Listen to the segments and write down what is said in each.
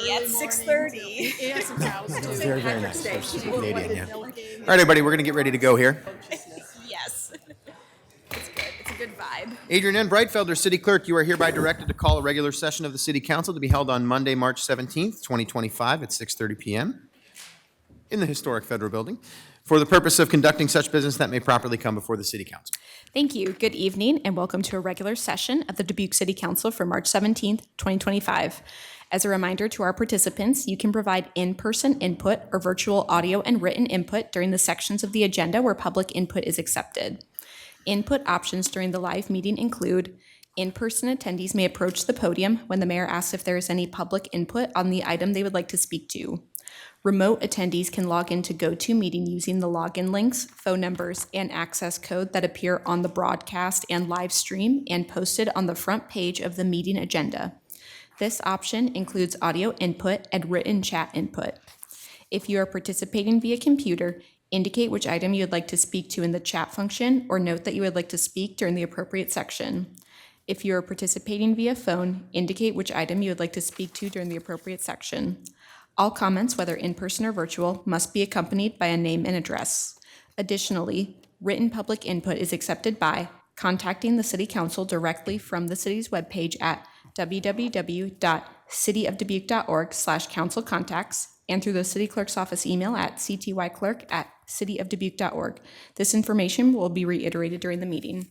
early at 6:30. Yes, Very, very nice. First Canadian, yeah. All right, everybody, we're going to get ready to go here. Yes. It's good. It's a good vibe. Adrian N. Breitfelder, City Clerk, you are hereby directed to call a regular session of the City Council to be held on Monday, March 17th, 2025 at 6:30 p.m. in the historic Federal Building for the purpose of conducting such business that may properly come before the City Council. Thank you. Good evening and welcome to a regular session of the Dubuque City Council for March 17th, 2025. As a reminder to our participants, you can provide in-person input or virtual audio and written input during the sections of the agenda where public input is accepted. Input options during the live meeting include in-person attendees may approach the podium when the mayor asks if there is any public input on the item they would like to speak to. Remote attendees can log into GoToMeeting using the login links, phone numbers, and access code that appear on the broadcast and live stream and posted on the front page of the meeting agenda. This option includes audio input and written chat input. If you are participating via computer, indicate which item you would like to speak to in the chat function or note that you would like to speak during the appropriate section. If you are participating via phone, indicate which item you would like to speak to during the appropriate section. All comments, whether in person or virtual, must be accompanied by a name and address. Additionally, written public input is accepted by contacting the City Council directly from the city's webpage at www.cityofdubuque.org/councilcontacts and through the City Clerk's office email at ctyclerk@cityofdubuque.org. This information will be reiterated during the meeting.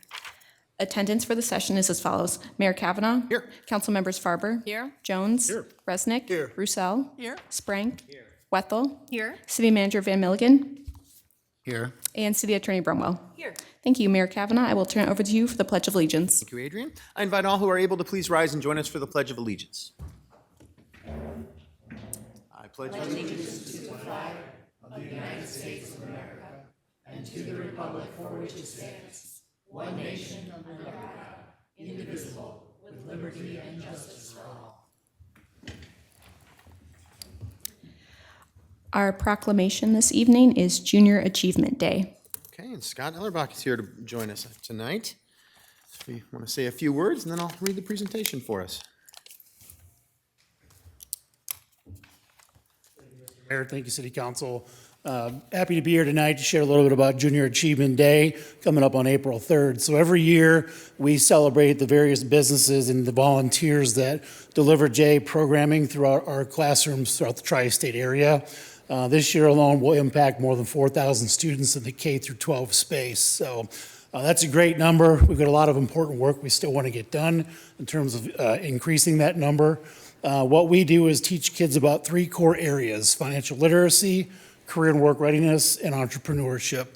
Attendance for the session is as follows. Mayor Kavanaugh. Here. Council members Farber. Here. Jones. Here. Resnick. Here. Roussel. Here. Sprank. Here. Wethel. Here. City Manager Van Milligan. Here. And City Attorney Brumwell. Here. Thank you, Mayor Kavanaugh. I will turn it over to you for the Pledge of Allegiance. Thank you, Adrian. I invite all who are able to please rise and join us for the Pledge of Allegiance. I pledge allegiance. Our proclamation this evening is Junior Achievement Day. Okay, and Scott Ellerbach is here to join us tonight. So we want to say a few words, and then I'll read the presentation for us. Mayor, thank you, City Council. Happy to be here tonight to share a little bit about Junior Achievement Day coming up on April 3rd. So every year we celebrate the various businesses and the volunteers that deliver JA programming throughout our classrooms throughout the tri-state area. This year alone will impact more than 4,000 students in the K through 12 space. So that's a great number. We've got a lot of important work we still want to get done in terms of increasing that number. What we do is teach kids about three core areas: financial literacy, career and work readiness, and entrepreneurship.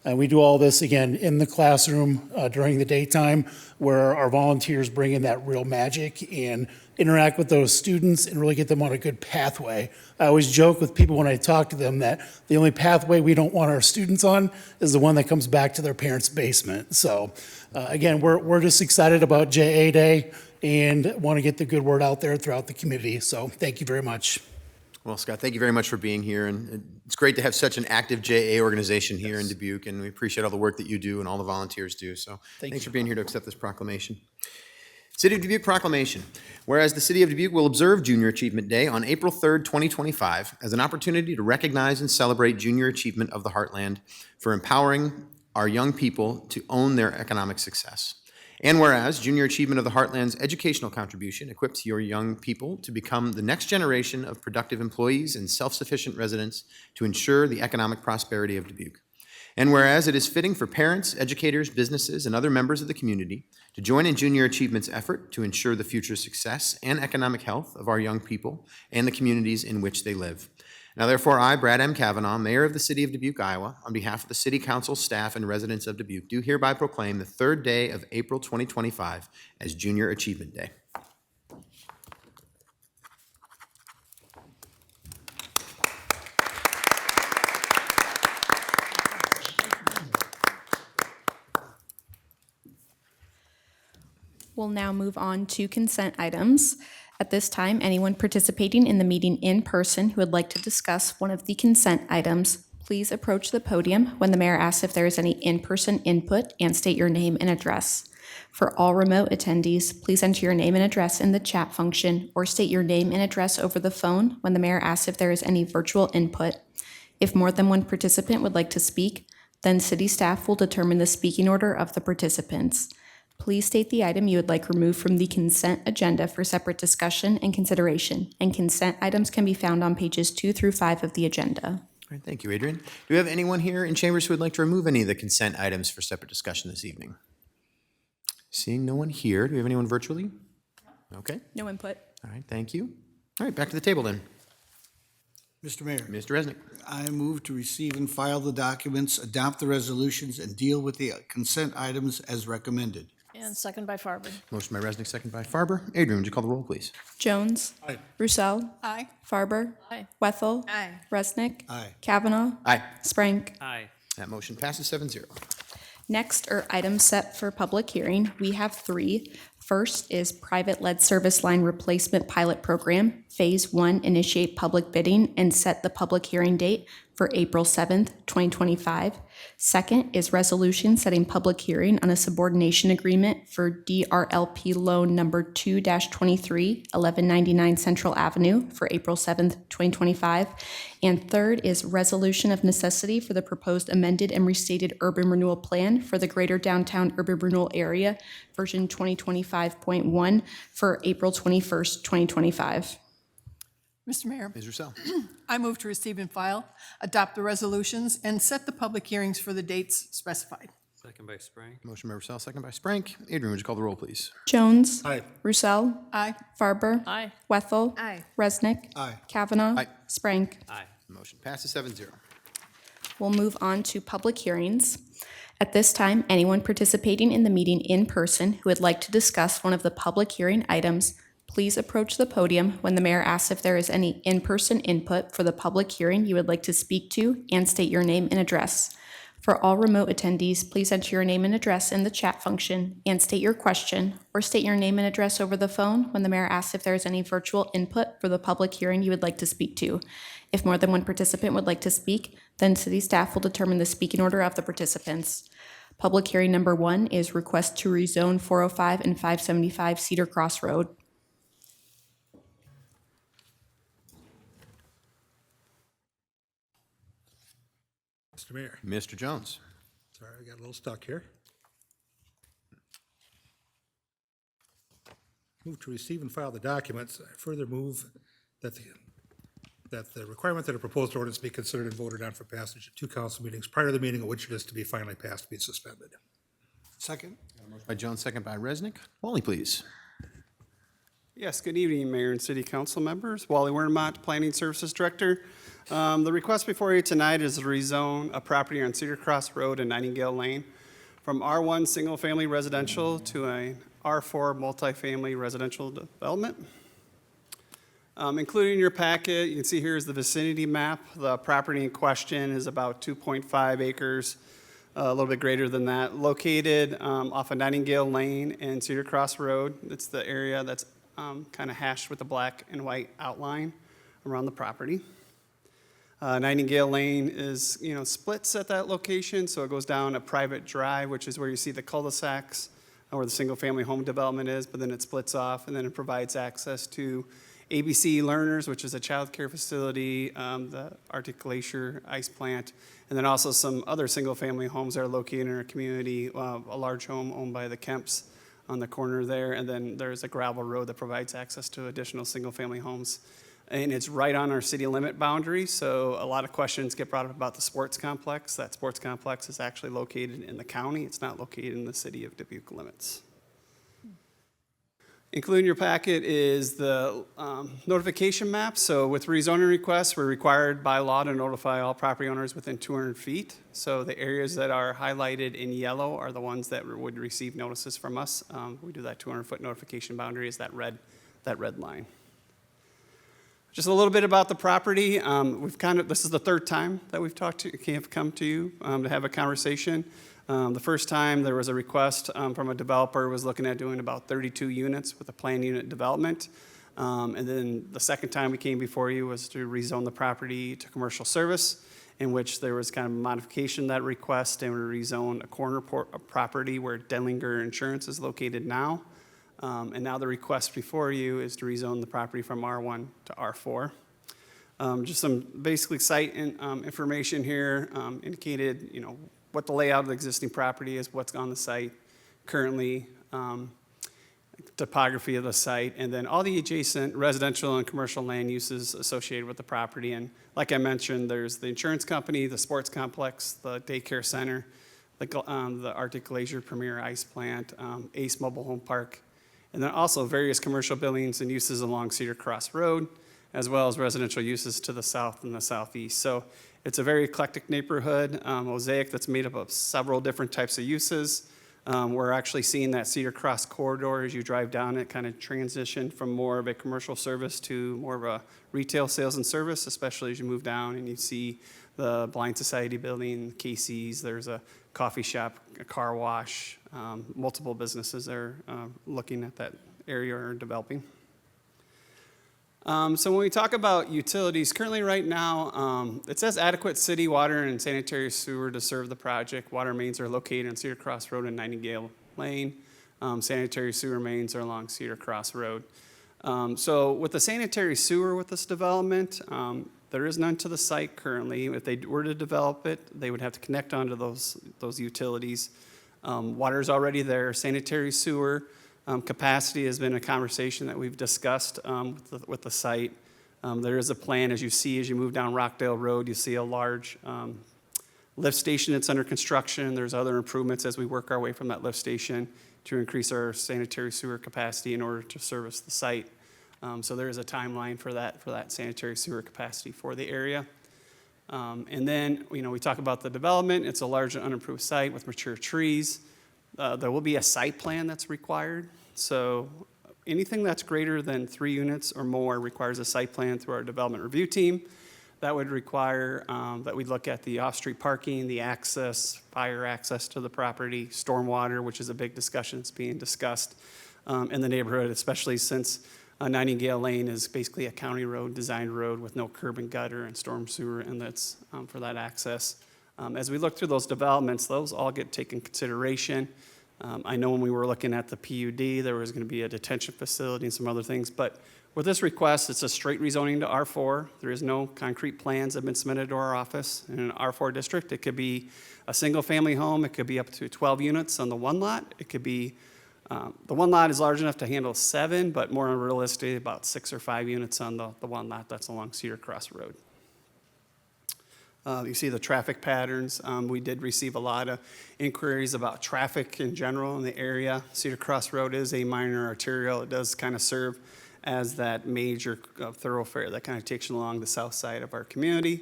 And we do all this, again, in the classroom during the daytime, where our volunteers bring in that real magic and interact with those students and really get them on a good pathway. I always joke with people when I talk to them that the only pathway we don't want our students on is the one that comes back to their parents' basement. So again, we're just excited about JA Day and want to get the good word out there throughout the community. So thank you very much. Well, Scott, thank you very much for being here, and it's great to have such an active JA organization here in Dubuque, and we appreciate all the work that you do and all the volunteers do. So thanks for being here to accept this proclamation. City of Dubuque proclamation. Whereas the City of Dubuque will observe Junior Achievement Day on April 3rd, 2025 as an opportunity to recognize and celebrate junior achievement of the Heartland for empowering our young people to own their economic success. And whereas Junior Achievement of the Heartland's educational contribution equips your young people to become the next generation of productive employees and self-sufficient residents to ensure the economic prosperity of Dubuque. And whereas it is fitting for parents, educators, businesses, and other members of the community to join in Junior Achievement's effort to ensure the future success and economic health of our young people and the communities in which they live. Now, therefore, I, Brad M. Kavanaugh, Mayor of the City of Dubuque, Iowa, on behalf of the City Council, staff, and residents of Dubuque, do hereby proclaim the 3rd day of April 2025 as Junior Achievement Day. We'll now move on to consent items. At this time, anyone participating in the meeting in person who would like to discuss one of the consent items, please approach the podium when the mayor asks if there is any in-person input and state your name and address. For all remote attendees, please enter your name and address in the chat function or state your name and address over the phone when the mayor asks if there is any virtual input. If more than one participant would like to speak, then city staff will determine the speaking order of the participants. Please state the item you would like removed from the consent agenda for separate discussion and consideration, and consent items can be found on pages 2 through 5 of the agenda. All right, thank you, Adrian. Do we have anyone here in chambers who would like to remove any of the consent items for separate discussion this evening? Seeing no one here, do we have anyone virtually? Okay, No input. all right, thank you. All right, back to the table then. Mr. Mayor, Mr. Resnick. I move to receive and file the documents, adopt the resolutions, and deal with the consent items as recommended. And second by Farber. Motion by Resnick, second by Farber. Adrian, would you call the roll, please? Jones. Aye. Roussel. Aye. Farber. Aye. Wethel. Aye. Resnick. Aye. Kavanaugh. Aye. Sprank. Aye. That motion passes 7-0. Next are items set for public hearing. We have 3. First is private lead service line replacement pilot program. Phase 1, initiate public bidding and set the public hearing date for April 7th, 2025. Second is resolution setting public hearing on a subordination agreement for DRLP loan number 2-23, 1199 Central Avenue for April 7th, 2025. And third is resolution of necessity for the proposed amended and restated urban renewal plan for the Greater Downtown Urban Renewal Area, version 2025.1 for April 21st, 2025. Mr. Mayor, Ms. Roussel. I move to receive and file, adopt the resolutions, and set the public hearings for the dates specified. Second by Sprang. Motion by Roussel, second by Sprank. Adrian, would you call the roll, please? Jones. Aye. Roussel. Aye. Farber. Aye. Wethel. Aye. Resnick. Aye. Kavanaugh. Aye. Sprank. Aye. Motion passes 7-0. We'll move on to public hearings. At this time, anyone participating in the meeting in person who would like to discuss one of the public hearing items, please approach the podium when the mayor asks if there is any in-person input for the public hearing you would like to speak to, and state your name and address. For all remote attendees, please enter your name and address in the chat function and state your question, or state your name and address over the phone when the mayor asks if there is any virtual input for the public hearing you would like to speak to. If more than one participant would like to speak, then city staff will determine the speaking order of the participants. Public hearing number 1 is request to rezone 405 and 575 Cedar Cross Road. Mr. Mayor, Mr. Jones. sorry, I got a little stuck here. Move to receive and file the documents. I further move that the requirement that a proposed ordinance be considered and voted on for passage at 2 council meetings prior to the meeting at which it is to be finally passed be suspended. Second? Motion by Jones, second by Resnick. Wally, please. Yes, good evening, Mayor and City Council members. Wally Wernmont, Planning Services Director. The request before you tonight is to rezone a property on Cedar Cross Road and Nightingale Lane from R1 Single Family Residential to a R4 Multifamily Residential Development. Included in your packet, you can see here is the vicinity map. The property in question is about 2.5 acres, a little bit greater than that, located off of Nightingale Lane and Cedar Cross Road. It's the area that's kind of hashed with the black and white outline around the property. Nightingale Lane is, splits at that location, so it goes down a private drive, which is where you see the cul-de-sacs, where the single-family home development is, but then it splits off, and then it provides access to ABC Learners, which is a child care facility, the Arctic Glacier ice plant, and then also some other single-family homes that are located in our community, a large home owned by the Kemps on the corner there, and then there's a gravel road that provides access to additional single-family homes. And it's right on our city limit boundary, so a lot of questions get brought up about the sports complex. That sports complex is actually located in the county. It's not located in the city of Dubuque limits. Included in your packet is the notification map. So with rezoning requests, we're required by law to notify all property owners within 200 feet. So the areas that are highlighted in yellow are the ones that would receive notices from us. We do that 200-foot notification boundary is that red line. Just a little bit about the property. This is the third time that we've come to you to have a conversation. The first time there was a request from a developer who was looking at doing about 32 units with a planned unit development. And then the second time we came before you was to rezone the property to commercial service. in which there was kind of a modification of that request, and we rezoned a corner property where Denlinger Insurance is located now. And now the request before you is to rezone the property from R1 to R4. Just some basically site information here, indicated, what the layout of the existing property is, what's on the site currently, topography of the site, and then all the adjacent residential and commercial land uses associated with the property. And like I mentioned, there's the insurance company, the sports complex, the daycare center, the Arctic Glacier Premier Ice Plant, Ace Mobile Home Park, and then also various commercial buildings and uses along Cedar Cross Road, as well as residential uses to the south and the southeast. So it's a very eclectic neighborhood, mosaic that's made up of several different types of uses. We're actually seeing that Cedar Cross corridor as you drive down it kind of transition from more of a commercial service to more of a retail sales and service, especially as you move down and you see the Blind Society building, Casey's, there's a coffee shop, a car wash, multiple businesses are looking at that area or developing. So when we talk about utilities, currently right now, it says adequate city water and sanitary sewer to serve the project. Water mains are located on Cedar Cross Road and Nightingale Lane. Sanitary sewer mains are along Cedar Cross Road. So with the sanitary sewer with this development, there is none to the site currently. If they were to develop it, they would have to connect onto those utilities. Water is already there. Sanitary sewer capacity has been a conversation that we've discussed with the site. There is a plan, as you move down Rockdale Road, you see a large lift station that's under construction. There's other improvements as we work our way from that lift station to increase our sanitary sewer capacity in order to service the site. So there is a timeline for that sanitary sewer capacity for the area. And then, we talk about the development. It's a large and unimproved site with mature trees. There will be a site plan that's required. So anything that's greater than 3 units or more requires a site plan through our development review team. That would require that we look at the off-street parking, the access, fire access to the property, stormwater, which is a big discussion that's being discussed in the neighborhood, especially since Nightingale Lane is basically a county road, designed road with no curb and gutter and storm sewer inlets for that access. As we look through those developments, those all get taken consideration. I know when we were looking at the PUD, there was going to be a detention facility and some other things, but with this request, it's a straight rezoning to R4. There is no concrete plans that have been submitted to our office. In an R4 district, it could be a single-family home. It could be up to 12 units on the one lot. It could be, the one lot is large enough to handle 7, but more realistically, about 6 or 5 units on the one lot that's along Cedar Cross Road. You see the traffic patterns. We did receive a lot of inquiries about traffic in general in the area. Cedar Cross Road is a minor arterial. It does kind of serve as that major thoroughfare that kind of takes you along the south side of our community.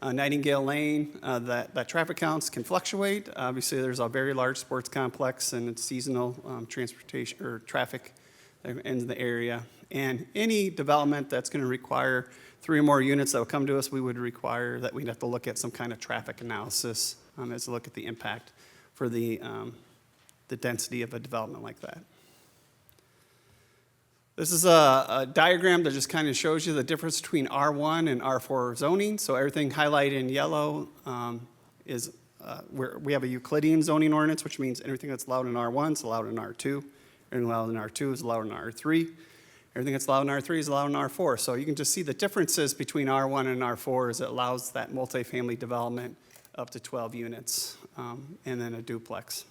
Nightingale Lane, that traffic counts can fluctuate. Obviously, there's a very large sports complex and it's seasonal transportation or traffic in the area. And any development that's going to require 3 or more units that will come to us, we would require that we'd have to look at some kind of traffic analysis as to look at the impact for the density of a development like that. This is a diagram that just kind of shows you the difference between R1 and R4 zoning. So everything highlighted in yellow is where we have a Euclidean zoning ordinance, which means everything that's allowed in R1 is allowed in R2, everything allowed in R2 is allowed in R3. Everything that's allowed in R3 is allowed in R4. So you can just see the differences between R1 and R4 is it allows that multifamily development up to 12 units and then a duplex.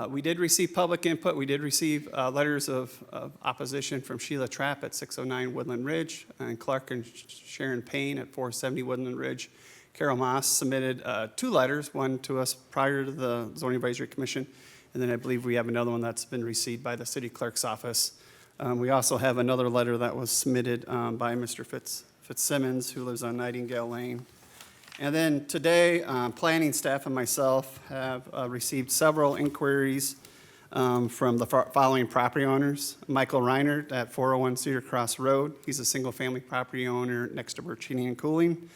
We did receive public input. We did receive letters of opposition from Sheila Trapp at 609 Woodland Ridge and Clark and Sharon Payne at 470 Woodland Ridge. Carol Moss submitted 2 letters, one to us prior to the Zoning Advisory Commission, and then I believe we have another one that's been received by the city clerk's office. We also have another letter that was submitted by Mr. Fitzsimmons, who lives on Nightingale Lane. And then today, planning staff and myself have received several inquiries from the following property owners. Michael Reinert at 401 Cedar Cross Road. He's a single-family property owner next to Birch Heating and Cooling.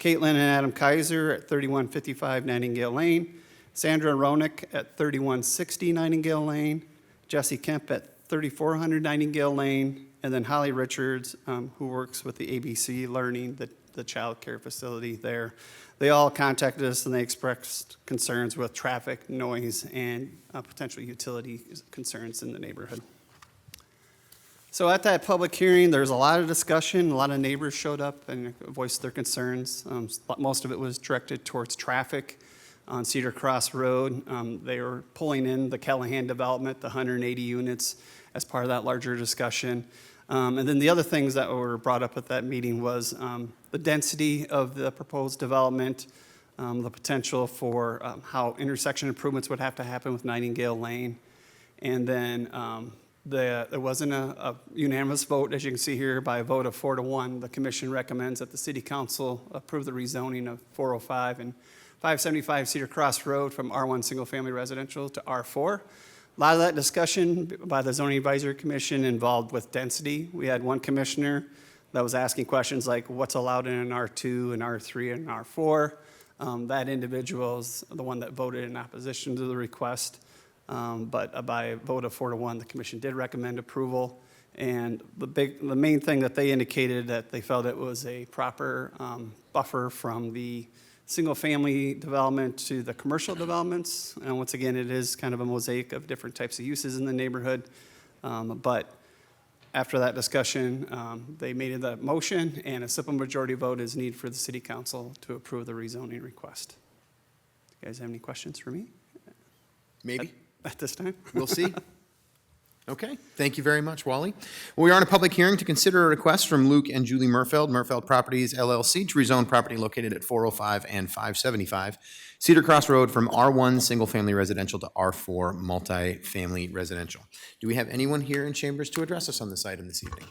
Caitlin and Adam Kaiser at 3155 Nightingale Lane. Sandra Ronick at 3160 Nightingale Lane. Jesse Kemp at 3400 Nightingale Lane. And then Holly Richards, who works with the ABC Learning, the the child care facility there. They all contacted us and they expressed concerns with traffic, noise, and potential utility concerns in the neighborhood. So at that public hearing, there's a lot of discussion. A lot of neighbors showed up and voiced their concerns. Most of it was directed towards traffic on Cedar Cross Road. They were pulling in the Callahan development, the 180 units, as part of that larger discussion. And then the other things that were brought up at that meeting was the density of the proposed development, the potential for how intersection improvements would have to happen with Nightingale Lane, and then there wasn't a unanimous vote, as you can see here, by a vote of 4-1. The commission recommends that the city council approve the rezoning of 405 and 575 Cedar Cross Road from R1 single family residential to R4. A lot of that discussion by the zoning advisory commission involved with density. We had one commissioner that was asking questions like what's allowed in an R2 and R3 and R4. That individual is the one that voted in opposition to the request. But by a vote of 4-1, the commission did recommend approval. And the main thing that they indicated that they felt it was a proper buffer from the single-family development to the commercial developments. And once again, it is kind of a mosaic of different types of uses in the neighborhood. But after that discussion, they made the motion, and a simple majority vote is needed for the city council to approve the rezoning request. You guys have any questions for me? Maybe. At this time? We'll see. Okay, thank you very much, Wally. Well, we are in a public hearing to consider a request from Luke and Julie Murfeld Properties LLC to rezone property located at 405 and 575 Cedar Cross Road from R1 Single Family Residential to R4 Multi-Family Residential. Do we have anyone here in chambers to address us on this item this evening?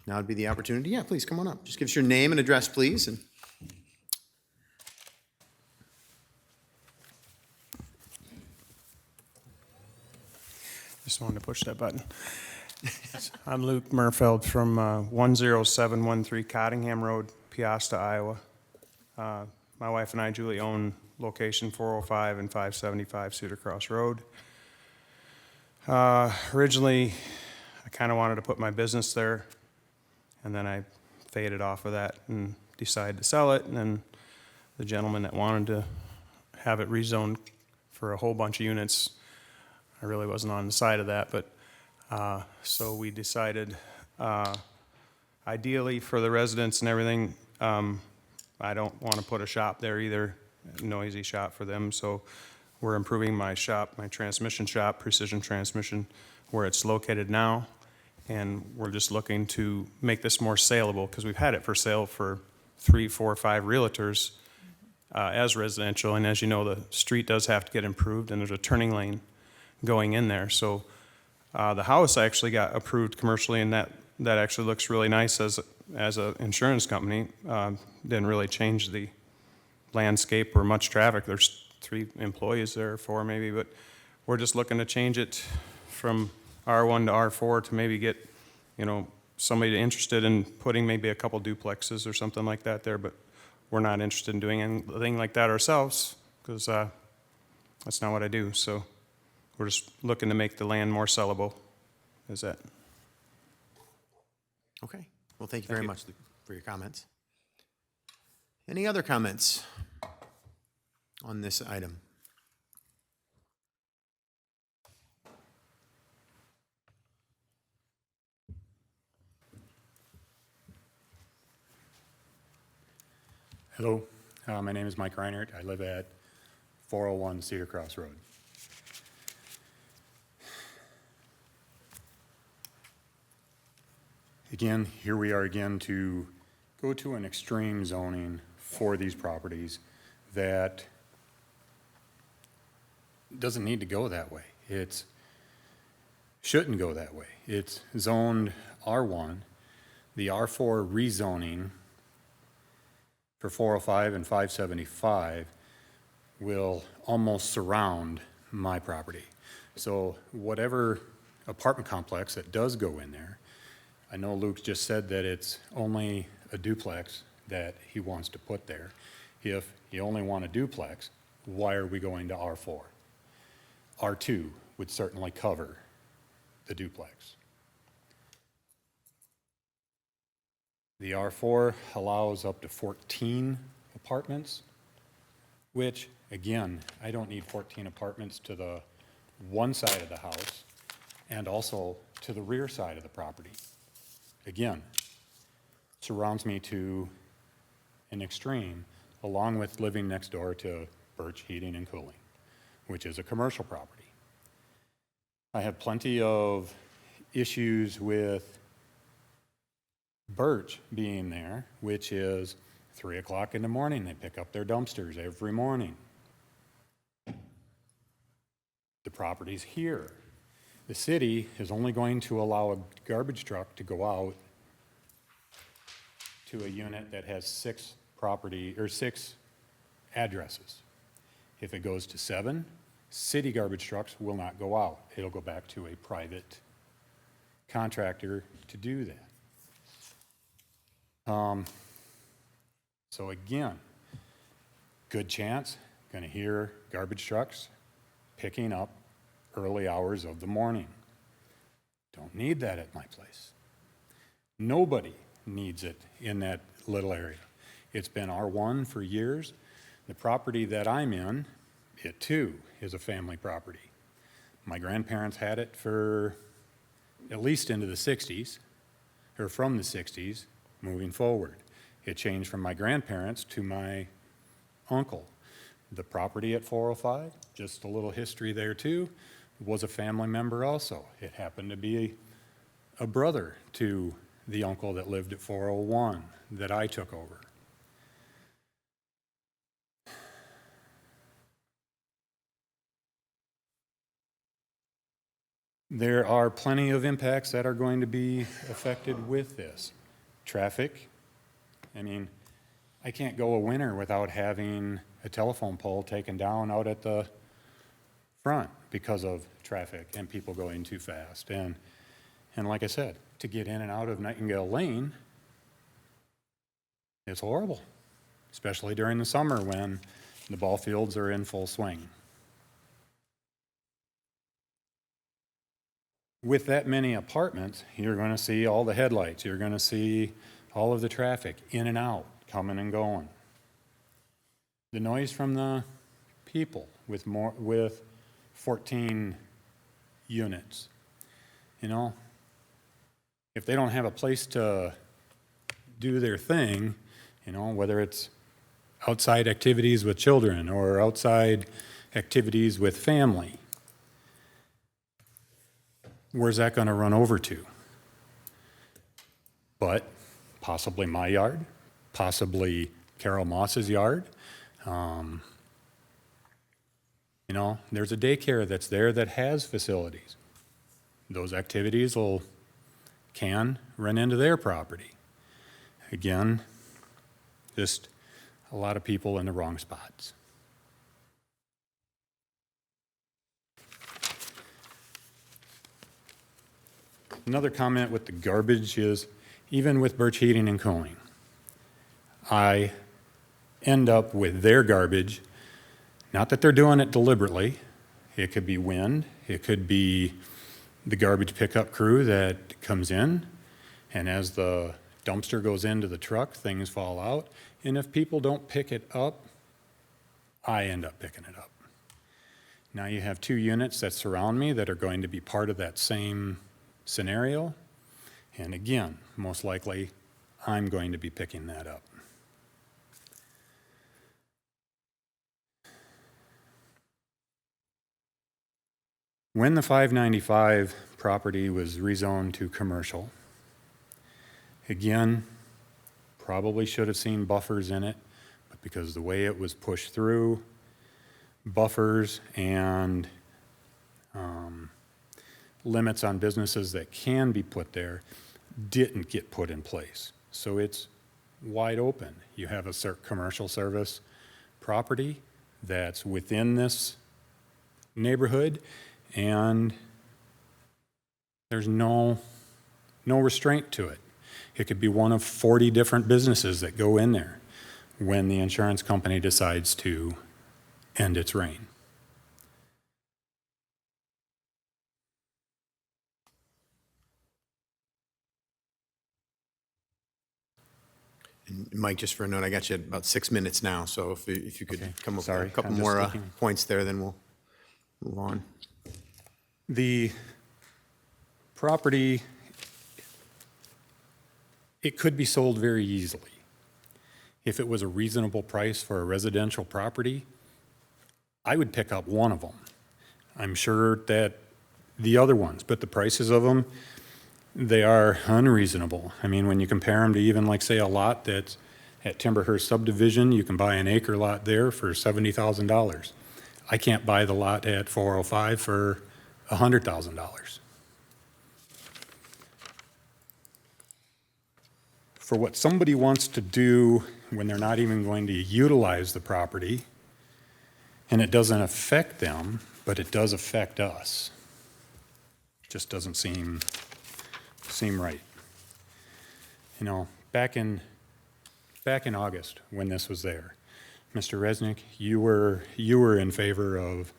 Now would be the opportunity. Yeah, please come on up. Just give us your name and address, please. And just wanted to push that button. I'm Luke Murfeld from 10713 Cottingham Road, Piasta, Iowa. My wife and I, Julie, own location 405 and 575 Cedar Cross Road. Originally, I kind of wanted to put my business there, and then I faded off of that and decided to sell it. And then the gentleman that wanted to have it rezoned for a whole bunch of units, I really wasn't on the side of that, but so we decided, ideally for the residents and everything, I don't want to put a shop there either, a noisy shop for them. So we're improving my shop, my transmission shop, Precision Transmission, where it's located now. And we're just looking to make this more saleable because we've had it for sale for 3, 4, 5 realtors as residential. And as you know, the street does have to get improved, and there's a turning lane going in there. So the house actually got approved commercially, and that actually looks really nice as an insurance company. Didn't really change the landscape or much traffic. There's 3 employees there, 4 maybe, but we're just looking to change it from R1 to R4 to maybe get, somebody interested in putting maybe a couple duplexes or something like that there, but we're not interested in doing anything like that ourselves because that's not what I do. So we're just looking to make the land more sellable. Is that? okay. Well, thank you very much, Luke, for your comments. Any other comments on this item? Hello, my name is Mike Reinert. I live at 401 Cedar Cross Road. Again, here we are again to go to an extreme zoning for these properties that doesn't need to go that way. It shouldn't go that way. It's zoned R1. The R4 rezoning for 405 and 575 will almost surround my property. So whatever apartment complex that does go in there, I know Luke just said that it's only a duplex that he wants to put there. If you only want a duplex, why are we going to R4? R2 would certainly cover the duplex. The R4 allows up to 14 apartments, which, again, I don't need 14 apartments to the one side of the house and also to the rear side of the property. Again, surrounds me to an extreme, along with living next door to Birch Heating and Cooling, which is a commercial property. I have plenty of issues with Birch being there, which is 3 o'clock in the morning. They pick up their dumpsters every morning. The property's here. The city is only going to allow a garbage truck to go out to a unit that has 6 addresses. If it goes to 7, city garbage trucks will not go out. It'll go back to a private contractor to do that. So again, good chance, gonna hear garbage trucks picking up early hours of the morning. Don't need that at my place. Nobody needs it in that little area. It's been R1 for years. The property that I'm in, it too is a family property. My grandparents had it for at least into the 60s, or from the 60s, moving forward. It changed from my grandparents to my uncle. The property at 405, just a little history there too, was a family member also. It happened to be a brother to the uncle that lived at 401 that I took over. There are plenty of impacts that are going to be affected with this. Traffic. I mean, I can't go a winter without having a telephone pole taken down out at the front because of traffic and people going too fast. And like I said, to get in and out of Nightingale Lane, it's horrible, especially during the summer when the ball fields are in full swing. With that many apartments, you're going to see all the headlights. You're going to see all of the traffic in and out, coming and going. The noise from the people with 14 units. You know, if they don't have a place to do their thing, you know, whether it's outside activities with children or outside activities with family, where's that going to run over to? But possibly my yard, possibly Carol Moss's yard. You know, there's a daycare that's there that has facilities. Those activities can run into their property. Again, just a lot of people in the wrong spots. Another comment with the garbage is, even with Birch Heating and Cooling, I end up with their garbage, not that they're doing it deliberately. It could be wind, it could be the garbage pickup crew that comes in, and as the dumpster goes into the truck, things fall out, and if people don't pick it up, I end up picking it up. Now you have 2 units that surround me that are going to be part of that same scenario, and again, most likely, I'm going to be picking that up. When the 595 property was rezoned to commercial, again, probably should have seen buffers in it, but because the way it was pushed through, buffers and limits on businesses that can be put there didn't get put in place. So it's wide open. You have a commercial service property that's within this neighborhood, and there's no restraint to it. It could be one of 40 different businesses that go in there when the insurance company decides to end its reign. Mike, just for a note, I got you at about 6 minutes now, so if you could Okay, come up with sorry, a couple I'm just more looking. points there, then we'll move on. The property, it could be sold very easily. If it was a reasonable price for a residential property, I would pick up one of them. I'm sure that the other ones, but the prices of them, they are unreasonable. I mean, when you compare them to even like, say, a lot that's at Timberhurst subdivision, you can buy an acre lot there for $70,000. I can't buy the lot at 405 for $100,000. For what somebody wants to do when they're not even going to utilize the property, and it doesn't affect them, but it does affect us. Just doesn't seem right. You know, back in August when this was there, Mr. Resnick, you were in favor of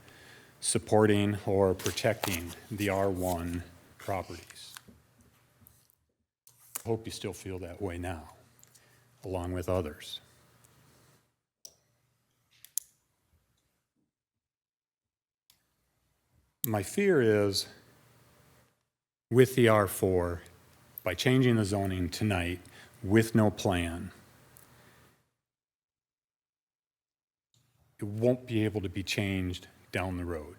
supporting or protecting the R1 properties. I hope you still feel that way now, along with others. My fear is, with the R4, by changing the zoning tonight with no plan, it won't be able to be changed down the road.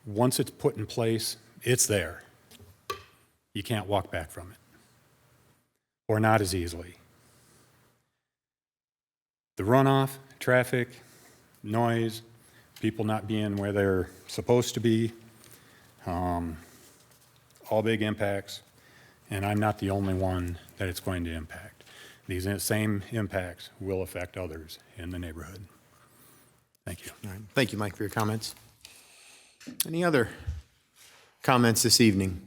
Once it's put in place, it's there. You can't walk back from it, or not as easily. The runoff, traffic, noise, people not being where they're supposed to be, all big impacts, and I'm not the only one that it's going to impact. These same impacts will affect others in the neighborhood. Thank you. All right. Thank you, Mike, for your comments. Any other comments this evening?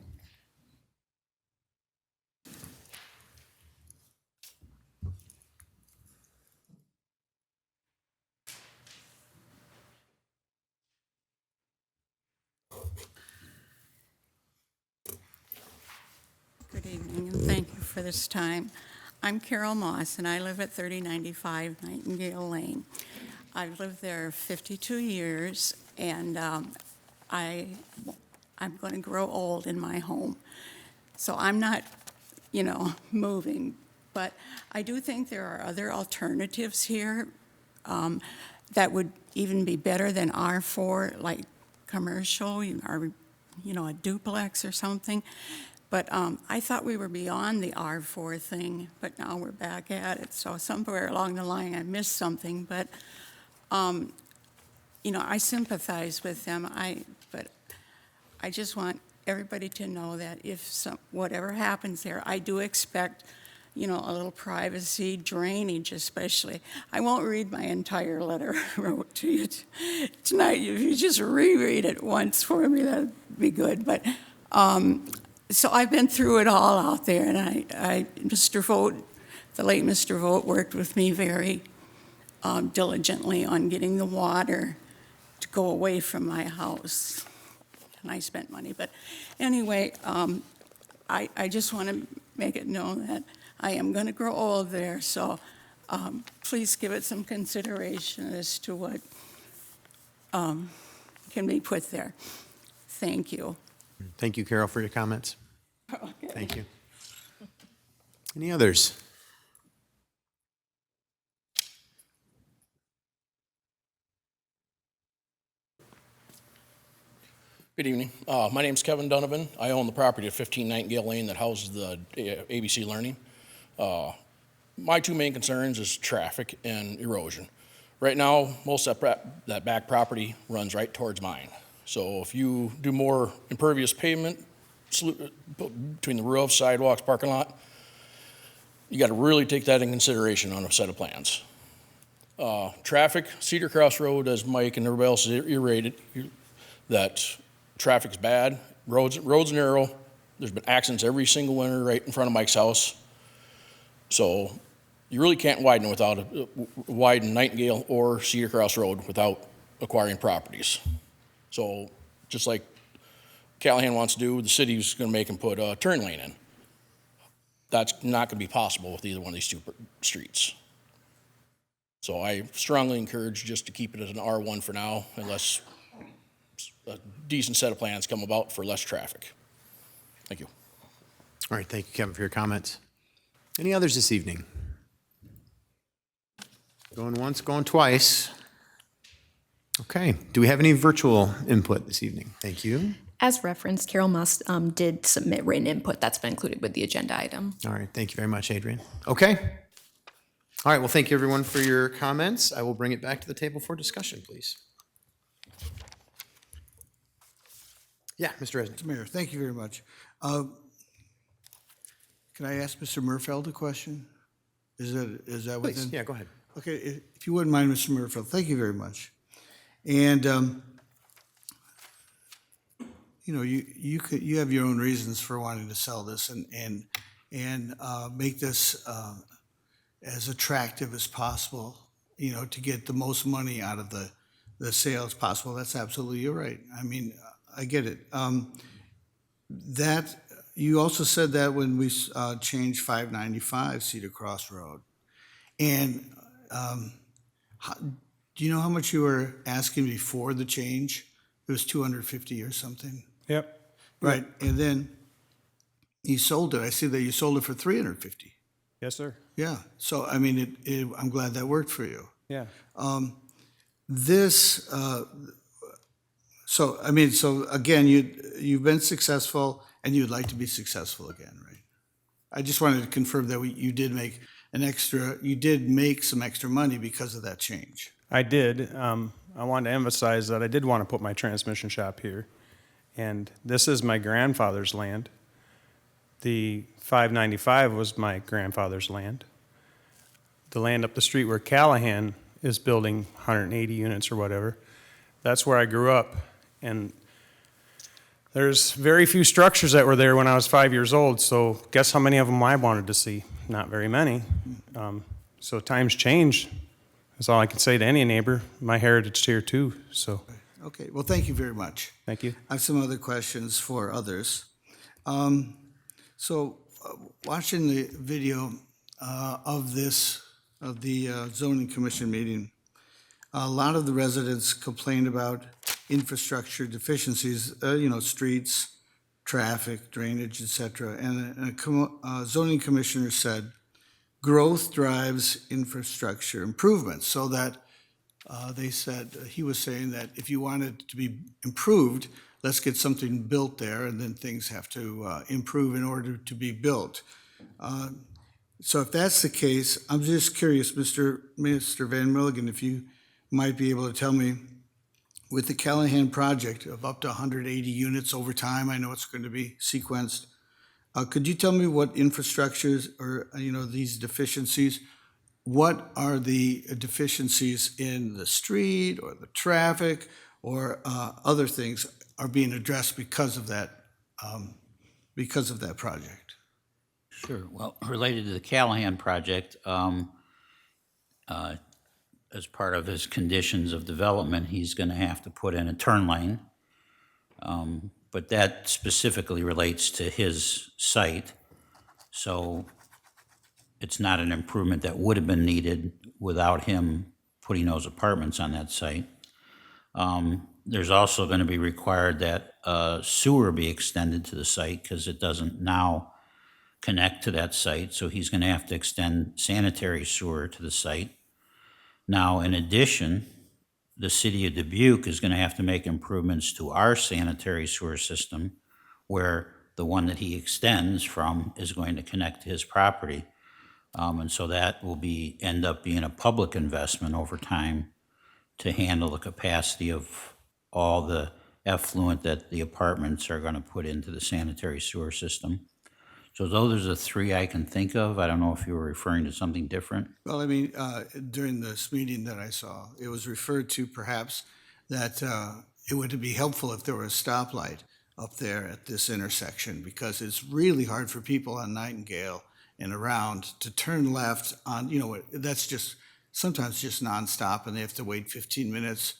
Good evening, and thank you for this time. I'm Carol Moss, and I live at 3095 Nightingale Lane. I've lived there 52 years, and I'm going to grow old in my home. So I'm not, moving, but I do think there are other alternatives here that would even be better than R4, like commercial, or, a duplex or something. But I thought we were beyond the R4 thing, but now we're back at it. So somewhere along the line, I missed something. But, I sympathize with them. But I just want everybody to know that if whatever happens there, I do expect, a little privacy, drainage especially. I won't read my entire letter I wrote to you tonight. If you just reread it once for me, that'd be good. But so I've been through it all out there, and Mr. Vogt, the late Mr. Vogt, worked with me very diligently on getting the water to go away from my house. And I spent money. But anyway, I just want to make it known that I am going to grow old there, so please give it some consideration as to what can be put there. Thank you. Thank you, Carol, for your comments. Okay. Thank you. Any others? Good evening. My name's Kevin Donovan. I own the property at 15 Nightingale Lane that houses the ABC Learning. My two main concerns is traffic and erosion. Right now, most of that back property runs right towards mine. So if you do more impervious pavement between the roof, sidewalks, parking lot, you got to really take that in consideration on a set of plans. Traffic, Cedar Cross Road, as Mike and everybody else has iterated, that traffic's bad, roads narrow. There's been accidents every single winter right in front of Mike's house. So you really can't widen Nightingale or Cedar Cross Road without acquiring properties. So just like Callahan wants to do, the city's going to make him put a turn lane in. That's not going to be possible with either one of these two streets. So I strongly encourage just to keep it as an R1 for now, unless a decent set of plans come about for less traffic. Thank you. All right, thank you, Kevin, for your comments. Any others this evening? Going once, going twice. Okay, do we have any virtual input this evening? Thank you. As referenced, Carol Must did submit written input. That's been included with the agenda item. All right, thank you very much, Adrian. Okay. All right, well, thank you, everyone, for your comments. I will bring it back to the table for discussion, please. Yeah, Mr. Resnick. Mr. Mayor, thank you very much. Can I ask Mr. Murfeld a question? Is that Please, within? yeah, go ahead. Okay, if you wouldn't mind, Mr. Murfeld, thank you very much. And, you know, you have your own reasons for wanting to sell this and make this as attractive as possible, you know, to get the most money out of the sale as possible. That's absolutely, you're right. I mean, I get it. That, you also said that when we changed 595 Cedar Cross Road. And do you know how much you were asking before the change? It was 250 or something. Yep. Right, and then you sold it. I see that you sold it for 350. Yes, sir. Yeah, so I mean, I'm glad that worked for you. Yeah. This, so I mean, so again, you've been successful and you'd like to be successful again, right? I just wanted to confirm that you did make some extra money because of that change. I did. I wanted to emphasize that I did want to put my transmission shop here. And this is my grandfather's land. The 595 was my grandfather's land. The land up the street where Callahan is building 180 units or whatever, that's where I grew up. And there's very few structures that were there when I was 5 years old, so guess how many of them I wanted to see? Not very many. So times change. That's all I can say to any neighbor. My heritage here too, so. Okay, well, thank you very much. Thank you. I have some other questions for others. Watching the video of the zoning commission meeting, a lot of the residents complained about infrastructure deficiencies, streets, traffic, drainage, et cetera. And a zoning commissioner said, growth drives infrastructure improvements, so that he was saying that if you want it to be improved, let's get something built there, and then things have to improve in order to be built. So if that's the case, I'm just curious, Mr. Van Milligan, if you might be able to tell me, with the Callahan project of up to 180 units over time, I know it's going to be sequenced, could you tell me what infrastructures or, these deficiencies, what are the deficiencies in the street or the traffic or other things are being addressed because of that project? Sure. Well, related to the Callahan project, as part of his conditions of development, he's going to have to put in a turn lane. But that specifically relates to his site. So it's not an improvement that would have been needed without him putting those apartments on that site. There's also going to be required that sewer be extended to the site because it doesn't now connect to that site. So he's going to have to extend sanitary sewer to the site. Now, in addition, the city of Dubuque is going to have to make improvements to our sanitary sewer system, where the one that he extends from is going to connect to his property. And so that will end up being a public investment over time to handle the capacity of all the effluent that the apartments are going to put into the sanitary sewer system. So those are the three I can think of. I don't know if you were referring to something different. Well, I mean, during this meeting that I saw, it was referred to perhaps that it would be helpful if there were a stoplight up there at this intersection, because it's really hard for people on Nightingale and around to turn left on, that's just sometimes just nonstop, and they have to wait 15 minutes,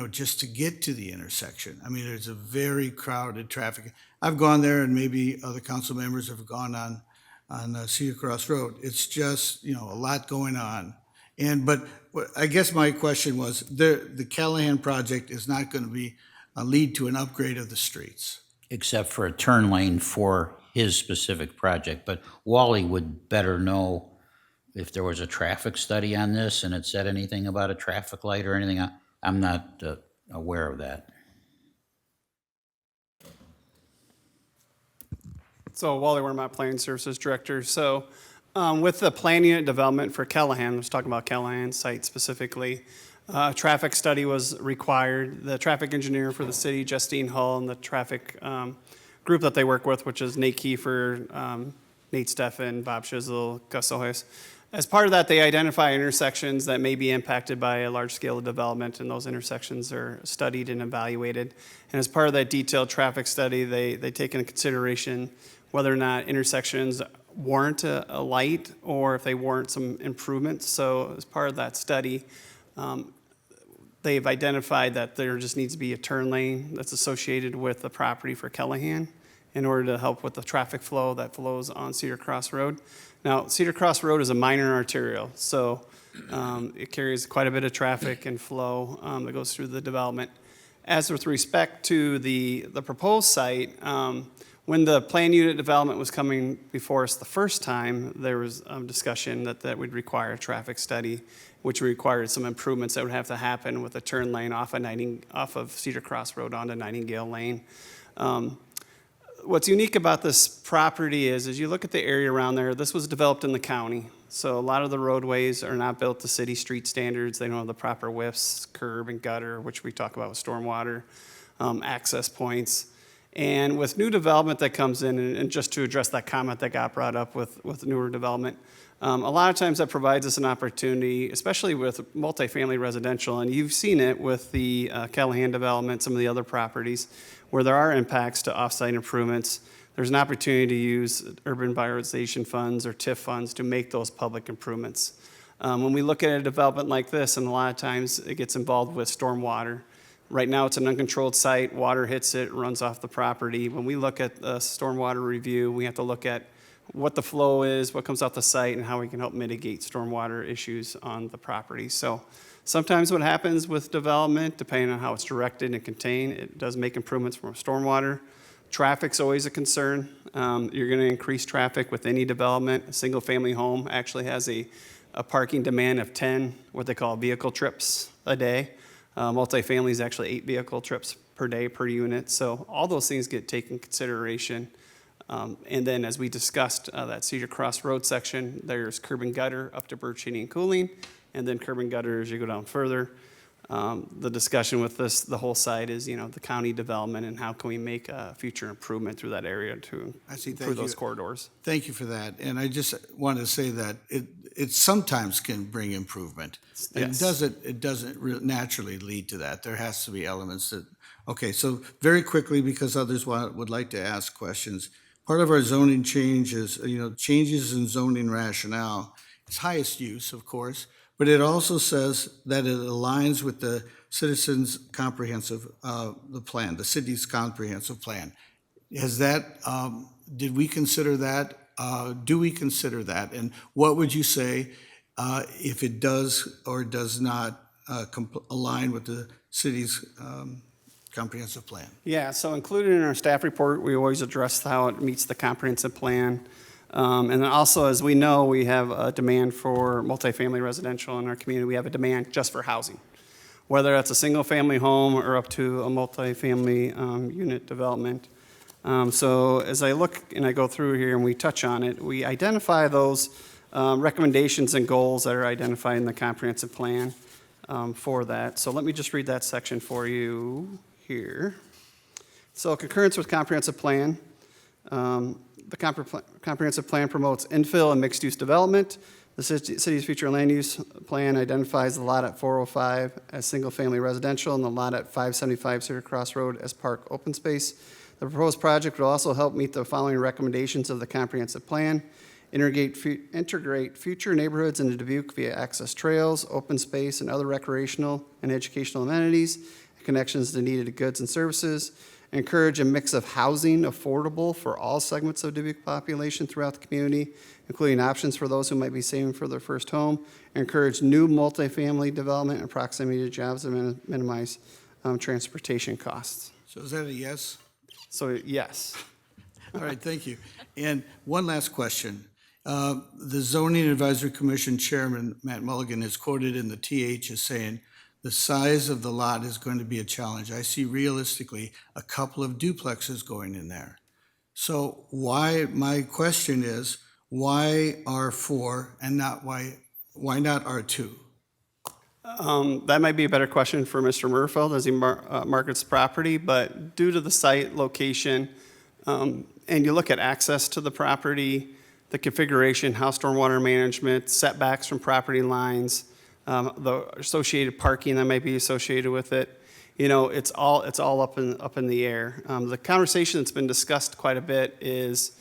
just to get to the intersection. I mean, there's a very crowded traffic. I've gone there, and maybe other council members have gone Cedar Cross Road. It's just, you know, a lot going on. But I guess my question was, the Callahan project is not going to be lead to an upgrade of the streets. Except for a turn lane for his specific project. But Wally would better know if there was a traffic study on this and it said anything about a traffic light or anything. I'm not aware of that. So Wally Wermont, Planning Services Director. So with the plan unit development for Callahan, let's talk about Callahan site specifically, traffic study was required. The traffic engineer for the city, Justine Hull, and the traffic group that they work with, which is Nate Kiefer, Nate Steffen, Bob Shizzle, Gus Ohes. As part of that, they identify intersections that may be impacted by a large-scale development, and those intersections are studied and evaluated. And as part of that detailed traffic study, they take into consideration whether or not intersections warrant a light or if they warrant some improvements. So as part of that study, they've identified that there just needs to be a turn lane that's associated with the property for Callahan in order to help with the traffic flow that flows on Cedar Cross Road. Now, Cedar Cross Road is a minor arterial, so it carries quite a bit of traffic and flow that goes through the development. As with respect to the proposed site, when the plan unit development was coming before us the first time, there was discussion that would require a traffic study, which required some improvements that would have to happen with a turn lane off of Cedar Cross Road onto Nightingale Lane. What's unique about this property is, as you look at the area around there, this was developed in the county. So a lot of the roadways are not built to city street standards. They don't have the proper widths, curb and gutter, which we talk about with stormwater, access points. And with new development that comes in, and just to address that comment that got brought up with newer development, a lot of times that provides us an opportunity, especially with multifamily residential, and you've seen it with the Callahan development, some of the other properties, where there are impacts to offsite improvements. There's an opportunity to use urban revitalization funds or TIF funds to make those public improvements. When we look at a development like this, and a lot of times it gets involved with stormwater. Right now it's an uncontrolled site, water hits it, runs off the property. When we look at the stormwater review, we have to look at what the flow is, what comes off the site, and how we can help mitigate stormwater issues on the property. So sometimes what happens with development, depending on how it's directed and contained, it does make improvements from stormwater. Traffic's always a concern. You're going to increase traffic with any development. A single-family home actually has a parking demand of 10, what they call vehicle trips a day. Multifamily is actually 8 vehicle trips per day per unit. So all those things get taken consideration. And then as we discussed, that Cedar Cross Road section, there's curb and gutter up to Birch Heating and Cooling, and then curb and gutter as you go down further. The discussion with this, the whole site is, you know, the county development and how can we make a future improvement through that area to through those corridors. Thank you for that. And I just wanted to say that it sometimes can bring improvement. Yes. It doesn't naturally lead to that. There has to be elements that, okay, so very quickly, because others would like to ask questions. Part of our zoning change is, changes in zoning rationale. It's highest use, of course, but it also says that it aligns with the citizens' comprehensive, the plan, the city's comprehensive plan. Has that, did we consider that? Do we consider that? And what would you say if it does or does not align with the city's comprehensive plan? Yeah, so included in our staff report, we always address how it meets the comprehensive plan. And then also, as we know, we have a demand for multifamily residential in our community. We have a demand just for housing, whether that's a single-family home or up to a multifamily unit development. So as I look and I go through here and we touch on it, we identify those recommendations and goals that are identified in the comprehensive plan for that. So let me just read that section for you here. So concurrence with comprehensive plan. The comprehensive plan promotes infill and mixed-use development. The city's future land use plan identifies the lot at 405 as single-family residential and the lot at 575 Cedar Cross Road as park open space. The proposed project will also help meet the following recommendations of the comprehensive plan. Integrate future neighborhoods into Dubuque via access trails, open space, and other recreational and educational amenities, connections to needed goods and services, encourage a mix of housing affordable for all segments of Dubuque population throughout the community, including options for those who might be saving for their first home, encourage new multifamily development in proximity to jobs and minimize transportation costs. So is that a yes? So yes. All right, thank you. And one last question. The Zoning Advisory Commission Chairman, Matt Mulligan, is quoted in the TH as saying, the size of the lot is going to be a challenge. I see realistically a couple of duplexes going in there. So my question is, why R4 and not why not R2? That might be a better question for Mr. Murfeld as he markets property, but due to the site location, and you look at access to the property, the configuration, how stormwater management, setbacks from property lines, the associated parking that might be associated with it, it's all up in the air. The conversation that's been discussed quite a bit is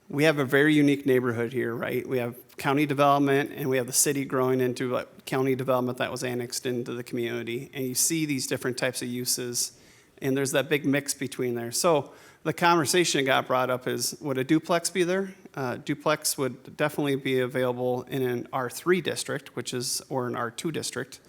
we have a very unique neighborhood here, right? We have county development and we have the city growing into county development that was annexed into the community. And you see these different types of uses and there's that big mix between there. So the conversation that got brought up is, would a duplex be there? Duplex would definitely be available in an R3 district, or an R2 district.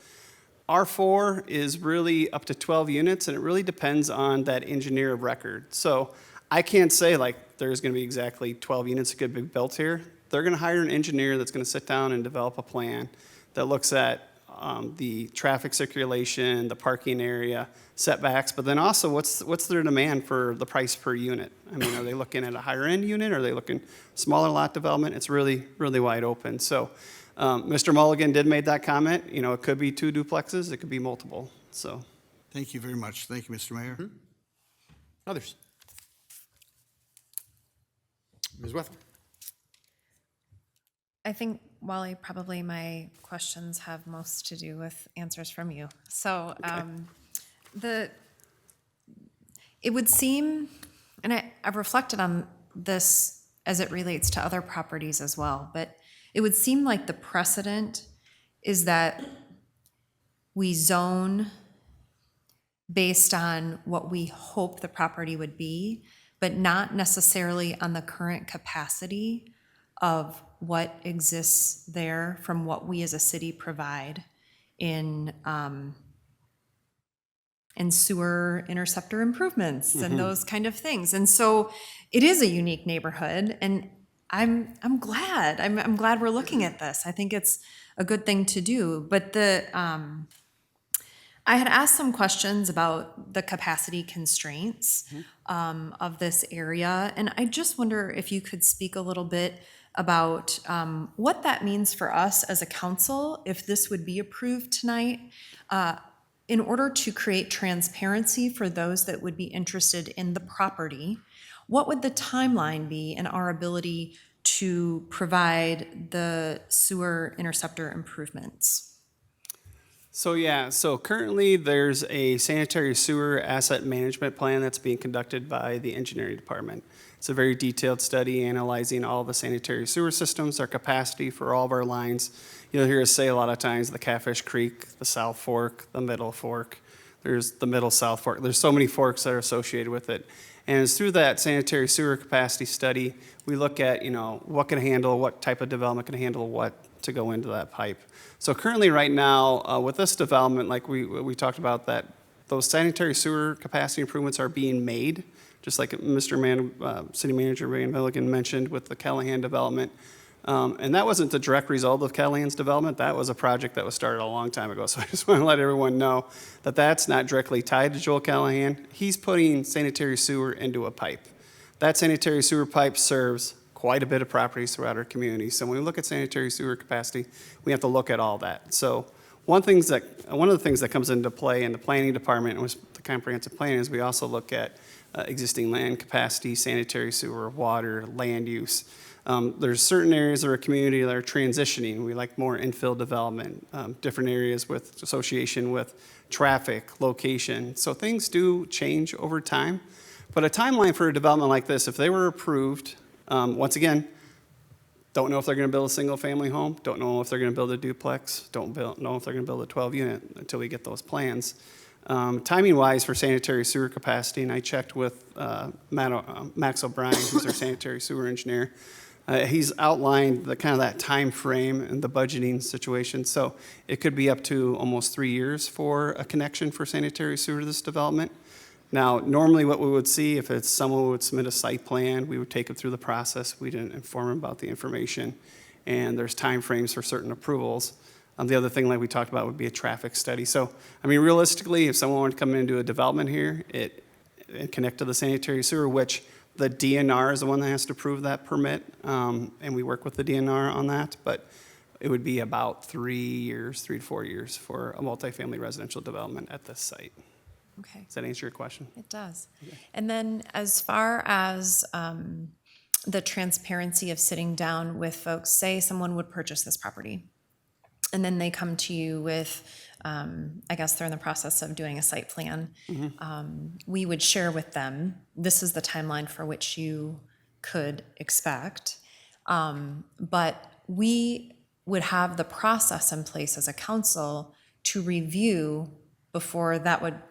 R4 is really up to 12 units, and it really depends on that engineer of record. So I can't say there's going to be exactly 12 units that could be built here. They're going to hire an engineer that's going to sit down and develop a plan that looks at the traffic circulation, the parking area, setbacks, but then also what's their demand for the price per unit? I mean, are they looking at a higher end unit? Are they looking smaller lot development? It's really, really wide open. So Mr. Mulligan did make that comment. It could be 2 duplexes. It could be multiple. So Thank you very much. Thank you, Mr. Mayor. Others? Ms. Wethel? I think, Wally, probably my questions have most to do with answers from you. So it would seem, and I've reflected on this as it relates to other properties as well, but it would seem like the precedent is that we zone based on what we hope the property would be, but not necessarily on the current capacity of what exists there from what we as a city provide in sewer interceptor improvements and those kind of things. And so it is a unique neighborhood, and I'm glad. I'm glad we're looking at this. I think it's a good thing to do. But I had asked some questions about the capacity constraints of this area, and I just wonder if you could speak a little bit about what that means for us as a council if this would be approved tonight, in order to create transparency for those that would be interested in the property. What would the timeline be in our ability to provide the sewer interceptor improvements? So currently there's a sanitary sewer asset management plan that's being conducted by the engineering department. It's a very detailed study analyzing all the sanitary sewer systems, our capacity for all of our lines. You'll hear us say a lot of times the Catfish Creek, the South Fork, the Middle Fork. There's the Middle South Fork. There's so many forks that are associated with it. And it's through that sanitary sewer capacity study, we look at, what can handle, what type of development can handle what to go into that pipe. So currently right now, with this development, like we talked about, that those sanitary sewer capacity improvements are being made, just like City Manager Van Milligan mentioned with the Callahan development. And that wasn't the direct result of Callahan's development. That was a project that was started a long time ago. So I just want to let everyone know that that's not directly tied to Joel Callahan. He's putting sanitary sewer into a pipe. That sanitary sewer pipe serves quite a bit of properties throughout our community. So when we look at sanitary sewer capacity, we have to look at all that. So one of the things that comes into play in the planning department and with the comprehensive plan is we also look at existing land capacity, sanitary sewer, water, land use. There's certain areas of our community that are transitioning. We like more infill development, different areas with association with traffic, location. So things do change over time. But a timeline for a development like this, if they were approved, once again, don't know if they're going to build a single family home, don't know if they're going to build a duplex, don't know if they're going to build a 12 unit until we get those plans. Timing-wise for sanitary sewer capacity, and I checked with Max O'Brien, who's our sanitary sewer engineer. He's outlined the kind of that time frame and the budgeting situation. So it could be up to almost 3 years for a connection for sanitary sewer to this development. Now, normally what we would see, if it's someone who would submit a site plan, we would take them through the process. We didn't inform them about the information. And there's time frames for certain approvals. The other thing, like we talked about, would be a traffic study. So, I mean, realistically, if someone wanted to come in and do a development here, and connect to the sanitary sewer, which the DNR is the one that has to approve that permit, and we work with the DNR on that, but it would be about 3 years, 3 to 4 years for a multifamily residential development at this site. Okay. Does that answer your question? It does. And then as far as the transparency of sitting down with folks, say someone would purchase this property, and then they come to you with, I guess they're in the process of doing a site plan. We would share with them, this is the timeline for which you could expect. But we would have the process in place as a council to review before that would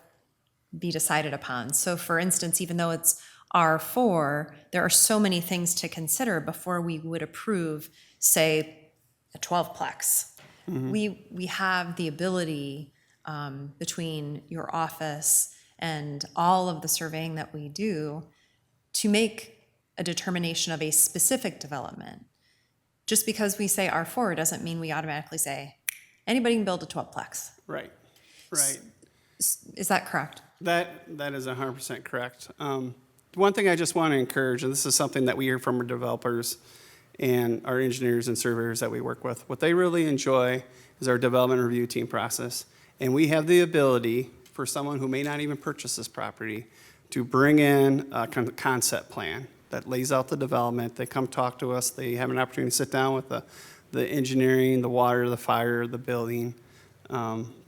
be decided upon. So for instance, even though it's R4, there are so many things to consider before we would approve, say, a 12-plex. We have the ability between your office and all of the surveying that we do to make a determination of a specific development. Just because we say R4 doesn't mean we automatically say anybody can build a 12-plex. Right, right. Is that correct? That is 100% correct. One thing I just want to encourage, and this is something that we hear from our developers and our engineers and surveyors that we work with, what they really enjoy is our development review team process. And we have the ability for someone who may not even purchase this property to bring in a kind of concept plan that lays out the development. They come talk to us. They have an opportunity to sit down with the engineering, the water, the fire, the building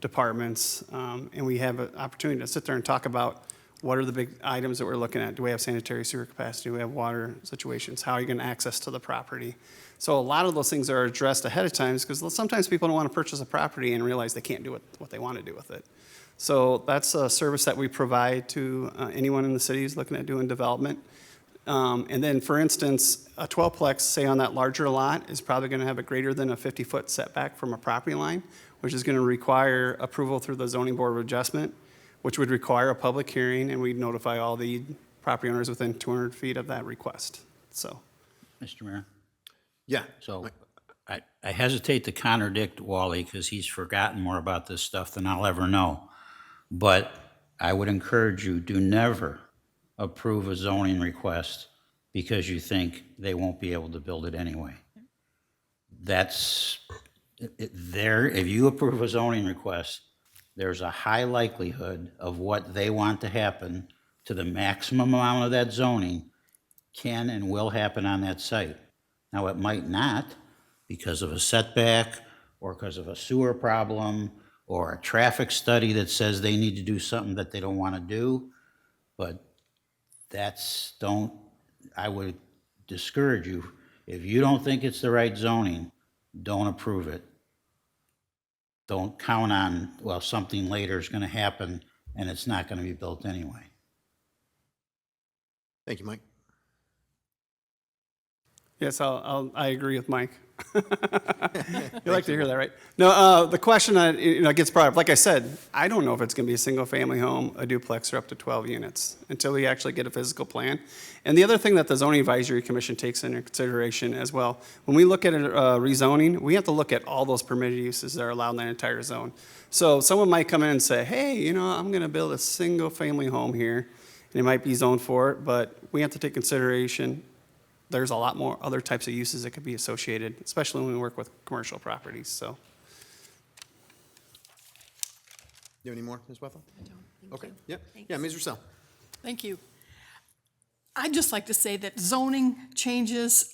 departments, and we have an opportunity to sit there and talk about what are the big items that we're looking at. Do we have sanitary sewer capacity? Do we have water situations? How are you going to access to the property? So a lot of those things are addressed ahead of time because sometimes people don't want to purchase a property and realize they can't do what they want to do with it. So that's a service that we provide to anyone in the city who's looking at doing development. And then, for instance, a 12-plex, say on that larger lot, is probably going to have a greater than a 50-foot setback from a property line, which is going to require approval through the zoning board of adjustment, which would require a public hearing, and we'd notify all the property owners within 200 feet of that request. So, Mr. Mayor? Yeah. So I hesitate to contradict Wally because he's forgotten more about this stuff than I'll ever know. But I would encourage you, do never approve a zoning request because you think they won't be able to build it anyway. That's there. If you approve a zoning request, there's a high likelihood of what they want to happen to the maximum amount of that zoning can and will happen on that site. Now, it might not because of a setback or because of a sewer problem or a traffic study that says they need to do something that they don't want to do, but I would discourage you. If you don't think it's the right zoning, don't approve it. Don't count on, well, something later is going to happen and it's not going to be built anyway. Thank you, Mike. yes, I agree with Mike. You like to hear that, right? No, the question that gets brought up, like I said, I don't know if it's going to be a single-family home, a duplex, or up to 12 units until we actually get a physical plan. And the other thing that the Zoning Advisory Commission takes into consideration as well, when we look at rezoning, we have to look at all those permitted uses that are allowed in that entire zone. So someone might come in and say, hey, I'm going to build a single-family home here, and it might be zoned for it, but we have to take consideration there's a lot more other types of uses that could be associated, especially when we work with commercial properties, so. You have any more, Ms. Wethel? I don't. Thank Okay, you. yeah, Thanks. yeah, Ms. Russell. Thank you. I'd just like to say that zoning changes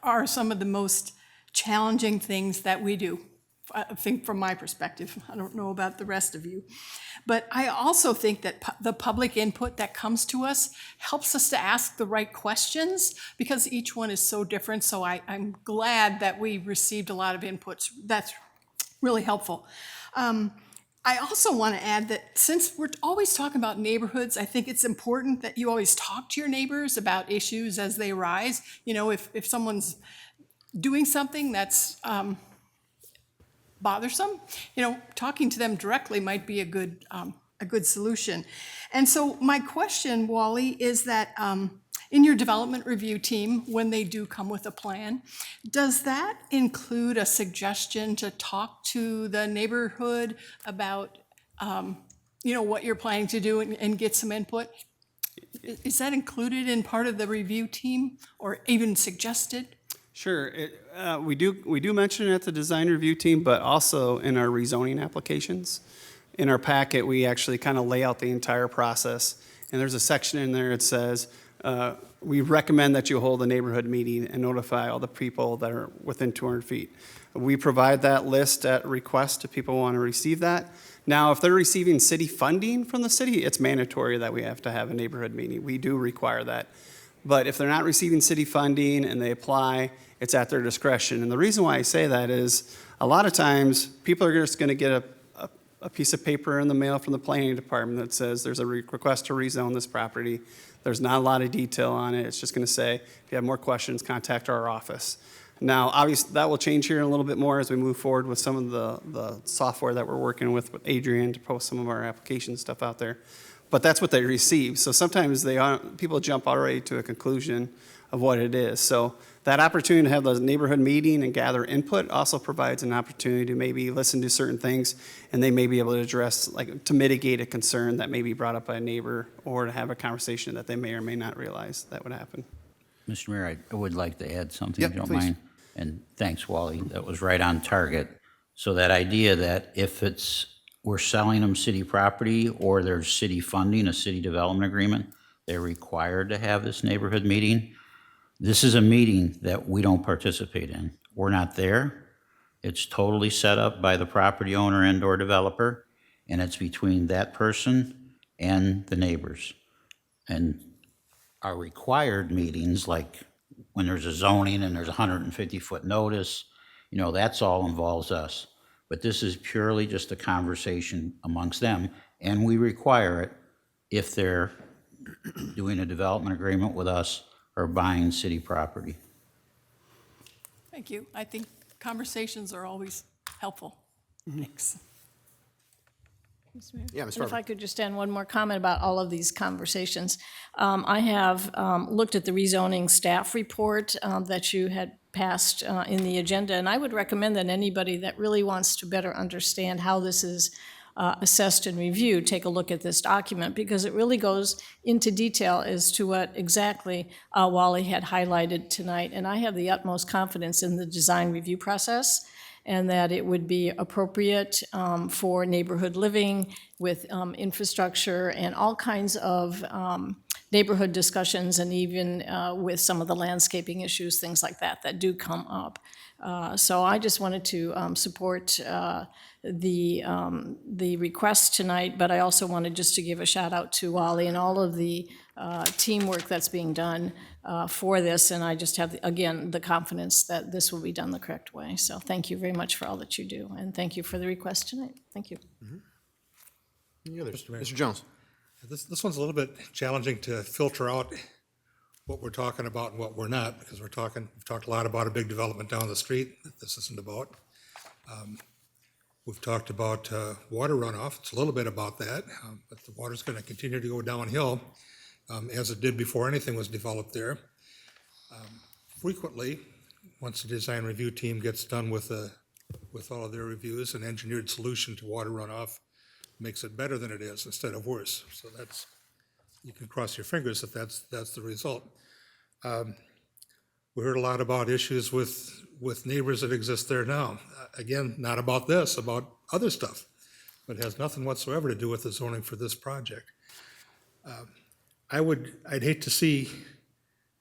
are some of the most challenging things that we do, I think from my perspective. I don't know about the rest of you. But I also think that the public input that comes to us helps us to ask the right questions because each one is so different. So I'm glad that we received a lot of inputs. That's really helpful. I I also want to add that since we're always talking about neighborhoods, I think it's important that you always talk to your neighbors about issues as they arise. You know, if someone's doing something that's bothersome, you know, talking to them directly might be a good solution. And so my question, Wally, is that in your development review team, when they do come with a plan, does that include a suggestion to talk to the neighborhood about, you know, what you're planning to do and get some input? Is that included in part of the review team or even suggested? Sure. We do mention it at the design review team, but also in our rezoning applications. In our packet, we actually kind of lay out the entire process. And there's a section in there that says, we recommend that you hold a neighborhood meeting and notify all the people that are within 200 feet. We provide that list at request if people want to receive that. Now, if they're receiving city funding from the city, it's mandatory that we have to have a neighborhood meeting. We do require that. But if they're not receiving city funding and they apply, it's at their discretion. And the reason why I say that is a lot of times people are just going to get a piece of paper in the mail from the planning department that says there's a request to rezone this property. There's not a lot of detail on it. It's just going to say, if you have more questions, contact our office. Now, obviously, that will change here a little bit more as we move forward with some of the software that we're working with Adrian to post some of our application stuff out there. But that's what they receive. So sometimes people jump already to a conclusion of what it is. So that opportunity to have those neighborhood meeting and gather input also provides an opportunity to maybe listen to certain things, and they may be able to address, like, to mitigate a concern that may be brought up by a neighbor, or to have a conversation that they may or may not realize that would happen. Mr. Mayor, I would like to add something, Yep, if you don't please. mind. And thanks, Wally. That was right on target. So that idea that if we're selling them city property or there's city funding, a city development agreement, they're required to have this neighborhood meeting. This is a meeting that we don't participate in. We're not there. It's totally set up by the property owner and/or developer, and it's between that person and the neighbors. And our required meetings, like when there's a zoning and there's a 150-foot notice, you know, that's all involves us. But this is purely just a conversation amongst them, and we require it if they're doing a development agreement with us or buying city property. Thank you. I think conversations are always helpful. Thanks. Yeah, Ms. And if Farber. I could just add one more comment about all of these conversations. I have looked at the rezoning staff report that you had passed in the agenda, and I would recommend that anybody that really wants to better understand how this is assessed and reviewed, take a look at this document, because it really goes into detail as to what exactly Wally had highlighted tonight. And I have the utmost confidence in the design review process, and that it would be appropriate for neighborhood living with infrastructure and all kinds of neighborhood discussions, and even with some of the landscaping issues, things like that, that do come up. So I just wanted to support the request tonight, but I also wanted just to give a shout out to Wally and all of the teamwork that's being done for this, and I just have, again, the confidence that this will be done the correct way. So thank you very much for all that you do, and thank you for the request tonight. Thank you. Any others? Mr. Mayor. Mr. Jones. This one's a little bit challenging to filter out what we're talking about and what we're not, because we've talked a lot about a big development down the street that this isn't about. We've talked about water runoff. It's a little bit about that, but the water's going to continue to go downhill as it did before anything was developed there. Frequently, once the design review team gets done with all of their reviews, an engineered solution to water runoff makes it better than it is instead of worse. So that's, you can cross your fingers if that's the result. We heard a lot about issues with neighbors that exist there now. Again, not about this, about other stuff, but it has nothing whatsoever to do with the zoning for this project. I'd hate to see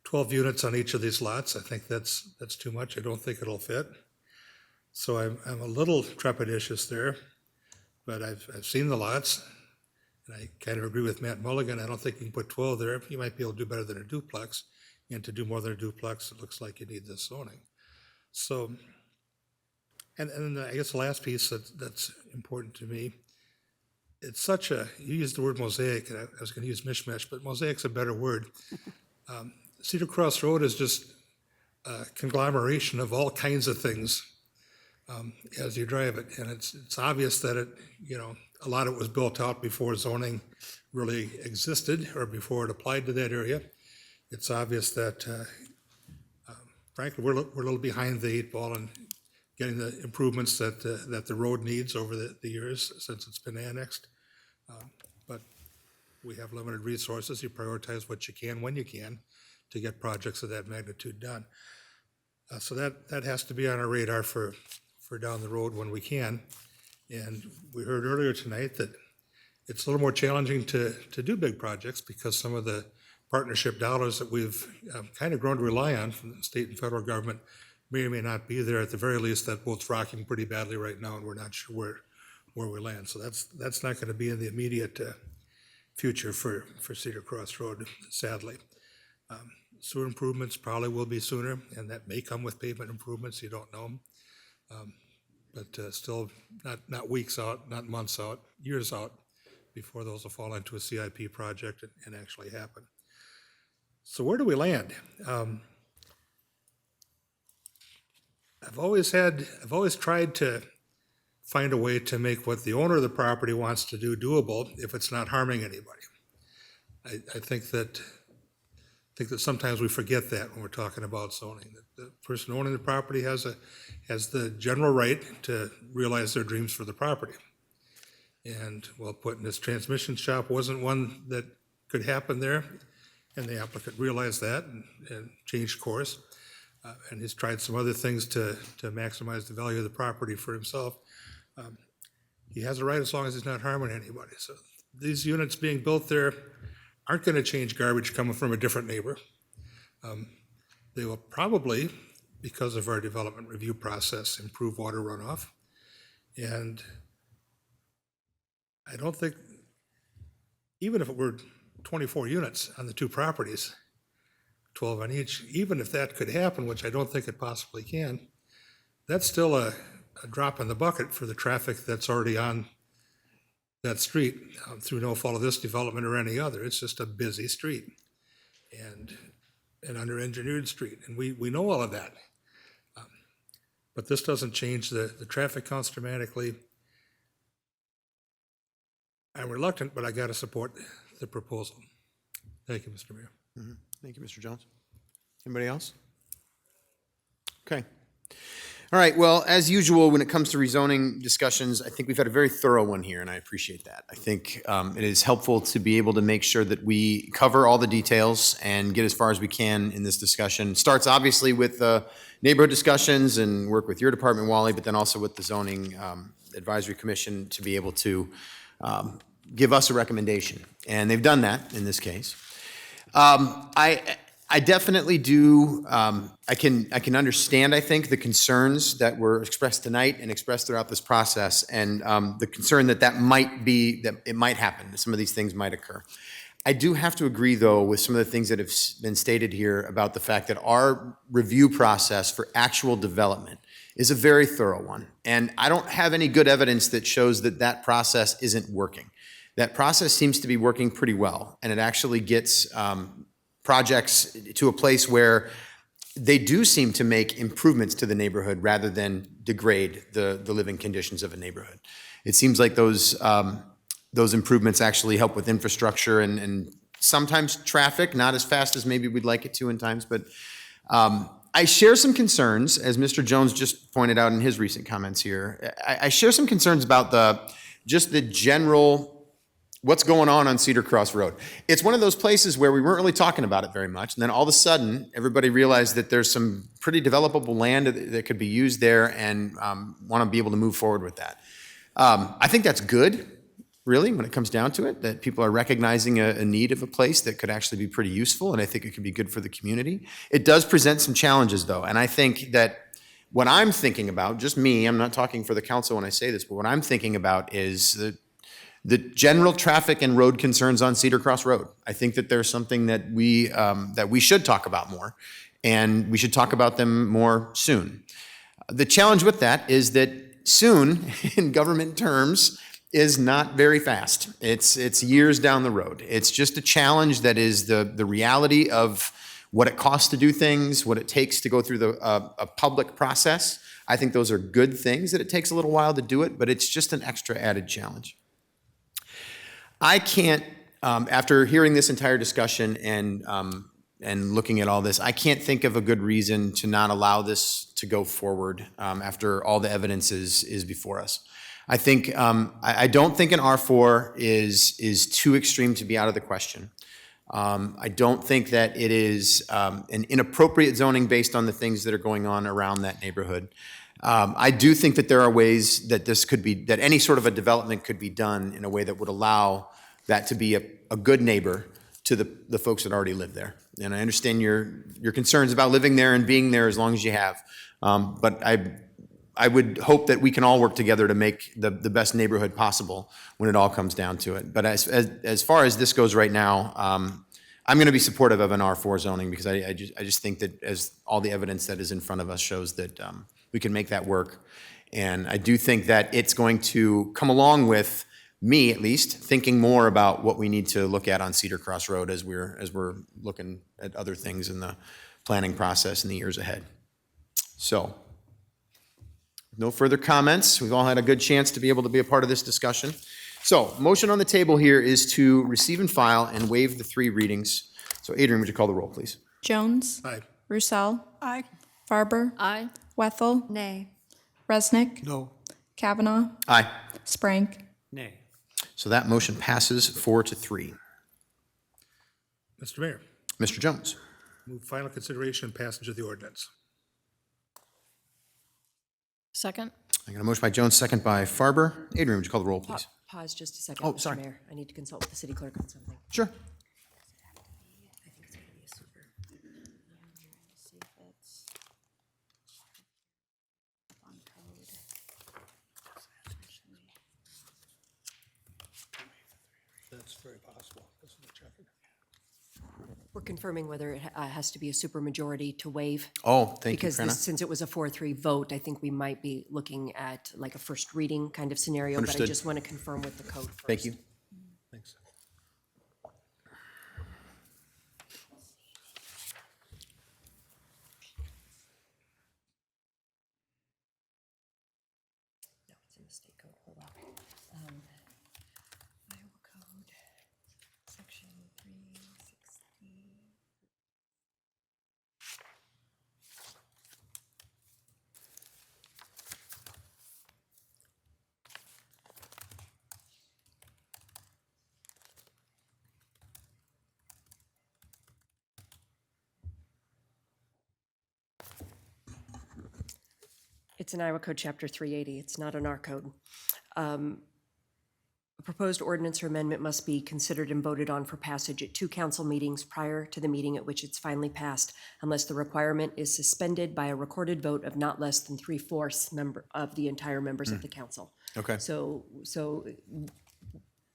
12 units on each of these lots. I think that's too much. I don't think it'll fit. So I'm a little trepidatious there, but I've seen the lots, and I kind of agree with Matt Mulligan. I don't think you can put 12 there. You might be able to do better than a duplex, and to do more than a duplex, it looks like you need this zoning. So, and I guess the last piece that's important to me, it's such a, you used the word mosaic, and I was going to use mishmash, but mosaic's a better word. Cedar Cross Road is just a conglomeration of all kinds of things as you drive it. And it's obvious that it, a lot of it was built out before zoning really existed or before it applied to that area. It's obvious that, frankly, we're a little behind the eight ball in getting the improvements that the road needs over the years since it's been annexed. But we have limited resources. You prioritize what you can when you can to get projects of that magnitude done. So that has to be on our radar for down the road when we can. And we heard earlier tonight that it's a little more challenging to do big projects because some of the partnership dollars that we've kind of grown to rely on from the state and federal government may or may not be there. At the very least, that boat's rocking pretty badly right now, and we're not sure where we land. So that's not going to be in the immediate future for Cedar Cross Road, sadly. Sewer improvements probably will be sooner, and that may come with pavement improvements. You don't know. But still not weeks out, not months out, years out before those will fall into a CIP project and actually happen. So where do we land? I've always tried to find a way to make what the owner of the property wants to do doable if it's not harming anybody. I think that sometimes we forget that when we're talking about zoning. The person owning the property has the general right to realize their dreams for the property. And well, putting this transmission shop wasn't one that could happen there, and the applicant realized that and changed course. And he's tried some other things to maximize the value of the property for himself. He has a right as long as he's not harming anybody. So these units being built there aren't going to change garbage coming from a different neighbor. They will probably, because of our development review process, improve water runoff. And I don't think, even if it were 24 units on the two properties, 12 on each, even if that could happen, which I don't think it possibly can, that's still a drop in the bucket for the traffic that's already on that street through no fault of this development or any other. It's just a busy street and an under-engineered street, and we know all of that. But this doesn't change the traffic counts dramatically. I'm reluctant, but I got to support the proposal. Thank you, Mr. Mayor. Mm-hmm. Thank you, Mr. Jones. Anybody else? Okay. All right, well, as usual, when it comes to rezoning discussions, I think we've had a very thorough one here, and I appreciate that. I think it is helpful to be able to make sure that we cover all the details and get as far as we can in this discussion. It starts obviously with neighborhood discussions and work with your department, Wally, but then also with the Zoning Advisory Commission to be able to give us a recommendation. And they've done that in this case. I definitely do, I can understand, I think, the concerns that were expressed tonight and expressed throughout this process, and the concern that that it might happen, that some of these things might occur. I do have to agree, though, with some of the things that have been stated here about the fact that our review process for actual development is a very thorough one. And I don't have any good evidence that shows that that process isn't working. That process seems to be working pretty well, and it actually gets projects to a place where they do seem to make improvements to the neighborhood rather than degrade the living conditions of a neighborhood. It seems like those improvements actually help with infrastructure and sometimes traffic, not as fast as maybe we'd like it to in times, but I share some concerns, as Mr. Jones just pointed out in his recent comments here. I share some concerns about just the general what's going on Cedar Cross Road. It's one of those places where we weren't really talking about it very much, and then all of a sudden, everybody realized that there's some pretty developable land that could be used there and want to be able to move forward with that. I think that's good, really, when it comes down to it, that people are recognizing a need of a place that could actually be pretty useful, and I think it could be good for the community. It does present some challenges, though, and I think that what I'm thinking about, just me, I'm not talking for the council when I say this, but what I'm thinking about is the general traffic and road concerns on Cedar Cross Road. I think that there's something that we should talk about more, and we should talk about them more soon. The challenge with that is that soon, in government terms, is not very fast. It's years down the road. It's just a challenge that is the reality of what it costs to do things, what it takes to go through a public process. I think those are good things, that it takes a little while to do it, but it's just an extra added challenge. I can't, after hearing this entire discussion and looking at all this, I can't think of a good reason to not allow this to go forward after all the evidence is before us. I think I don't think an R4 is too extreme to be out of the question. I don't think that it is an inappropriate zoning based on the things that are going on around that neighborhood. I do think that there are ways that this could be, that any sort of a development could be done in a way that would allow that to be a good neighbor to the folks that already live there. And I understand your concerns about living there and being there as long as you have. But I would hope that we can all work together to make the best neighborhood possible when it all comes down to it. But as far as this goes right now, I'm going to be supportive of an R4 zoning because I just think that as all the evidence that is in front of us shows that we can make that work. And I do think that it's going to come along with me, at least, thinking more about what we need to look at on Cedar Cross Road as we're looking at other things in the planning process in the years ahead. So, no further comments. We've all had a good chance to be able to be a part of this discussion. So, motion on the table here is to receive and file and waive the 3 readings. So, Adrian, would you call the roll, please? Jones. Aye. Roussel. Aye. Farber. Aye. Wethel. Nay. Resnick. No. Kavanaugh. Aye. Sprank. Nay. So that motion passes 4-3. Mr. Mayor, Mr. Jones. move final consideration and passage of the ordinance. Second? I got a motion by Jones, second by Farber. Adrian, would you call the roll, please? Pause just a second, Oh, Mr. sorry. Mayor. I need to consult with the city clerk on something. Sure. I think it's gonna be a super. See if it's on code. That's very possible. We're confirming whether it has to be a supermajority to waive. Oh, thank you, Because Frenna. since it was a 4-3 vote, I think we might be looking at like a first reading kind of scenario. But I Understood. just want to confirm with the code first. Thank you. Thanks. No, it's in the state code. Hold on. Iowa Code, section 360. It's an Iowa Code, Chapter 380. It's not an R code. A proposed ordinance or amendment must be considered and voted on for passage at 2 council meetings prior to the meeting at which it's finally passed, unless the requirement is suspended by a recorded vote of not less than 3/4 member of the entire members of the council. Okay. So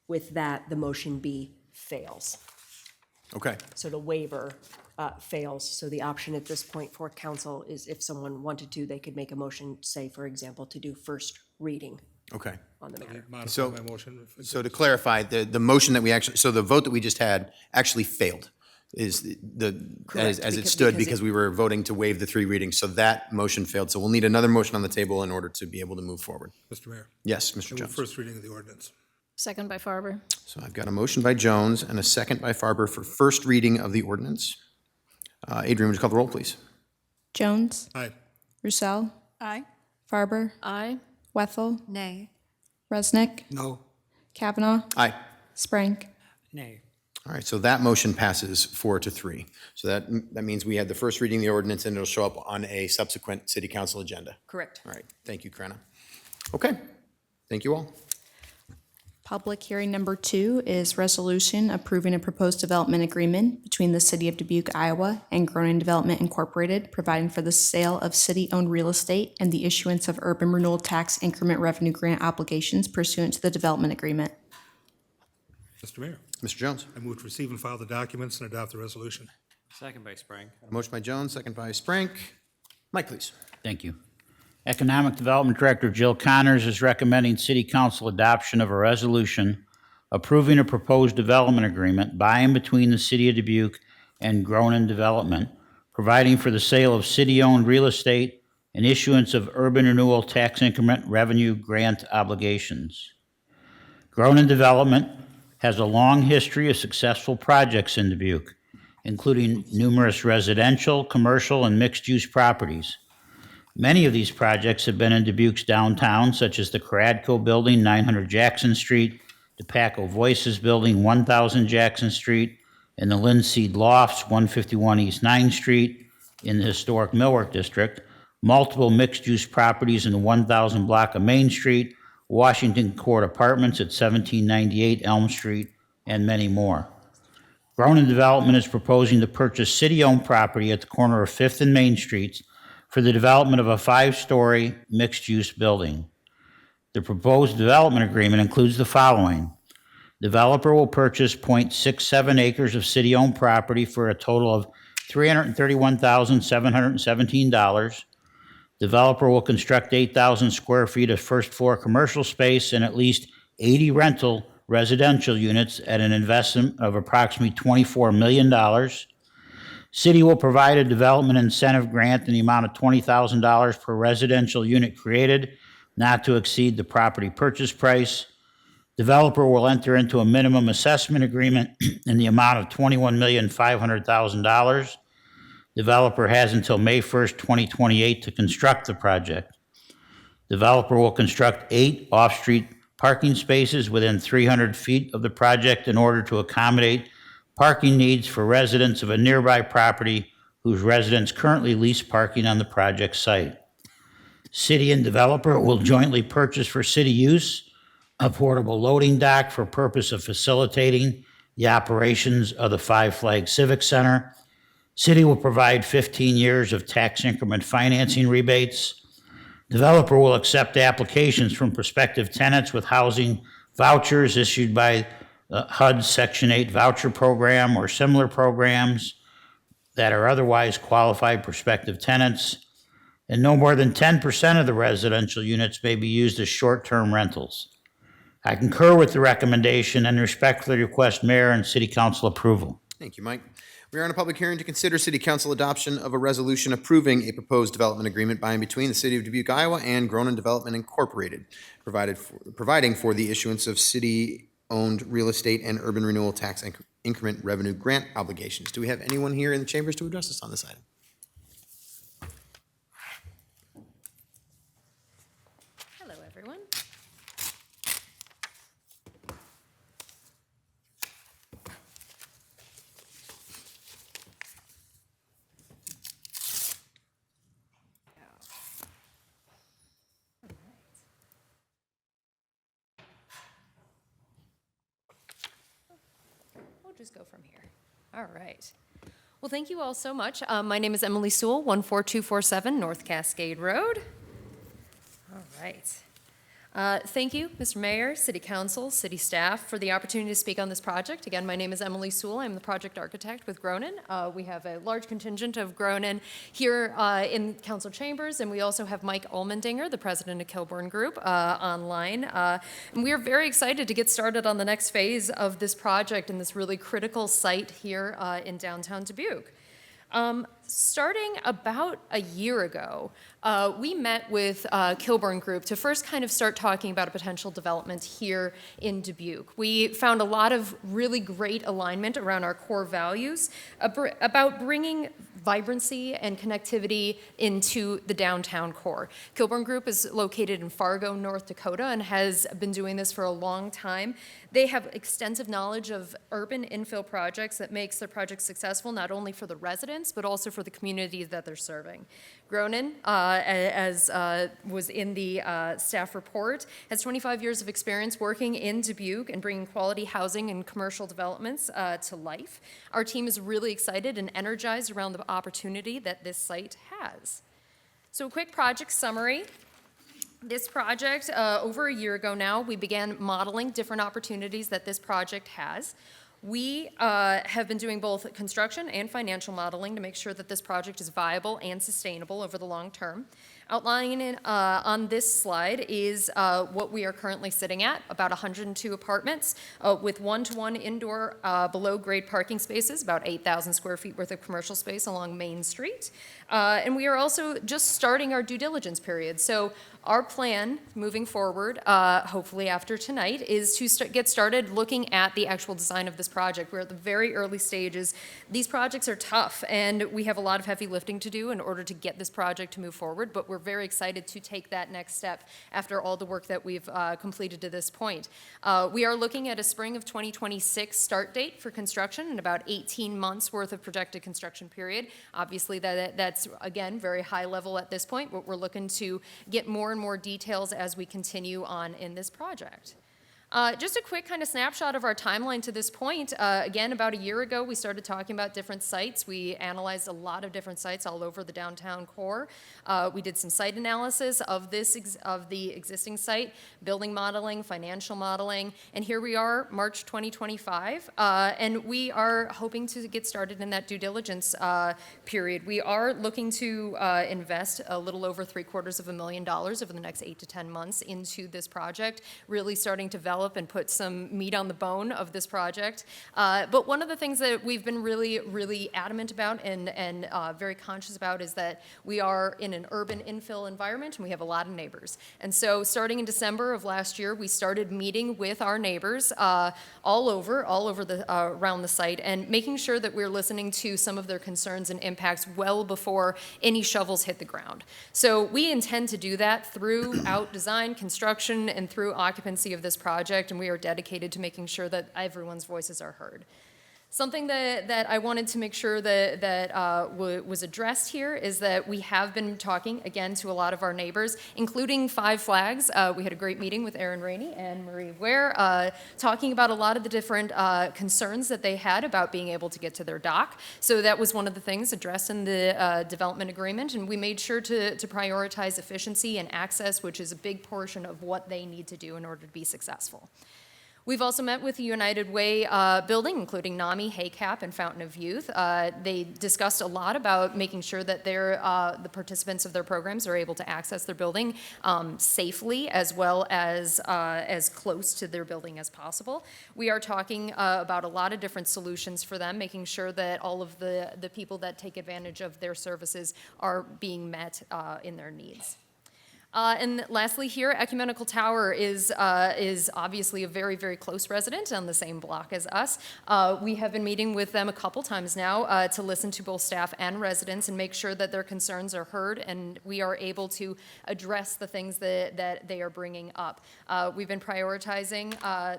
with that, the motion B fails. Okay. So the waiver fails. So the option at this point for council is if someone wanted to, they could make a motion, say, for example, to do first reading Okay. on the matter. Modify So- my motion. So to clarify, the motion that we actually, so the vote that we just had actually failed is Correct, as it because- stood because because we were voting to waive the 3 readings. So that motion failed. So we'll need another motion on the table in order to be able to move forward. Mr. Mayor, Yes, Mr. I move Jones. first reading of the ordinance. Second by Farber. So I've got a motion by Jones and a second by Farber for first reading of the ordinance. Adrian, would you call the roll, please? Jones. Aye. Roussel. Aye. Farber. Aye. Wethel. Nay. Resnick. No. Kavanaugh. Aye. Sprank. Nay. All right, so that motion passes 4-3. So that means we had the first reading of the ordinance and it'll show up on a subsequent city council agenda. Correct. All right, thank you, Krenna. Okay, thank you all. Public hearing number 2 is resolution approving a proposed development agreement between the City of Dubuque, Iowa and Groningen Development Incorporated, providing for the sale of city-owned real estate and the issuance of urban renewal tax increment revenue grant obligations pursuant to the development agreement. Mr. Mayor, Mr. Jones. I move to receive and file the documents and adopt the resolution. Second by Sprang. Motion by Jones, second by Sprank. Mike, please. Thank you. Economic Development Director Jill Connors is recommending City Council adoption of a resolution approving a proposed development agreement by and between the City of Dubuque and Gronin Development, providing for the sale of city-owned real estate and issuance of urban renewal tax increment revenue grant obligations. Gronin Development has a long history of successful projects in Dubuque, including numerous residential, commercial, and mixed-use properties. Many of these projects have been in Dubuque's downtown, such as the Caradco Building, 900 Jackson Street, the Paco Voices Building, 1000 Jackson Street, and the Linseed Lofts, 151 East 9th Street in the historic Millwork District, multiple mixed-use properties in the 1000 block of Main Street, Washington Court Apartments at 1798 Elm Street, and many more. Gronin Development is proposing to purchase city-owned property at the corner of 5th and Main Streets for the development of a 5-story mixed-use building. The proposed development agreement includes the following. Developer will purchase .67 acres of city-owned property for a total of $331,717. Developer will construct 8,000 square feet of first-floor commercial space and at least 80 rental residential units at an investment of approximately $24 million. City will provide a development incentive grant in the amount of $20,000 per residential unit created, not to exceed the property purchase price. Developer will enter into a minimum assessment agreement in the amount of $21,500,000. Developer has until May 1st, 2028 to construct the project. Developer will construct 8 off-street parking spaces within 300 feet of the project in order to accommodate parking needs for residents of a nearby property whose residents currently lease parking on the project site. City and developer will jointly purchase for city use a portable loading dock for purpose of facilitating the operations of the Five Flags Civic Center. City will provide 15 years of tax increment financing rebates. Developer will accept applications from prospective tenants with housing vouchers issued by HUD's Section 8 voucher program or similar programs that are otherwise qualified prospective tenants, and no more than 10% of the residential units may be used as short-term rentals. I concur with the recommendation and respectfully request Mayor and City Council approval. Thank you, Mike. We are in a public hearing to consider City Council adoption of a resolution approving a proposed development agreement by and between the City of Dubuque, Iowa and Gronin Development Incorporated, providing for the issuance of city-owned real estate and urban renewal tax increment revenue grant obligations. Do we have anyone here in the chambers to address us on this item? Hello, everyone. We'll just go from here. All right. Well, thank you all so much. My name is Emily Sewell, 14247 North Cascade Road. All right. Thank you, Mr. Mayor, City Council, City staff, for the opportunity to speak on this project. Again, my name is Emily Sewell. I'm the project architect with Gronin. We have a large contingent of Gronin here in council chambers, and we also have Mike Allmendinger, the president of Kilburn Group, online. And we are very excited to get started on the next phase of this project in this really critical site here in downtown Dubuque. Starting about a year ago, we met with Kilburn Group to first kind of start talking about a potential development here in Dubuque. We found a lot of really great alignment around our core values about bringing vibrancy and connectivity into the downtown core. Kilburn Group is located in Fargo, North Dakota, and has been doing this for a long time. They have extensive knowledge of urban infill projects that makes their projects successful, not only for the residents, but also for the communities that they're serving. Gronin, as was in the staff report, has 25 years of experience working in Dubuque and bringing quality housing and commercial developments to life. Our team is really excited and energized around the opportunity that this site has. So a quick project summary. This project, over a year ago now, we began modeling different opportunities that this project has. We have been doing both construction and financial modeling to make sure that this project is viable and sustainable over the long term. Outlining on this slide is what we are currently sitting at, about 102 apartments with one-to-one indoor below-grade parking spaces, about 8,000 square feet worth of commercial space along Main Street. And we are also just starting our due diligence period. So our plan moving forward, hopefully after tonight, is to get started looking at the actual design of this project. We're at the very early stages. These projects are tough, and we have a lot of heavy lifting to do in order to get this project to move forward, but we're very excited to take that next step after all the work that we've completed to this point. We are looking at a spring of 2026 start date for construction and about 18 months worth of projected construction period. Obviously, that's, again, very high level at this point, but we're looking to get more and more details as we continue on in this project. Just a quick kind of snapshot of our timeline to this point. Again, about a year ago, we started talking about different sites. We analyzed a lot of different sites all over the downtown core. We did some site analysis of the existing site, building modeling, financial modeling, and here we are, March 2025, and we are hoping to get started in that due diligence period. We are looking to invest a little over $750,000 over the next 8 to 10 months into this project, really starting to develop and put some meat on the bone of this project. But one of the things that we've been really adamant about and very conscious about is that we are in an urban infill environment and we have a lot of neighbors. And so starting in December of last year, we started meeting with our neighbors all over around the site and making sure that we're listening to some of their concerns and impacts well before any shovels hit the ground. So we intend to do that throughout design, construction, and through occupancy of this project, and we are dedicated to making sure that everyone's voices are heard. Something that I wanted to make sure that was addressed here is that we have been talking, again, to a lot of our neighbors, including Five Flags. We had a great meeting with Aaron Rainey and Marie Ware, talking about a lot of the different concerns that they had about being able to get to their dock. So that was one of the things addressed in the development agreement, and we made sure to prioritize efficiency and access, which is a big portion of what they need to do in order to be successful. We've also met with the United Way building, including NAMI, HACAP, and Fountain of Youth. They discussed a lot about making sure that the participants of their programs are able to access their building safely, as well as close to their building as possible. We are talking about a lot of different solutions for them, making sure that all of the people that take advantage of their services are being met in their needs. And lastly here, Ecumenical Tower is obviously a very, very close resident on the same block as us. We have been meeting with them a couple times now to listen to both staff and residents and make sure that their concerns are heard and we are able to address the things that they are bringing up. We've been prioritizing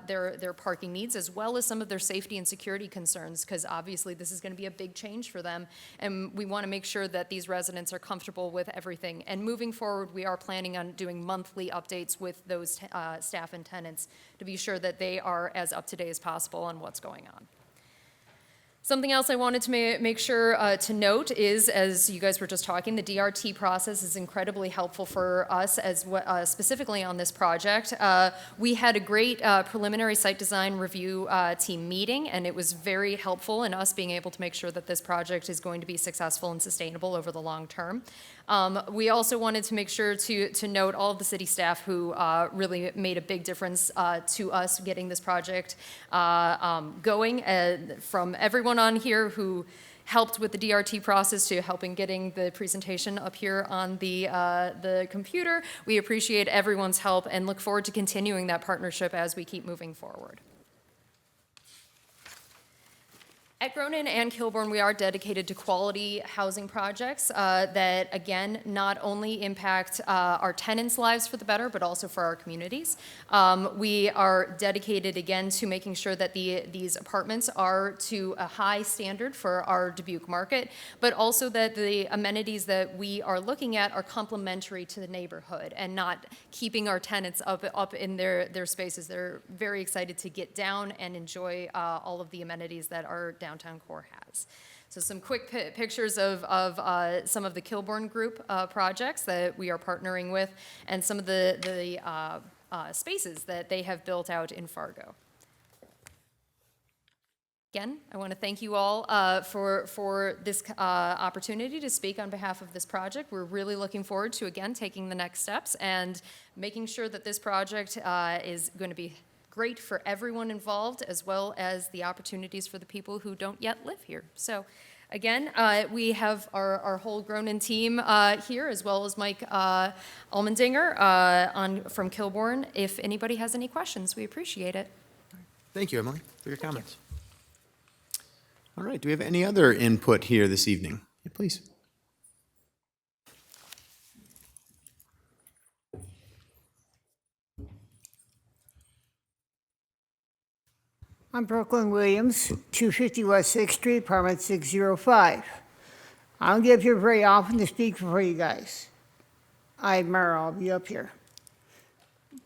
their parking needs as well as some of their safety and security concerns, because obviously this is going to be a big change for them, and we want to make sure that these residents are comfortable with everything. And moving forward, we are planning on doing monthly updates with those staff and tenants to be sure that they are as up to date as possible on what's going on. Something else I wanted to make sure to note is, as you guys were just talking, the DRT process is incredibly helpful for us as specifically on this project. We had a great preliminary site design review team meeting, and it was very helpful in us being able to make sure that this project is going to be successful and sustainable over the long term. We also wanted to make sure to note all of the city staff who really made a big difference to us getting this project going, from everyone on here who helped with the DRT process to helping getting the presentation up here on the computer. We appreciate everyone's help and look forward to continuing that partnership as we keep moving forward. At Cronin and Kilbourne, we are dedicated to quality housing projects that, again, not only impact our tenants' lives for the better, but also for our communities. We are dedicated, again, to making sure that these apartments are to a high standard for our Dubuque market, but also that the amenities that we are looking at are complementary to the neighborhood and not keeping our tenants up in their spaces. They're very excited to get down and enjoy all of the amenities that our downtown core has. So some quick pictures of some of the Kilbourne Group projects that we are partnering with and some of the spaces that they have built out in Fargo. Again, I want to thank you all for this opportunity to speak on behalf of this project. We're really looking forward to, again, taking the next steps and making sure that this project is going to be great for everyone involved, as well as the opportunities for the people who don't yet live here. So again, we have our whole Gronin team here, as well as Mike Almendinger from Kilbourne. If anybody has any questions, we appreciate it. Thank you, Emily, for your comments. All right, do we have any other input here this evening? Yeah, please. I'm Brooklyn Williams, 250 West 6th Street, apartment 605. I don't get up here very often to speak for you guys. I admire all of you up here.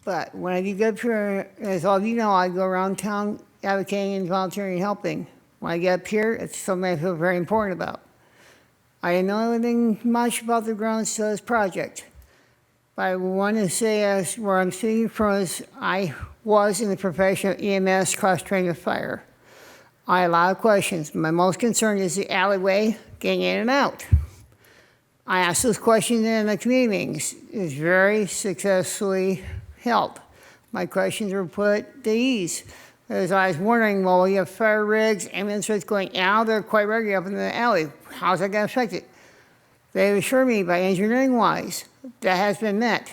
But when I do get up here, as all of you know, I go around town advocating and volunteering and helping. When I get up here, it's something I feel very important about. I didn't know anything much about the grounds to this project. But I want to say, as where I'm sitting from is, I was in the profession of EMS cross-training with fire. I had a lot of questions. My most concern is the alleyway getting in and out. I asked those questions in the community meetings. It was very successfully held. My questions were put to ease. As I was wondering, well, you have fire rigs, ambulance rigs going out there quite regularly up in the alley. How's that going to affect it? They assured me by engineering-wise that has been met.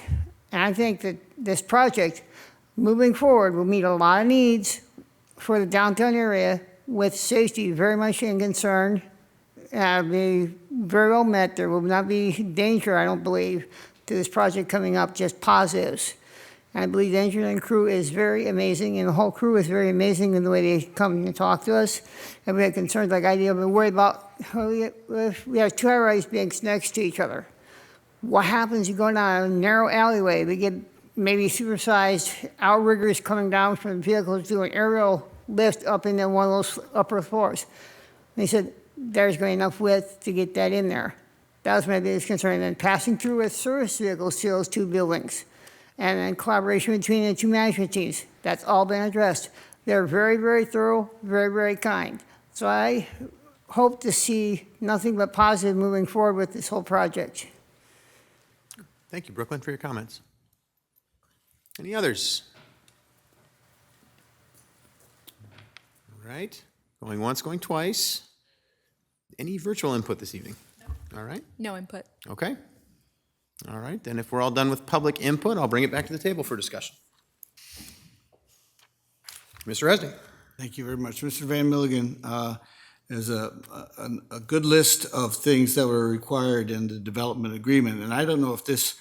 And I think that this project, moving forward, will meet a lot of needs for the downtown area with safety very much in concern. Be very well met. There will not be danger, I don't believe, to this project coming up, just positives. I believe the engineering crew is very amazing, and the whole crew is very amazing in the way they come and talk to us. And we had concerns like I did, but worried about if we have two high-rise banks next to each other. What happens? You go down a narrow alleyway, we get maybe supersized outriggers coming down from vehicles doing aerial lift up into one of those upper floors. And they said there's going to be enough width to get that in there. That was my biggest concern. And then passing through with service vehicles to those two buildings. And then collaboration between the two management teams. That's all been addressed. They're very, very thorough, very, very kind. So I hope to see nothing but positive moving forward with this whole project. Thank you, Brooklyn, for your comments. Any others? All right, going once, going twice. Any virtual input this evening? No. All right. No input. Okay. All right, then if we're all done with public input, I'll bring it back to the table for discussion. Mr. Resnick. Thank you very much. Mr. Van Milligan, there's a good list of things that were required in the development agreement, and I don't know if this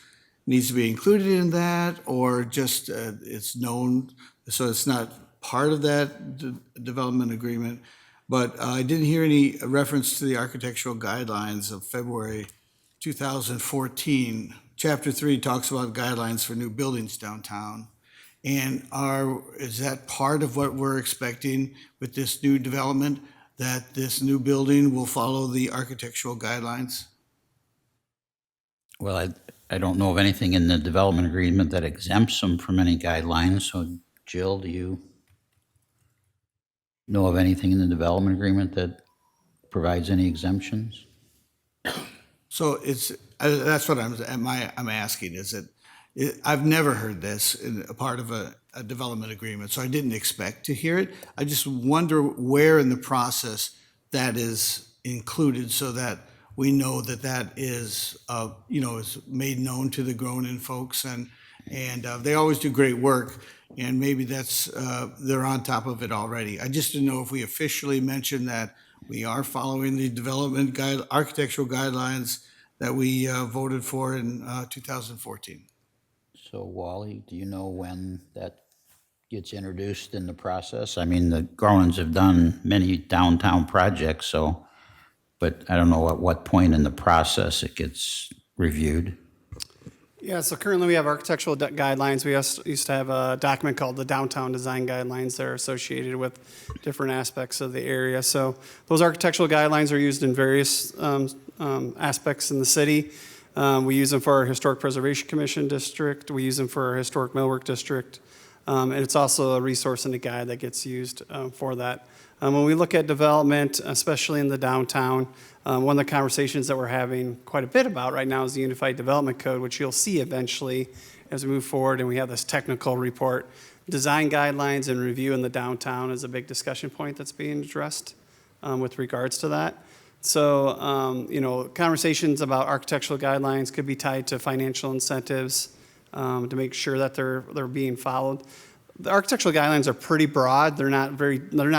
needs to be included in that or just it's known, so it's not part of that development agreement. But I didn't hear any reference to the architectural guidelines of February 2014. Chapter 3 talks about guidelines for new buildings downtown. And is that part of what we're expecting with this new development, that this new building will follow the architectural guidelines? Well, I don't know of anything in the development agreement that exempts them from any guidelines. So Jill, do you know of anything in the development agreement that provides any exemptions? So that's what I'm asking, is that I've never heard this in a part of a development agreement, so I didn't expect to hear it. I just wonder where in the process that is included so that we know that that is, is made known to the Gronin folks, and they always do great work, and maybe that's, they're on top of it already. I just didn't know if we officially mentioned that we are following the development architectural guidelines that we voted for in 2014. So Wally, do you know when that gets introduced in the process? I mean, the Gronins have done many downtown projects, but I don't know at what point in the process it gets reviewed. Yeah, so currently we have architectural guidelines. We used to have a document called the Downtown Design Guidelines that are associated with different aspects of the area. So those architectural guidelines are used in various aspects in the city. We use them for our Historic Preservation Commission district. We use them for our Historic Millwork district. And it's also a resource and a guide that gets used for that. When we look at development, especially in the downtown, one of the conversations that we're having quite a bit about right now is the Unified Development Code, which you'll see eventually as we move forward, and we have this technical report. Design guidelines and review in the downtown is a big discussion point that's being addressed with regards to that. So, conversations about architectural guidelines could be tied to financial incentives to make sure that they're being followed. The architectural guidelines are pretty broad. They're not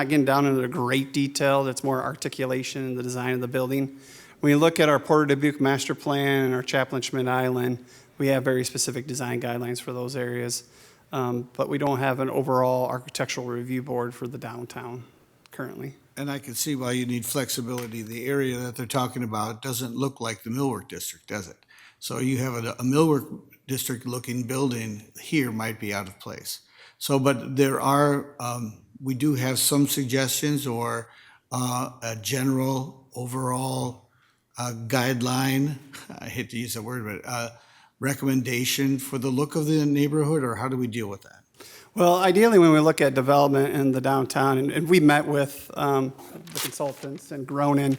getting down into great detail. That's more articulation in the design of the building. When you look at our Port of Dubuque master plan and our Chaplain Schmidt Island, we have very specific design guidelines for those areas. But we don't have an overall architectural review board for the downtown currently. And I can see why you need flexibility. The area that they're talking about doesn't look like the millwork district, does it? So you have a millwork district looking building here might be out of place. So, but there are, we do have some suggestions or a general overall guideline, I hate to use that word, but recommendation for the look of the neighborhood, or how do we deal with that? Well, ideally, when we look at development in the downtown, and we met with the consultants and Gronin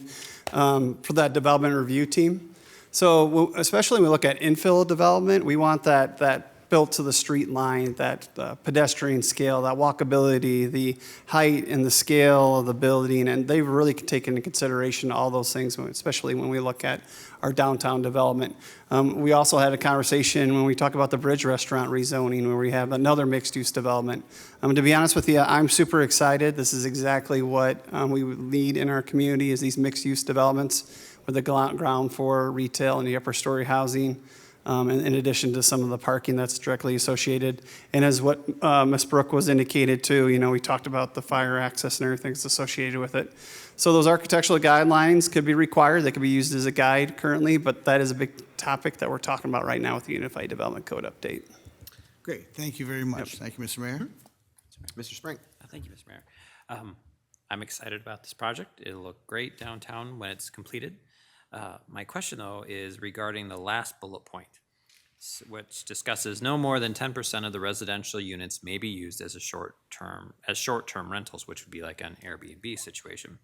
for that development review team. So especially when we look at infill development, we want that built to the street line, that pedestrian scale, that walkability, the height and the scale of the building, and they've really taken into consideration all those things, especially when we look at our downtown development. We also had a conversation when we talk about the Bridge Restaurant rezoning, where we have another mixed-use development. To be honest with you, I'm super excited. This is exactly what we would need in our community, is these mixed-use developments with the ground floor retail and the upper story housing. In addition to some of the parking that's directly associated. And as what Ms. Brooke was indicated too, we talked about the fire access and everything that's associated with it. So those architectural guidelines could be required. They could be used as a guide currently, but that is a big topic that we're talking about right now with the Unified Development Code update. Great, thank you very much. Yep. Thank you, Mr. Mayor. Mr. Spring. Thank you, Mr. Mayor. I'm excited about this project. It'll look great downtown when it's completed. My question, though, is regarding the last bullet point, which discusses no more than 10% of the residential units may be used as short-term rentals, which would be like an Airbnb situation.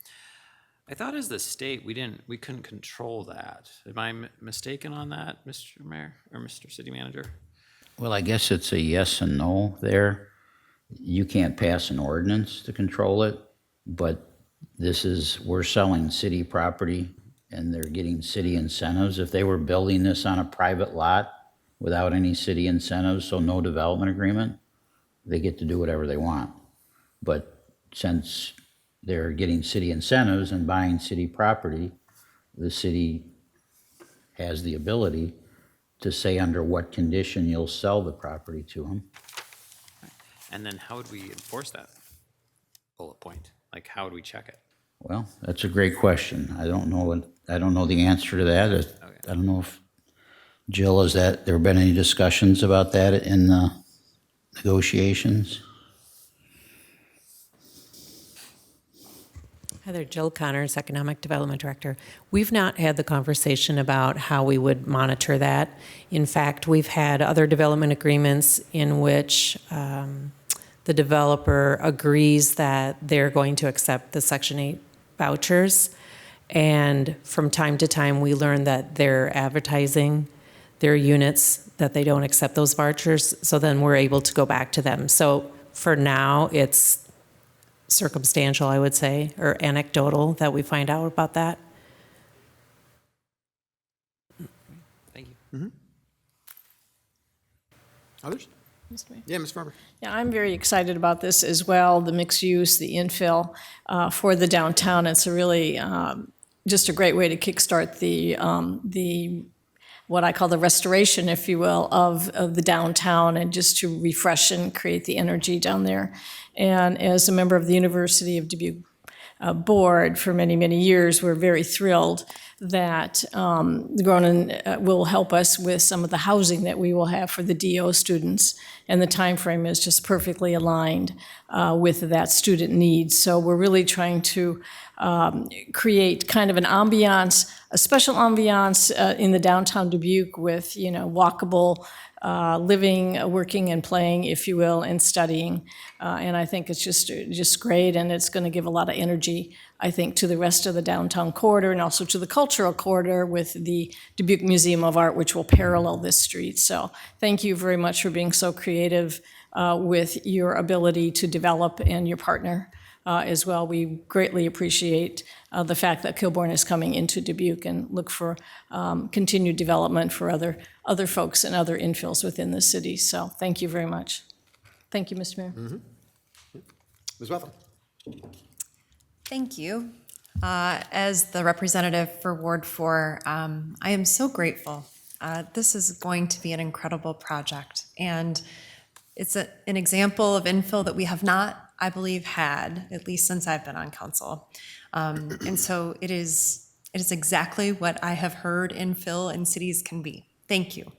I thought as the state, we couldn't control that. Am I mistaken on that, Mr. Mayor or Mr. City Manager? Well, I guess it's a yes and no there. You can't pass an ordinance to control it, but we're selling city property and they're getting city incentives. If they were building this on a private lot without any city incentives, so no development agreement, they get to do whatever they want. But since they're getting city incentives and buying city property, the city has the ability to say under what condition you'll sell the property to them. And then how would we enforce that bullet point? Like, how would we check it? Well, that's a great question. I don't know the answer to that. Okay. I don't know if, Jill, has there been any discussions about that in the negotiations? Heather, Jill Connors, Economic Development Director. We've not had the conversation about how we would monitor that. In fact, we've had other development agreements in which the developer agrees that they're going to accept the Section 8 vouchers. And from time to time, we learn that they're advertising their units, that they don't accept those vouchers. So then we're able to go back to them. So for now, it's circumstantial, I would say, or anecdotal that we find out about that. Thank you. Mm-hmm. Others? Mr. Mayor? Yeah, Ms. Farber. Yeah, I'm very excited about this as well, the mixed use, the infill for the downtown. It's a really just a great way to kickstart the what I call the restoration, if you will, of the downtown, and just to refresh and create the energy down there. And as a member of the University of Dubuque board for many, many years, we're very thrilled that the Gronin will help us with some of the housing that we will have for the DO students, and the time frame is just perfectly aligned with that student need. So we're really trying to create kind of an ambiance, a special ambiance in the downtown Dubuque with, walkable living, working, and playing, if you will, and studying. And I think it's just great, and it's going to give a lot of energy, I think, to the rest of the downtown corridor and also to the cultural corridor with the Dubuque Museum of Art, which will parallel this street. So thank you very much for being so creative with your ability to develop and your partner as well. We greatly appreciate the fact that Kilbourne is coming into Dubuque and look for continued development for other folks and other infills within the city. So thank you very much. Thank you, Mr. Mayor. Ms. Wethel. Thank you. As the representative for Ward 4, I am so grateful. This is going to be an incredible project, and it's an example of infill that we have not, I believe, had, at least since I've been on council. And so it is exactly what I have heard infill in cities can be. Thank you.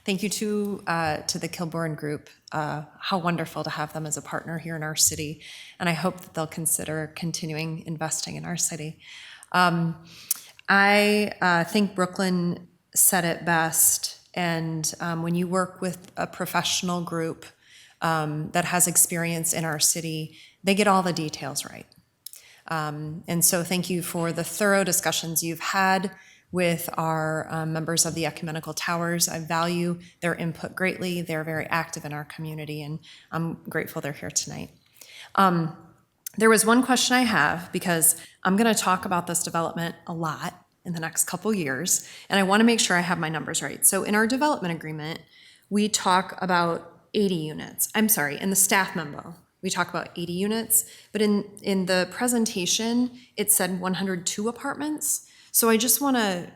Thank you to the Kilbourne Group. How wonderful to have them as a partner here in our city. And I hope that they'll consider continuing investing in our city. I think Brooklyn said it best. And when you work with a professional group that has experience in our city, they get all the details right. And so thank you for the thorough discussions you've had with our members of the Ecumenical Towers. I value their input greatly. They're very active in our community, and I'm grateful they're here tonight. There was one question I have, because I'm going to talk about this development a lot in the next couple years, and I want to make sure I have my numbers right. So in our development agreement, we talk about 80 units. I'm sorry, in the staff memo, we talk about 80 units, but in the presentation, it said 102 apartments. So I just want to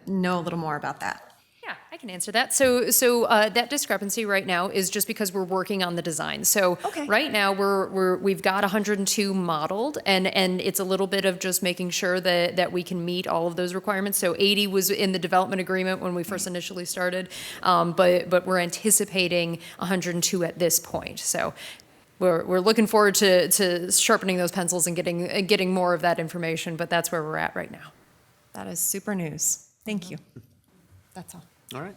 know a little more about that. Yeah, I can answer that. So that discrepancy right now is just because we're working on the design. So right now we've got 102 modeled, and it's a little bit of just making sure that we can meet all of those requirements. So 80 was in the development agreement when we first initially started, but we're anticipating 102 at this point. So we're looking forward to sharpening those pencils and getting more of that information, but that's where we're at right now. That is super news. Thank you. That's all. All right.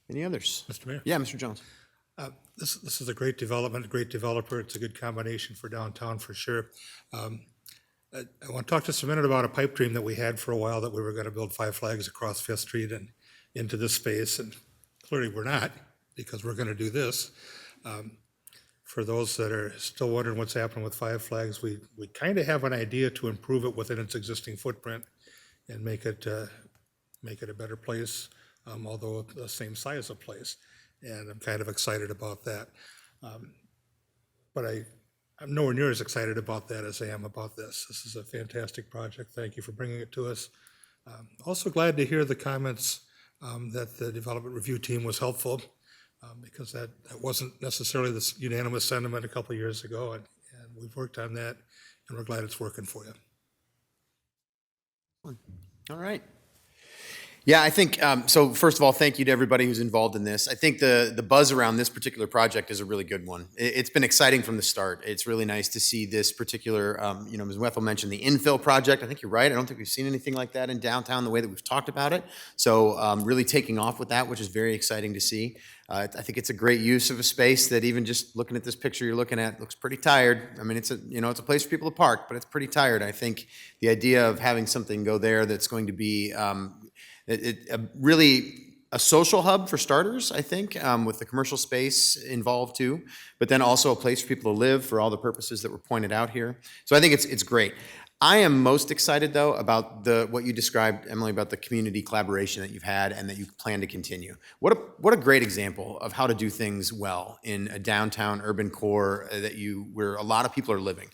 Any others? Mr. Mayor? Yeah, Mr. Jones. This is a great development, a great developer. It's a good combination for downtown for sure. I want to talk just a minute about a pipe dream that we had for a while, that we were going to build 5 flags across Fifth Street and into this space, and clearly we're not, because we're going to do this. For those that are still wondering what's happening with 5 flags, we kind of have an idea to improve it within its existing footprint and make it a better place, although the same size of place. And I'm kind of excited about that. But I'm nowhere near as excited about that as I am about this. This is a fantastic project. Thank you for bringing it to us. Also glad to hear the comments that the development review team was helpful, because that wasn't necessarily the unanimous sentiment a couple of years ago, and we've worked on that, and we're glad it's working for you. All right. Yeah, I think, so first of all, thank you to everybody who's involved in this. I think the buzz around this particular project is a really good one. It's been exciting from the start. It's really nice to see this particular, Ms. Wethel mentioned the infill project. I think you're right. I don't think we've seen anything like that in downtown the way that we've talked about it. So really taking off with that, which is very exciting to see. I think it's a great use of a space that, even just looking at this picture you're looking at, looks pretty tired. I mean, it's a place for people to park, but it's pretty tired. I think the idea of having something go there that's going to be really a social hub for starters, I think, with the commercial space involved too, but then also a place for people to live for all the purposes that were pointed out here. So I think it's great. I am most excited, though, about what you described, Emily, about the community collaboration that you've had and that you plan to continue. What a great example of how to do things well in a downtown urban core where a lot of people are living.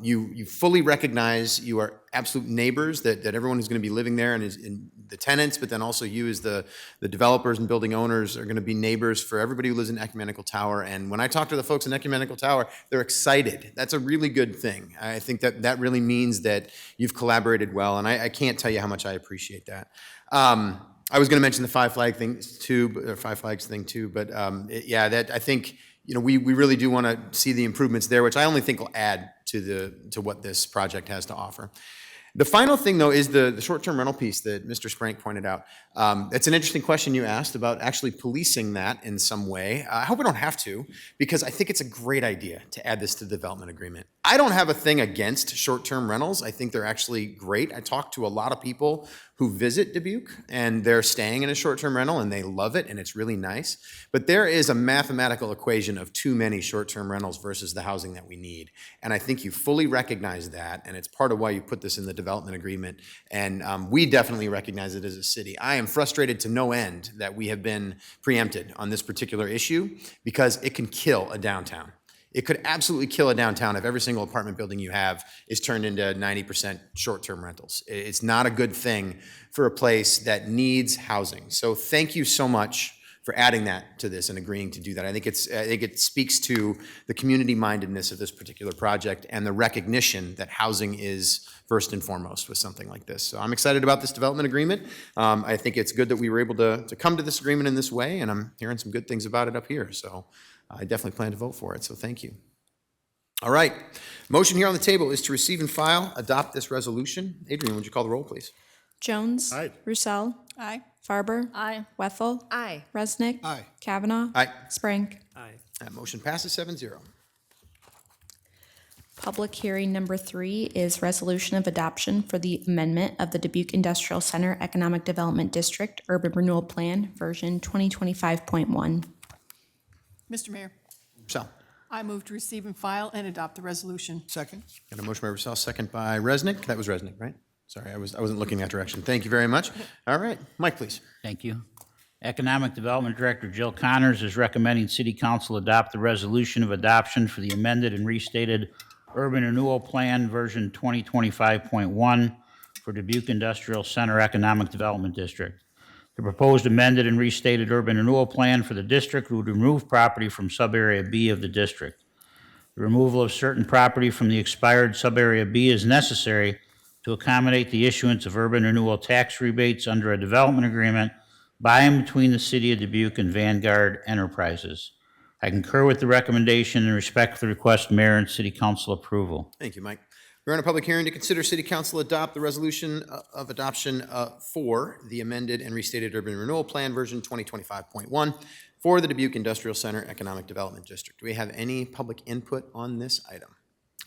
You fully recognize you are absolute neighbors, that everyone who's going to be living there and is in the tenants, but then also you as the developers and building owners are going to be neighbors for everybody who lives in Ecumenical Tower. And when I talk to the folks in Ecumenical Tower, they're excited. That's a really good thing. I think that really means that you've collaborated well, and I can't tell you how much I appreciate that. I was going to mention the 5 flags thing too, but yeah, I think we really do want to see the improvements there, which I only think will add to what this project has to offer. The final thing, though, is the short-term rental piece that Mr. Sprank pointed out. It's an interesting question you asked about actually policing that in some way. I hope we don't have to, because I think it's a great idea to add this to the development agreement. I don't have a thing against short-term rentals. I think they're actually great. I talk to a lot of people who visit Dubuque, and they're staying in a short-term rental, and they love it, and it's really nice. But there is a mathematical equation of too many short-term rentals versus the housing that we need. And I think you fully recognize that, and it's part of why you put this in the development agreement. And we definitely recognize it as a city. I am frustrated to no end that we have been preempted on this particular issue, because it can kill a downtown. It could absolutely kill a downtown if every single apartment building you have is turned into 90% short-term rentals. It's not a good thing for a place that needs housing. So thank you so much for adding that to this and agreeing to do that. I think it speaks to the community mindedness of this particular project and the recognition that housing is first and foremost with something like this. So I'm excited about this development agreement. I think it's good that we were able to come to this agreement in this way, and I'm hearing some good things about it up here. So I definitely plan to vote for it, so thank you. All right, motion here on the table is to receive and file, adopt this resolution. Adrian, would you call the roll, please? Jones. Aye. Roussel. Aye. Farber. Aye. Wethel. Aye. Resnick. Aye. Kavanaugh. Aye. Sprank. Aye. That motion passes 7-0. Public hearing number 3 is resolution of adoption for the amendment of the Dubuque Industrial Center Economic Development District Urban Renewal Plan, version 2025.1. Mr. Mayor, Roussel. I move to receive and file and adopt the resolution. Second? Got a motion by Roussel, second by Resnick. That was Resnick, right? Sorry, I wasn't looking that direction. Thank you very much. All right, Mike, please. Thank you. Economic Development Director Jill Connors is recommending City Council adopt the resolution of adoption for the amended and restated Urban Renewal Plan, version 2025.1 for Dubuque Industrial Center Economic Development District. The proposed amended and restated urban renewal plan for the district would remove property from subarea B of the district. The removal of certain property from the expired subarea B is necessary to accommodate the issuance of urban renewal tax rebates under a development agreement by and between the City of Dubuque and Vanguard Enterprises. I concur with the recommendation and respect the request of Mayor and City Council approval. Thank you, Mike. We're on a public hearing to consider City Council adopt the resolution of adoption for the amended and restated urban renewal plan, version 2025.1 for the Dubuque Industrial Center Economic Development District. Do we have any public input on this item?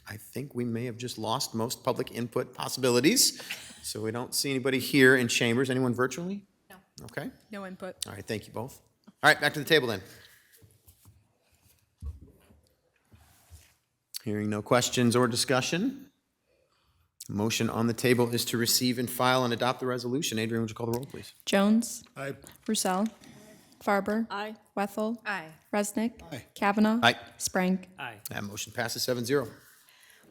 I think we may have just lost most public input possibilities, so we don't see anybody here in chambers. Anyone virtually? No. Okay. No input. All right, thank you both. All right, back to the table then. Hearing no questions or discussion, motion on the table is to receive and file and adopt the resolution. Adrian, would you call the roll, please? Jones. Aye. Roussel. Farber. Aye. Wethel. Aye. Resnick. Aye. Kavanaugh. Aye. Sprank. Aye. That motion passes 7-0.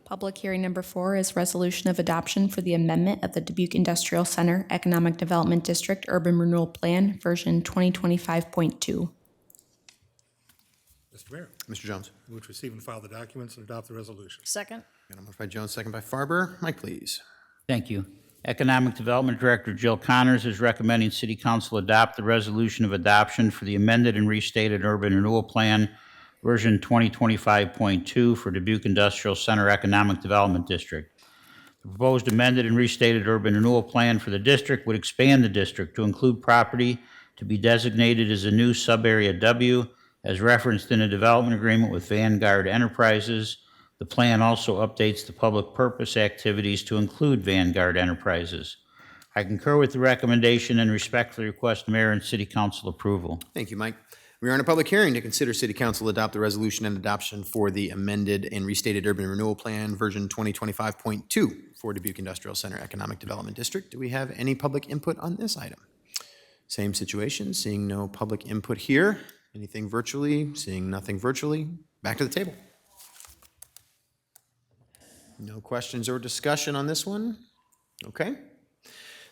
Public hearing number 4 is resolution of adoption for the amendment of the Dubuque Industrial Center Economic Development District Urban Renewal Plan, version 2025.2. Mr. Mayor, Mr. Jones. move to receive and file the documents and adopt the resolution. Second. Got a motion by Jones, second by Farber. Mike, please. Thank you. Economic Development Director Jill Connors is recommending City Council adopt the resolution of adoption for the amended and restated urban renewal plan, version 2025.2 for Dubuque Industrial Center Economic Development District. The proposed amended and restated urban renewal plan for the district would expand the district to include property to be designated as a new subarea W, as referenced in a development agreement with Vanguard Enterprises. The plan also updates the public purpose activities to include Vanguard Enterprises. I concur with the recommendation and respectfully request Mayor and City Council approval. Thank you, Mike. We are in a public hearing to consider City Council adopt the resolution and adoption for the amended and restated urban renewal plan, version 2025.2 for Dubuque Industrial Center Economic Development District. Do we have any public input on this item? Same situation, seeing no public input here. Anything virtually? Seeing nothing virtually. Back to the table. No questions or discussion on this one? Okay.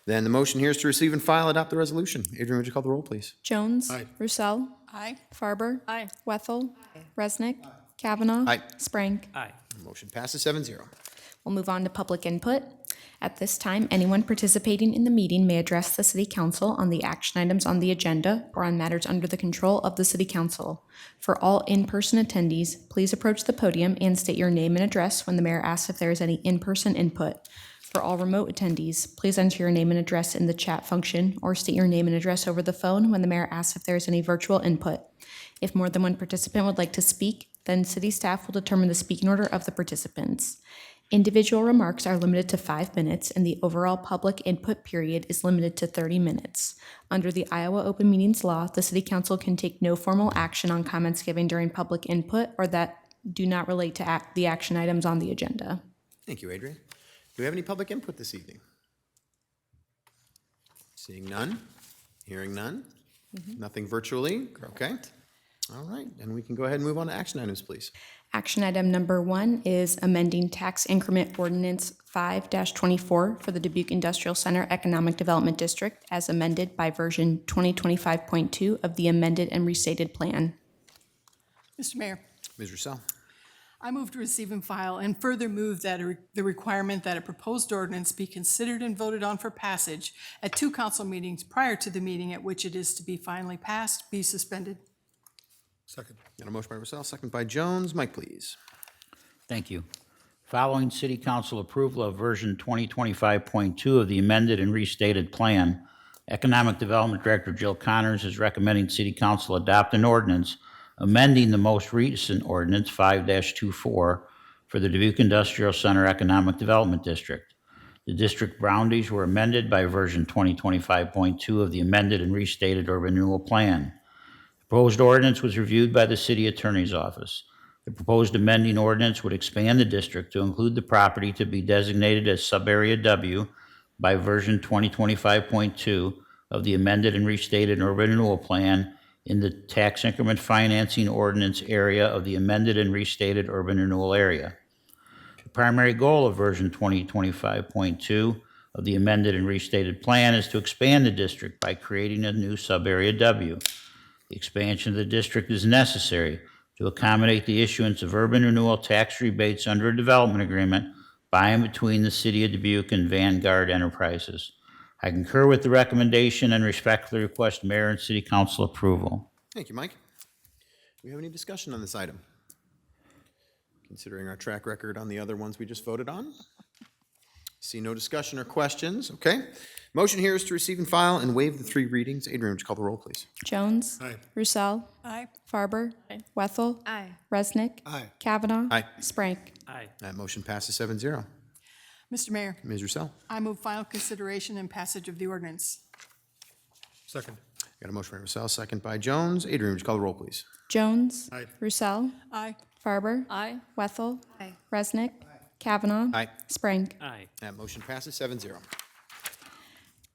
Then the motion here is to receive and file, adopt the resolution. Adrian, would you call the roll, please? Jones. Aye. Roussel. Aye. Farber. Aye. Wethel. Resnick. Kavanaugh. Aye. Sprank. Aye. Motion passes 7-0. We'll move on to public input. At this time, anyone participating in the meeting may address the City Council on the action items on the agenda or on matters under the control of the City Council. For all in-person attendees, please approach the podium and state your name and address when the mayor asks if there is any in-person input. For all remote attendees, please enter your name and address in the chat function or state your name and address over the phone when the mayor asks if there is any virtual input. If more than one participant would like to speak, then city staff will determine the speaking order of the participants. Individual remarks are limited to 5 minutes, and the overall public input period is limited to 30 minutes. Under the Iowa Open Meetings Law, the city council can take no formal action on comments given during public input or that do not relate to the action items on the agenda. Thank you, Adrian. Do we have any public input this evening? Seeing none, hearing none, nothing virtually, okay. All right, and we can go ahead and move on to action items, please. Action item number 1 is amending tax increment ordinance 5-24 for the Dubuque Industrial Center Economic Development District as amended by version 2025.2 of the amended and restated plan. Mr. Mayor, Ms. Russell. I move to receive and file and further move that the requirement that a proposed ordinance be considered and voted on for passage at 2 council meetings prior to the meeting at which it is to be finally passed be suspended. Second. Got a motion by Russell, second by Jones. Mike, please. Thank you. Following City Council approval of version 2025.2 of the amended and restated plan, Economic Development Director Jill Connors is recommending City Council adopt an ordinance amending the most recent ordinance 5-24 for the Dubuque Industrial Center Economic Development District. The district boundaries were amended by version 2025.2 of the amended and restated urban renewal plan. The proposed ordinance was reviewed by the City Attorney's Office. The proposed amending ordinance would expand the district to include the property to be designated as Subarea W by version 2025.2 of the amended and restated urban renewal plan in the tax increment financing ordinance area of the amended and restated urban renewal area. The primary goal of version 2025.2 of the amended and restated plan is to expand the district by creating a new Subarea W. The expansion of the district is necessary to accommodate the issuance of urban renewal tax rebates under a development agreement by and between the City of Dubuque and Vanguard Enterprises. I concur with the recommendation and respectfully request Mayor and City Council approval. Thank you, Mike. Do we have any discussion on this item? Considering our track record on the other ones we just voted on? See no discussion or questions, okay. Motion here is to receive and file and waive the 3 readings. Adrian, would you call the roll, please? Jones. Aye. Roussel. Aye. Farber. Wethel. Aye. Resnick. Aye. Kavanaugh. Aye. Sprank. Aye. That motion passes 7-0. Mr. Mayor, Ms. Russell. I move final consideration and passage of the ordinance. Second. Got a motion by Russell, second by Jones. Adrian, would you call the roll, please? Jones. Aye. Roussel. Aye. Farber. Aye. Wethel. Aye. Resnick. Kavanaugh. Aye. Sprank. Aye. That motion passes 7-0.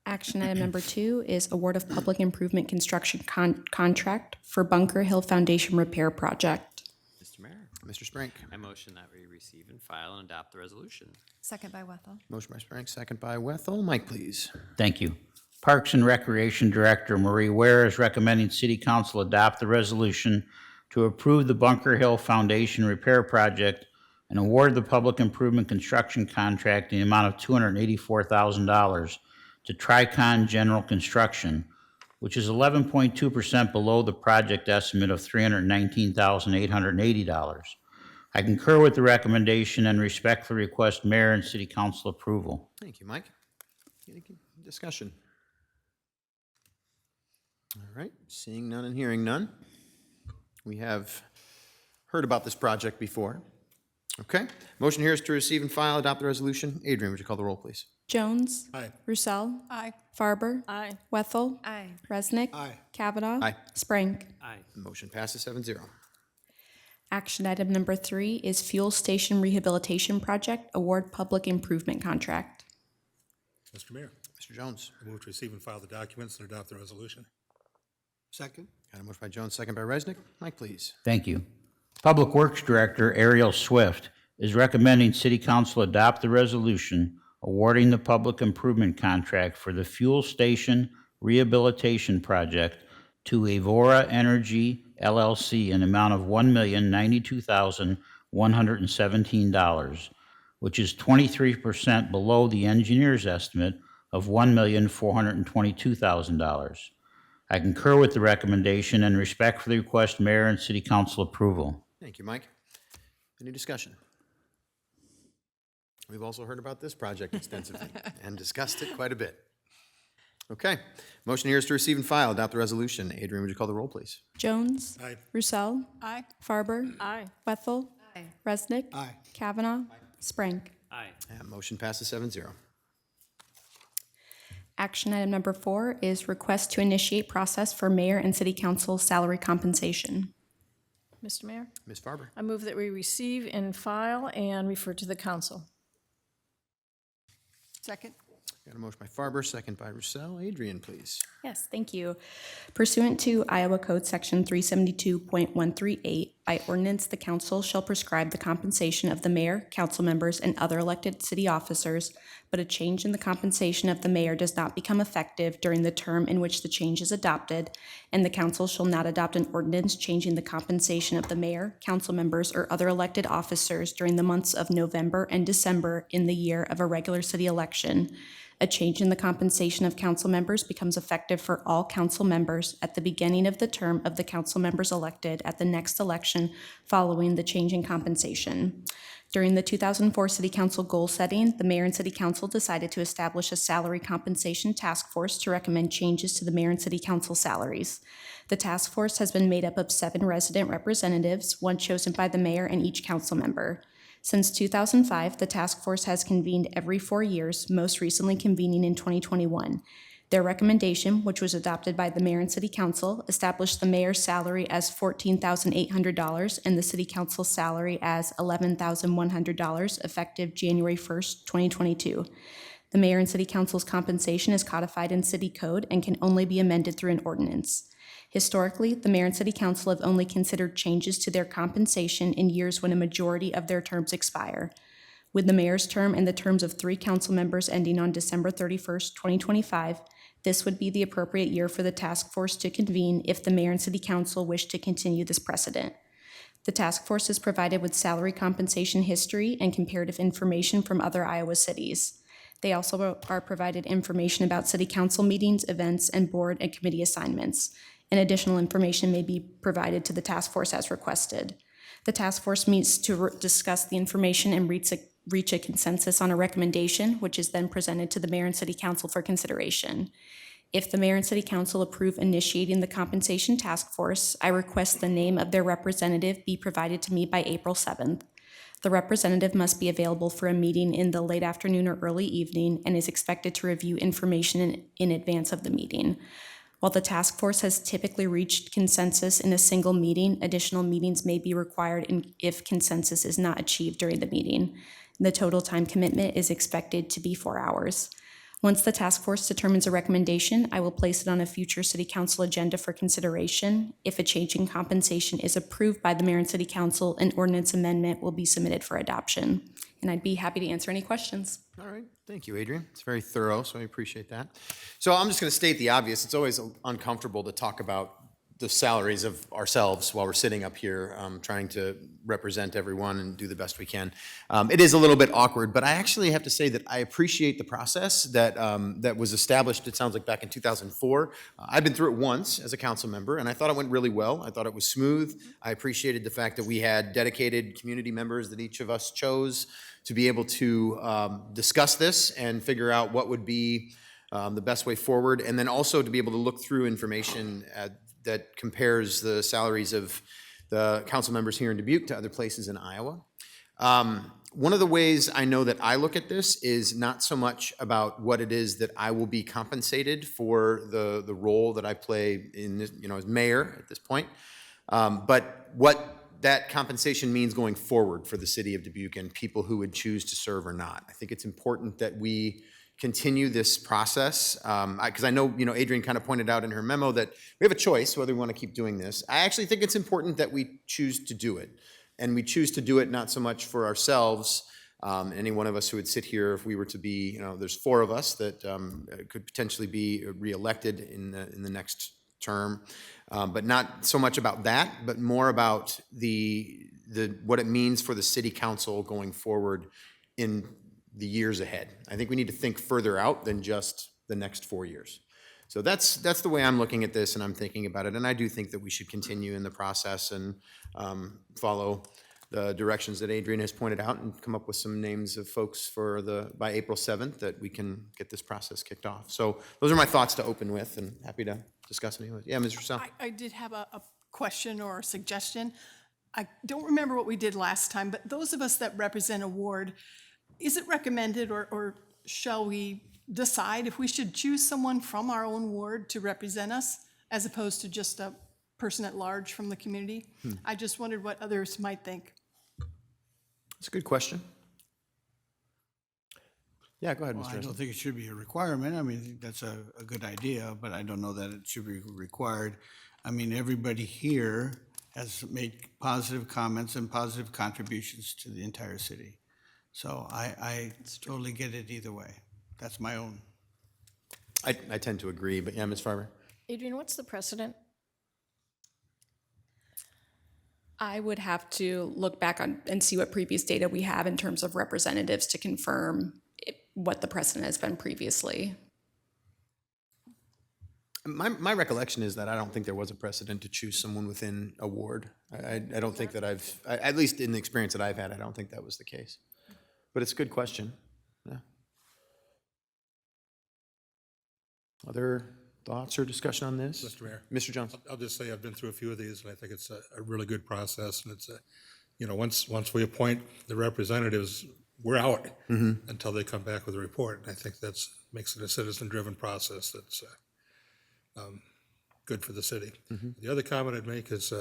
Action item number 2 is award of public improvement construction contract for Bunker Hill Foundation Repair Project. Mr. Mayor, Mr. Sprank. I motion that we receive and file and adopt the resolution. Second by Wethel. Motion by Sprank, second by Wethel. Mike, please. Thank you. Parks and Recreation Director Marie Ware is recommending City Council adopt the resolution to approve the Bunker Hill Foundation Repair Project and award the public improvement construction contract in the amount of $284,000 to Tricon General Construction, which is 11.2% below the project estimate of $319,880. I concur with the recommendation and respectfully request Mayor and City Council approval. Thank you, Mike. Any discussion? All right, seeing none and hearing none. We have heard about this project before. Okay, motion here is to receive and file, adopt the resolution. Adrian, would you call the roll, please? Jones. Aye. Roussel. Aye. Farber. Aye. Wethel. Aye. Resnick. Aye. Kavanaugh. Aye. Sprank. Aye. The motion passes 7-0. Action item number 3 is Fuel Station Rehabilitation Project Award Public Improvement Contract. Mr. Mayor, Mr. Jones. I move to receive and file the documents and adopt the resolution. Second. Got a motion by Jones, second by Resnick. Mike, please. Thank you. Public Works Director Ariel Swift is recommending City Council adopt the resolution awarding the public improvement contract for the Fuel Station Rehabilitation Project to Evora Energy LLC in the amount of $1,092,117, which is 23% below the engineer's estimate of $1,422,000. I concur with the recommendation and respectfully request Mayor and City Council approval. Thank you, Mike. Any discussion? We've also heard about this project extensively and discussed it quite a bit. Okay, motion here is to receive and file, adopt the resolution. Adrian, would you call the roll, please? Jones. Aye. Roussel. Aye. Farber. Aye. Wethel. Resnick. Aye. Kavanaugh. Sprank. Aye. And motion passes 7-0. Action item number 4 is request to initiate process for mayor and city council salary compensation. Mr. Mayor, Ms. Farber. I move that we receive and file and refer to the council. Second. Got a motion by Farber, second by Roussel. Adrian, please. Yes, thank you. Pursuant to Iowa Code Section 372.138, by ordinance, the council shall prescribe the compensation of the mayor, council members, and other elected city officers, but a change in the compensation of the mayor does not become effective during the term in which the change is adopted, and the council shall not adopt an ordinance changing the compensation of the mayor, council members, or other elected officers during the months of November and December in the year of a regular city election. A change in the compensation of council members becomes effective for all council members at the beginning of the term of the council members elected at the next election following the change in compensation. During the 2004 City Council goal setting, the mayor and city council decided to establish a salary compensation task force to recommend changes to the mayor and city council salaries. The task force has been made up of 7 resident representatives, 1 chosen by the mayor and each council member. Since 2005, the task force has convened every 4 years, most recently convening in 2021. Their recommendation, which was adopted by the mayor and city council, established the mayor's salary as $14,800 and the city council's salary as $11,100 effective January 1st, 2022. The mayor and city council's compensation is codified in city code and can only be amended through an ordinance. Historically, the mayor and city council have only considered changes to their compensation in years when a majority of their terms expire. With the mayor's term and the terms of 3 council members ending on December 31st, 2025, this would be the appropriate year for the task force to convene if the mayor and city council wish to continue this precedent. The task force is provided with salary compensation history and comparative information from other Iowa cities. They also are provided information about city council meetings, events, and board and committee assignments. And additional information may be provided to the task force as requested. The task force meets to discuss the information and reach a consensus on a recommendation, which is then presented to the mayor and city council for consideration. If the mayor and city council approve initiating the compensation task force, I request the name of their representative be provided to me by April 7th. The representative must be available for a meeting in the late afternoon or early evening and is expected to review information in advance of the meeting. While the task force has typically reached consensus in a single meeting, additional meetings may be required if consensus is not achieved during the meeting. The total time commitment is expected to be 4 hours. Once the task force determines a recommendation, I will place it on a future city council agenda for consideration. If a change in compensation is approved by the mayor and city council, an ordinance amendment will be submitted for adoption. And I'd be happy to answer any questions. All right, thank you, Adrian. It's very thorough, so I appreciate that. So I'm just going to state the obvious. It's always uncomfortable to talk about the salaries of ourselves while we're sitting up here trying to represent everyone and do the best we can. It is a little bit awkward, but I actually have to say that I appreciate the process that that was established, it sounds like back in 2004. I've been through it once as a council member, and I thought it went really well. I thought it was smooth. I appreciated the fact that we had dedicated community members that each of us chose to be able to discuss this and figure out what would be the best way forward, and then also to be able to look through information that compares the salaries of the council members here in Dubuque to other places in Iowa. One of the ways I know that I look at this is not so much about what it is that I will be compensated for the role that I play in this, as mayor at this point, but what that compensation means going forward for the city of Dubuque and people who would choose to serve or not. I think it's important that we continue this process, because I know, Adrian kind of pointed out in her memo that we have a choice whether we want to keep doing this. I actually think it's important that we choose to do it, and we choose to do it not so much for ourselves. Any one of us who would sit here, if we were to be, there's 4 of us that could potentially be reelected in the next term, but not so much about that, but more about what it means for the city council going forward in the years ahead. I think we need to think further out than just the next 4 years. So that's the way I'm looking at this and I'm thinking about it. And I do think that we should continue in the process and follow the directions that Adrian has pointed out and come up with some names of folks for by April 7th that we can get this process kicked off. So those are my thoughts to open with, and happy to discuss any of it. Yeah, Ms. Rousseau? I did have a question or a suggestion. I don't remember what we did last time, but those of us that represent a ward, is it recommended or shall we decide if we should choose someone from our own ward to represent us as opposed to just a person at large from the community? I just wondered what others might think. That's a good question. Yeah, go ahead, Well, Mr. I don't Esmond. think it should be a requirement. I mean, that's a good idea, but I don't know that it should be required. I mean, everybody here has made positive comments and positive contributions to the entire city. So I totally get it either way. That's my own. I tend to agree, but yeah, Ms. Farber? Adrian, what's the precedent? I would have to look back on and see what previous data we have in terms of representatives to confirm what the precedent has been previously. My recollection is that I don't think there was a precedent to choose someone within a ward. I don't think that at least in the experience that I've had, I don't think that was the case. But it's a good question. Yeah. Other thoughts or discussion on this? Mr. Mayor. Mr. Johnson? I'll just say I've been through a few of these, and I think it's a really good process, and it's once we appoint the representatives, we're out until they come back with a report, and I think that's makes it a citizen-driven process that's good for the city. The other comment I'd make is,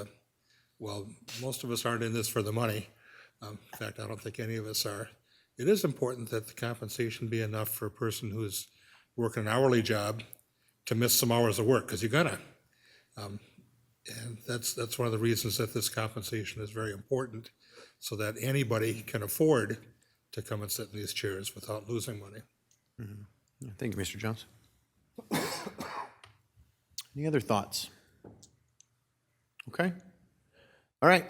well, most of us aren't in this for the money. In fact, I don't think any of us are. It is important that the compensation be enough for a person who's working an hourly job to miss some hours of work, because you're gonna. And that's one of the reasons that this compensation is very important, so that anybody can afford to come and sit in these chairs without losing money. Yeah, thank you, Mr. Jones. Any other thoughts? Okay. All right.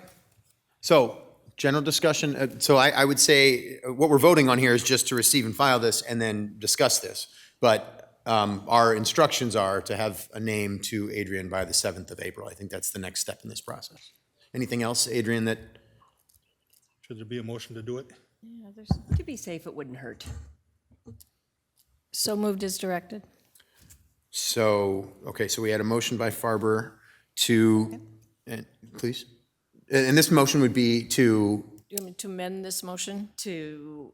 So general discussion. So I would say what we're voting on here is just to receive and file this and then discuss this. But our instructions are to have a name to Adrian by the 7th of April. I think that's the next step in this process. Anything else, Adrian, that? Should there be a motion to do it? Yeah, to be safe, it wouldn't hurt. So moved as directed. So, okay, so we had a motion by Farber to, and please? And this motion would be to? Do you want me to amend this motion? To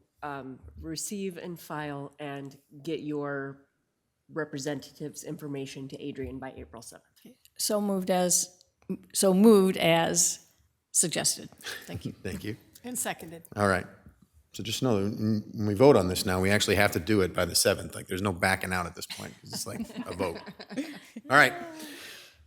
receive and file and get your representatives' information to Adrian by April 7th. So moved as suggested. Thank you. Thank you. And seconded. All right. So just know, when we vote on this now, we actually have to do it by the 7th. Like, there's no backing out at this point. It's like a vote. All right.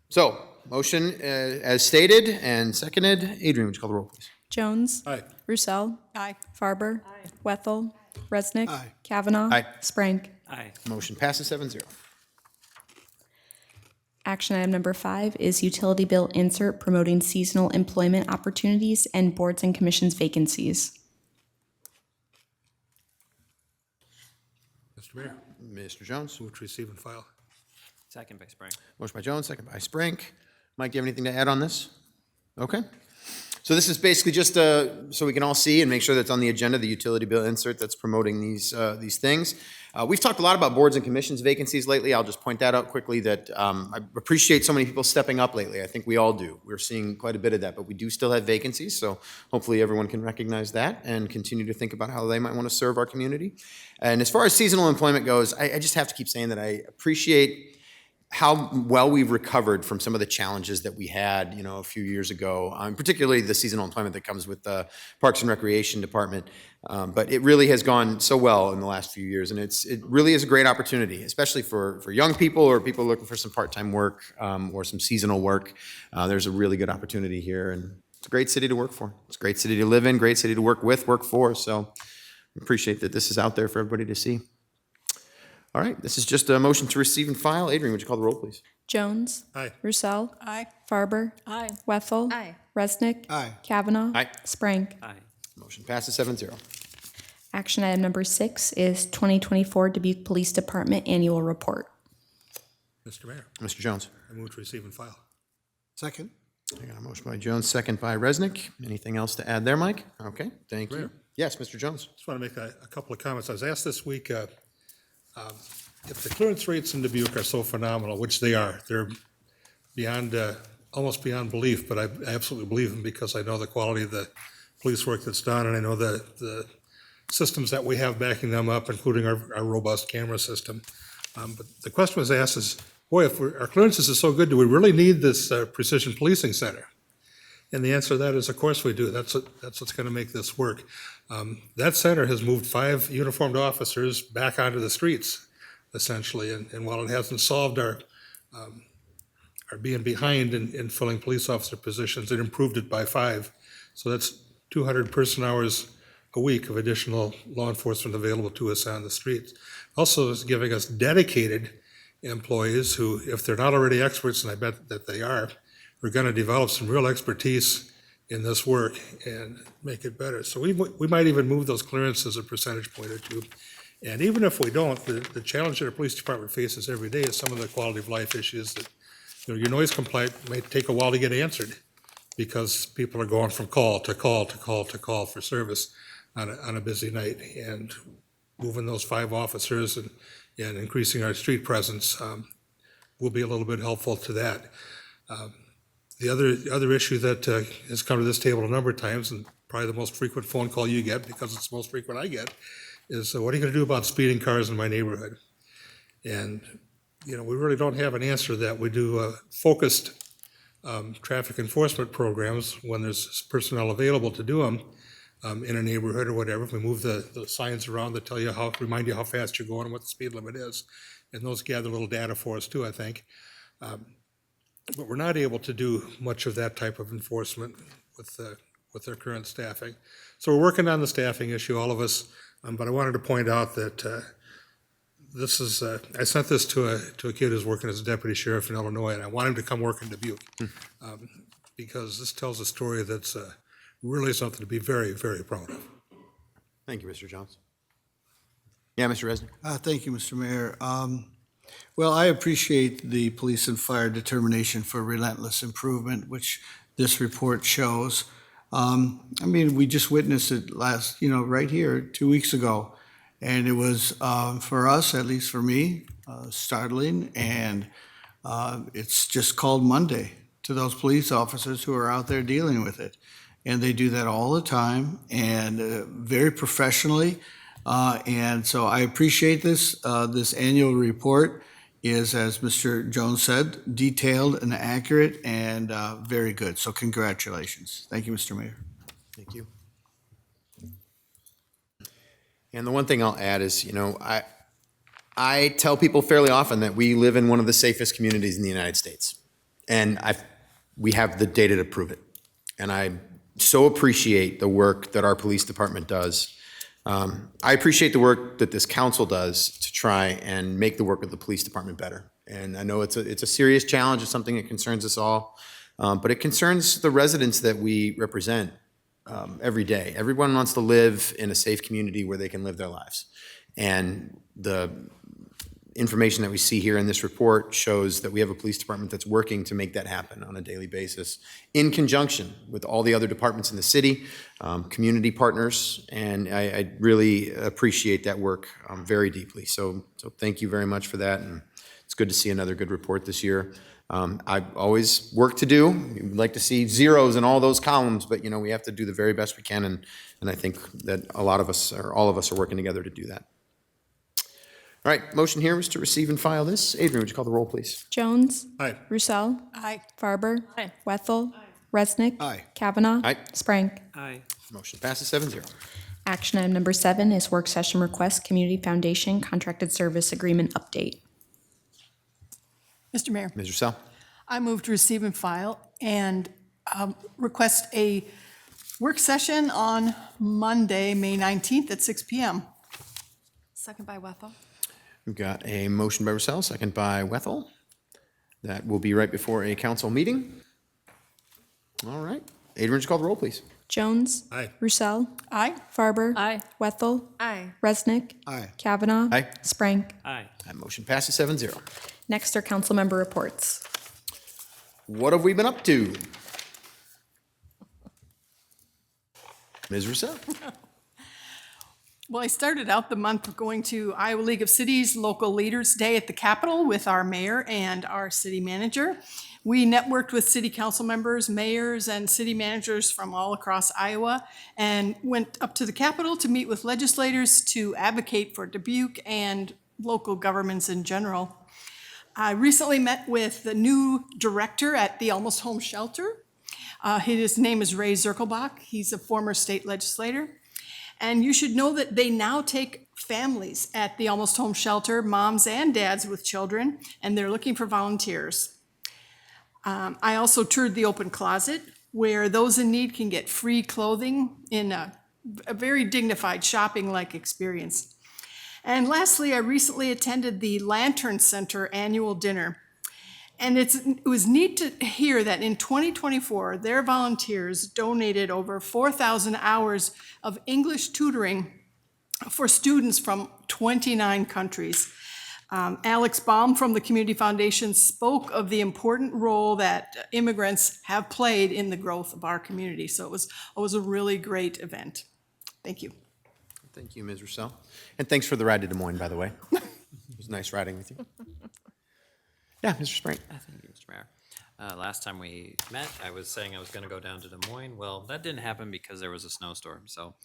So, motion as stated and seconded. Adrian, would you call the roll, please? Jones. Aye. Roussel. Aye. Farber. Wethel. Resnick. Aye. Kavanaugh. Aye. Sprank. Aye. Motion passes 7-0. Action item number 5 is utility bill insert promoting seasonal employment opportunities and boards and commissions vacancies. Mr. Mayor, Mr. Jones. move to receive and file. Second by Spring. Motion by Jones, second by Sprank. Mike, do you have anything to add on this? Okay. So this is basically just so we can all see and make sure that's on the agenda, the utility bill insert that's promoting these things. We've talked a lot about boards and commissions vacancies lately. I'll just point that out quickly that I appreciate so many people stepping up lately. I think we all do. We're seeing quite a bit of that, but we do still have vacancies. So hopefully everyone can recognize that and continue to think about how they might want to serve our community. And as far as seasonal employment goes, I just have to keep saying that I appreciate how well we've recovered from some of the challenges that we had, a few years ago, particularly the seasonal employment that comes with the Parks and Recreation Department. But it really has gone so well in the last few years, and it really is a great opportunity, especially for young people or people looking for some part-time work or some seasonal work. There's a really good opportunity here, and it's a great city to work for. It's a great city to live in, great city to work with, work for. So I appreciate that this is out there for everybody to see. All right, this is just a motion to receive and file. Adrian, would you call the roll, please? Jones. Aye. Roussel. Aye. Farber. Aye. Wethel. Aye. Resnick. Aye. Kavanaugh. Aye. Sprank. Aye. Motion passes 7-0. Action item number 6 is 2024 Dubuque Police Department Annual Report. Mr. Mayor, Mr. Jones. I move to receive and file. Second? I got a motion by Jones, second by Resnick. Anything else to add there, Mike? Okay, thank you. Mayor. Yes, Mr. Jones. Just want to make a couple of comments. I was asked this week, if the clearance rates in Dubuque are so phenomenal, which they are, they're beyond, almost beyond belief, but I absolutely believe them because I know the quality of the police work that's done, and I know the systems that we have backing them up, including our robust camera system. But the question was asked is, boy, if our clearances are so good, do we really need this precision policing center? And the answer to that is, of course we do. That's what's going to make this work. That center has moved 5 uniformed officers back onto the streets, essentially. And while it hasn't solved our being behind in filling police officer positions, it improved it by 5. So that's 200 person hours a week of additional law enforcement available to us on the streets. Also, it's giving us dedicated employees who, if they're not already experts, and I bet that they are going to develop some real expertise in this work and make it better. So we might even move those clearances a percentage point or 2. And even if we don't, the challenge that our police department faces every day is some of the quality of life issues that, your noise complaint may take a while to get answered because people are going from call to call to call to call for service on a busy night. And moving those 5 officers and increasing our street presence will be a little bit helpful to that. The other issue that has come to this table a number of times, and probably the most frequent phone call you get, because it's the most frequent I get, is what are you going to do about speeding cars in my neighborhood? And, we really don't have an answer to that. We do focused traffic enforcement programs when there's personnel available to do them in a neighborhood or whatever. If we move the signs around that tell you remind you how fast you're going and what the speed limit is. And those gather a little data for us too, I think. But we're not able to do much of that type of enforcement with our current staffing. So we're working on the staffing issue, all of us. But I wanted to point out that this is, I sent this to a kid who's working as a deputy sheriff in Illinois, and I want him to come work in Dubuque because this tells a story that's really something to be very, very proud of. Thank you, Mr. Jones. Yeah, Mr. Resnick. Thank you, Mr. Mayor. Well, I appreciate the police and fire determination for relentless improvement, which this report shows. We just witnessed it last, right here 2 weeks ago. And it was, for us, at least for me, startling. And it's just called Monday to those police officers who are out there dealing with it. And they do that all the time and very professionally. And so I appreciate this. This annual report is, as Mr. Jones said, detailed and accurate and very good. So congratulations. Thank you, Mr. Mayor. Thank you. And the one thing I'll add is, I tell people fairly often that we live in one of the safest communities in the United States. And we have the data to prove it. And I so appreciate the work that our police department does. I appreciate the work that this council does to try and make the work of the police department better. And I know it's a serious challenge. It's something that concerns us all. But it concerns the residents that we represent every day. Everyone wants to live in a safe community where they can live their lives. And the information that we see here in this report shows that we have a police department that's working to make that happen on a daily basis in conjunction with all the other departments in the city, community partners, and I really appreciate that work very deeply. So thank you very much for that, and it's good to see another good report this year. I've always work to do. We'd like to see zeros in all those columns, but we have to do the very best we can, and I think that all of us are working together to do that. All right, motion here was to receive and file this. Adrian, would you call the roll, please? Jones. Aye. Roussel. Aye. Farber. Aye. Wethel. Resnick. Aye. Kavanaugh. Aye. Sprank. Aye. Motion passes 7-0. Action item number 7 is work session request, Community Foundation Contracted Service Agreement Update. Mr. Mayor, Ms. Roussel? I move to receive and file and request a work session on Monday, May 19th at 6 p.m. Second by Wethel. We've got a motion by Roussel, second by Wethel. That will be right before a council meeting. All right. Adrian, would you call the roll, please? Jones. Aye. Roussel. Aye. Farber. Aye. Wethel. Aye. Resnick. Aye. Kavanaugh. Aye. Sprank. Aye. That motion passes 7-0. Next are council member reports. What have we been up to? Ms. Rousseau? Well, I started out the month going to Iowa League of Cities Local Leaders Day at the Capitol with our mayor and our city manager. We networked with city council members, mayors, and city managers from all across Iowa and went up to the Capitol to meet with legislators to advocate for Dubuque and local governments in general. I recently met with the new director at the Almost Home Shelter. His name is Ray Zirkelbach. He's a former state legislator. And you should know that they now take families at the Almost Home Shelter, moms and dads with children, and they're looking for volunteers. I also toured the open closet, where those in need can get free clothing in a very dignified shopping-like experience. And lastly, I recently attended the Lantern Center annual dinner. And it was neat to hear that in 2024, their volunteers donated over 4,000 hours of English tutoring for students from 29 countries. Alex Baum from the Community Foundation spoke of the important role that immigrants have played in the growth of our community. So it was a really great event. Thank you. Thank you, Ms. Rousseau. And thanks for the ride to Des Moines, by the way. It was nice riding with you. Yeah, Mr. Sprague. Thank you, Mr. Mayor. Last time we met, I was saying I was going to go down to Des Moines. Well, that didn't happen because there was a snowstorm. So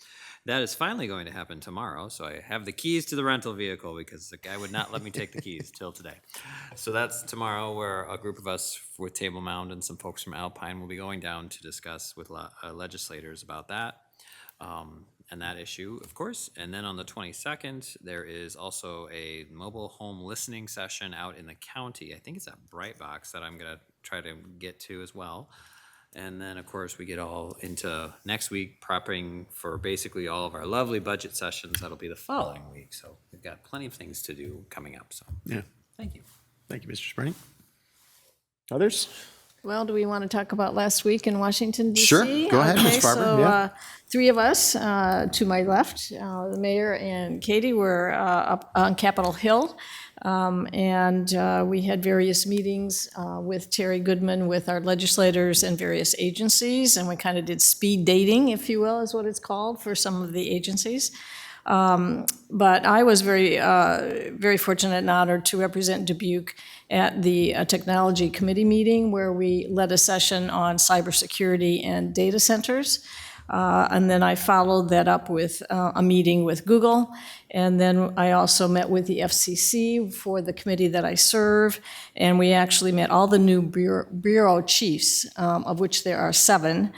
that is finally going to happen tomorrow. So I have the keys to the rental vehicle because the guy would not let me take the keys till today. So that's tomorrow, where a group of us with Table Mound and some folks from Alpine will be going down to discuss with legislators about that. And that issue, of course. And then on the 22nd, there is also a mobile home listening session out in the county. I think it's at Brightbox that I'm going to try to get to as well. And then, of course, we get all into next week, prepping for basically all of our lovely budget sessions. That'll be the following week. So we've got plenty of things to do coming up. So Yeah. thank you. Thank you, Mr. Sprague. Others? Well, do we want to talk about last week in Washington, D.C.? Sure. Go ahead, Ms. Okay, Farber. so, Yeah. three of us to my left, the mayor and Katie, were up on Capitol Hill. And we had various meetings with Terry Goodman, with our legislators and various agencies. And we kind of did speed dating, if you will, is what it's called, for some of the agencies. But I was very fortunate and honored to represent Dubuque at the Technology Committee meeting, where we led a session on cybersecurity and data centers. And then I followed that up with a meeting with Google. And then I also met with the FCC for the committee that I serve. And we actually met all the new bureau chiefs, of which there are 7,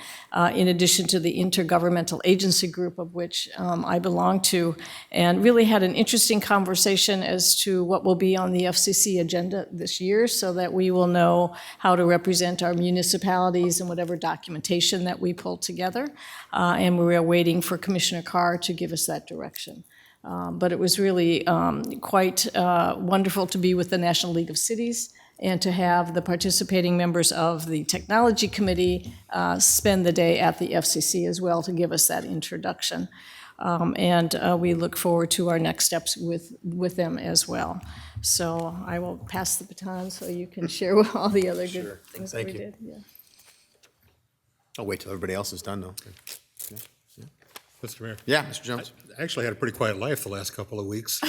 in addition to the intergovernmental agency group of which I belong to, and really had an interesting conversation as to what will be on the FCC agenda this year, so that we will know how to represent our municipalities and whatever documentation that we pull together. And we are waiting for Commissioner Carr to give us that direction. But it was really quite wonderful to be with the National League of Cities and to have the participating members of the Technology Committee spend the day at the FCC as well to give us that introduction. And we look forward to our next steps with them as well. So I will pass the baton so you can share all the other good things that we did. Yeah. I'll wait till everybody else is done, though. Okay. Yeah. Mr. Mayor? Yeah, Mr. Jones. I actually had a pretty quiet life the last couple of weeks.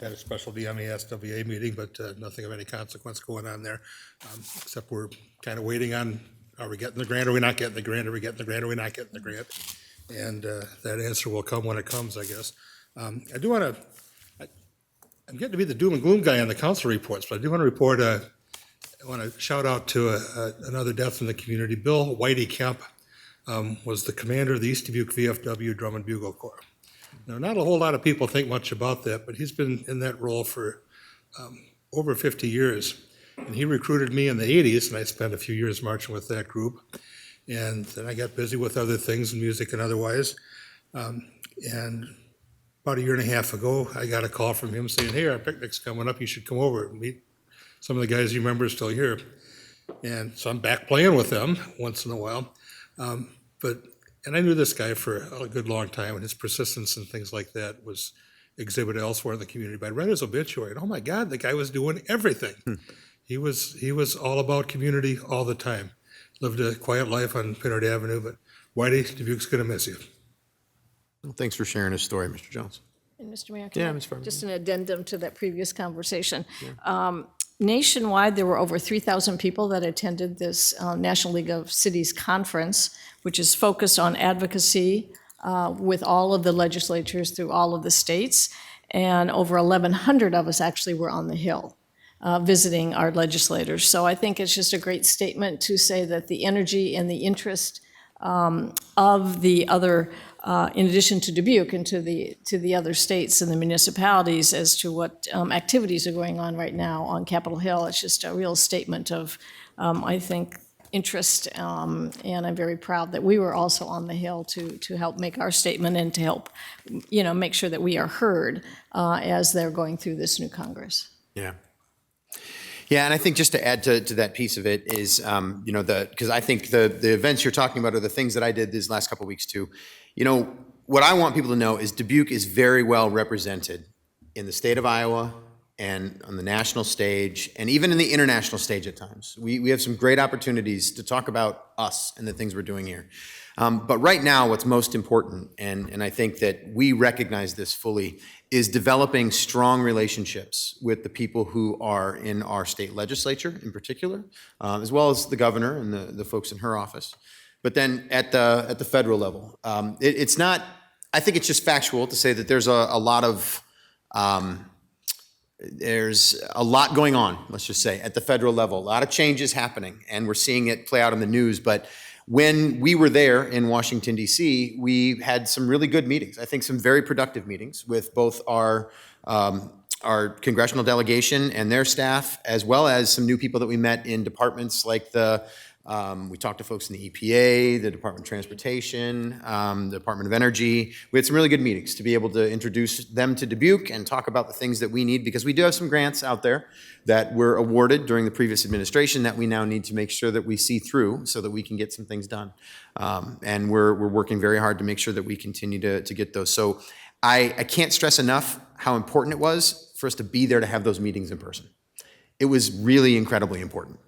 Had a special DME-SWA meeting, but nothing of any consequence going on there, except we're kind of waiting on, are we getting the grant, are we not getting the grant, are we getting the grant, are we not getting the grant? And that answer will come when it comes, I guess. I do want to, I'm getting to be the doom and gloom guy on the council reports, but I do want to report, I want to shout out to another death in the community. Bill Whitey Kemp was the commander of the East Dubuque VFW Drum and Bugle Corps. Now, not a whole lot of people think much about that, but he's been in that role for over 50 years. And he recruited me in the 80s, and I spent a few years marching with that group. And then I got busy with other things, music and otherwise. And about a year and a half ago, I got a call from him saying, hey, our picnic's coming up, you should come over and meet some of the guys you remember are still here. And so I'm back playing with them once in a while. And I knew this guy for a good long time, and his persistence and things like that was exhibited elsewhere in the community. But I read his obituary, and oh my God, the guy was doing everything. He was all about community all the time. Lived a quiet life on Pinard Avenue, but Whitey, Dubuque's going to miss you. Well, thanks for sharing his story, Mr. Jones. And Mr. Mayor, Yeah, can Ms. I, Farmer. just an addendum to that previous conversation. Nationwide, there were over 3,000 people that attended this National League of Cities conference, which is focused on advocacy with all of the legislatures through all of the states. And over 1,100 of us actually were on the Hill visiting our legislators. So I think it's just a great statement to say that the energy and the interest of the other, in addition to Dubuque and to the other states and the municipalities as to what activities are going on right now on Capitol Hill. It's just a real statement of, I think, interest, and I'm very proud that we were also on the Hill to help make our statement and to help, make sure that we are heard as they're going through this new Congress. Yeah. Yeah, and I think just to add to that piece of it is, because I think the events you're talking about are the things that I did these last couple of weeks too. What I want people to know is Dubuque is very well represented in the state of Iowa and on the national stage and even in the international stage at times. We have some great opportunities to talk about us and the things we're doing here. But right now, what's most important, and I think that we recognize this fully, is developing strong relationships with the people who are in our state legislature in particular, as well as the governor and the folks in her office. But then at the federal level, it's not, I think it's just factual to say that there's a lot of, there's a lot going on, let's just say, at the federal level. A lot of changes happening, and we're seeing it play out in the news. But when we were there in Washington, D.C., we had some really good meetings. I think some very productive meetings with both our congressional delegation and their staff, as well as some new people that we met in departments like we talked to folks in the EPA, the Department of Transportation, the Department of Energy. We had some really good meetings to be able to introduce them to Dubuque and talk about the things that we need, because we do have some grants out there that were awarded during the previous administration that we now need to make sure that we see through so that we can get some things done. And we're working very hard to make sure that we continue to get those. So I can't stress enough how important it was for us to be there to have those meetings in person. It was really incredibly important.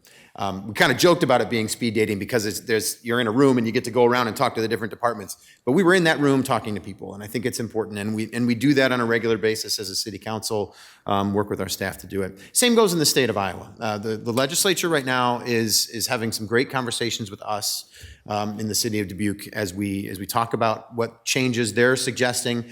We kind of joked about it being speed dating because you're in a room and you get to go around and talk to the different departments. But we were in that room talking to people, and I think it's important. And we do that on a regular basis as a city council, work with our staff to do it. Same goes in the state of Iowa. The legislature right now is having some great conversations with us in the city of Dubuque as we talk about what changes they're suggesting.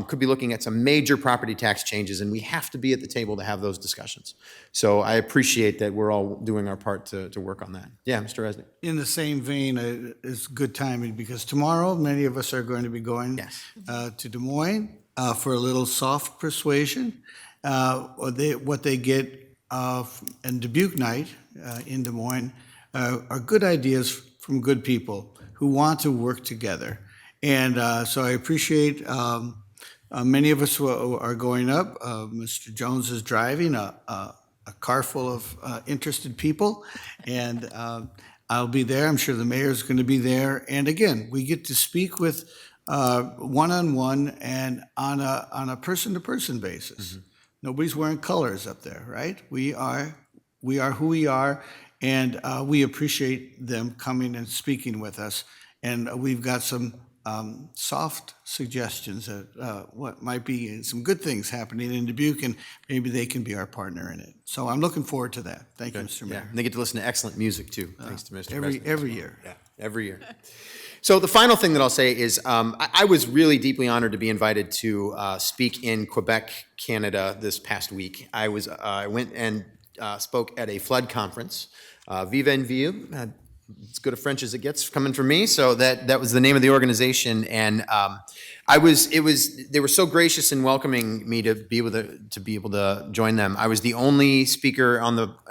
Could be looking at some major property tax changes, and we have to be at the table to have those discussions. So I appreciate that we're all doing our part to work on that. Yeah, Mr. Resnick. In the same vein, it's good timing because tomorrow many of us are going to be going to Des Moines for a little soft persuasion. What they get in Dubuque night in Des Moines are good ideas from good people who want to work together. And so I appreciate many of us who are going up. Mr. Jones is driving a car full of interested people, and I'll be there. I'm sure the mayor's going to be there. And again, we get to speak with one-on-one and on a person-to-person basis. Mm-hmm. Nobody's wearing colors up there, right? We are who we are, and we appreciate them coming and speaking with us. And we've got some soft suggestions of what might be some good things happening in Dubuque, and maybe they can be our partner in it. So I'm looking forward to that. Thank you, Mr. Mayor. Yeah. And they get to listen to excellent music too, thanks to Mr. President. Every year. Yeah, every year. So the final thing that I'll say is I was really deeply honored to be invited to speak in Quebec, Canada this past week. I went and spoke at a flood conference, Vive en Vive. As good a French as it gets coming from me. So that was the name of the organization. And they were so gracious in welcoming me to be able to join them. I was the only speaker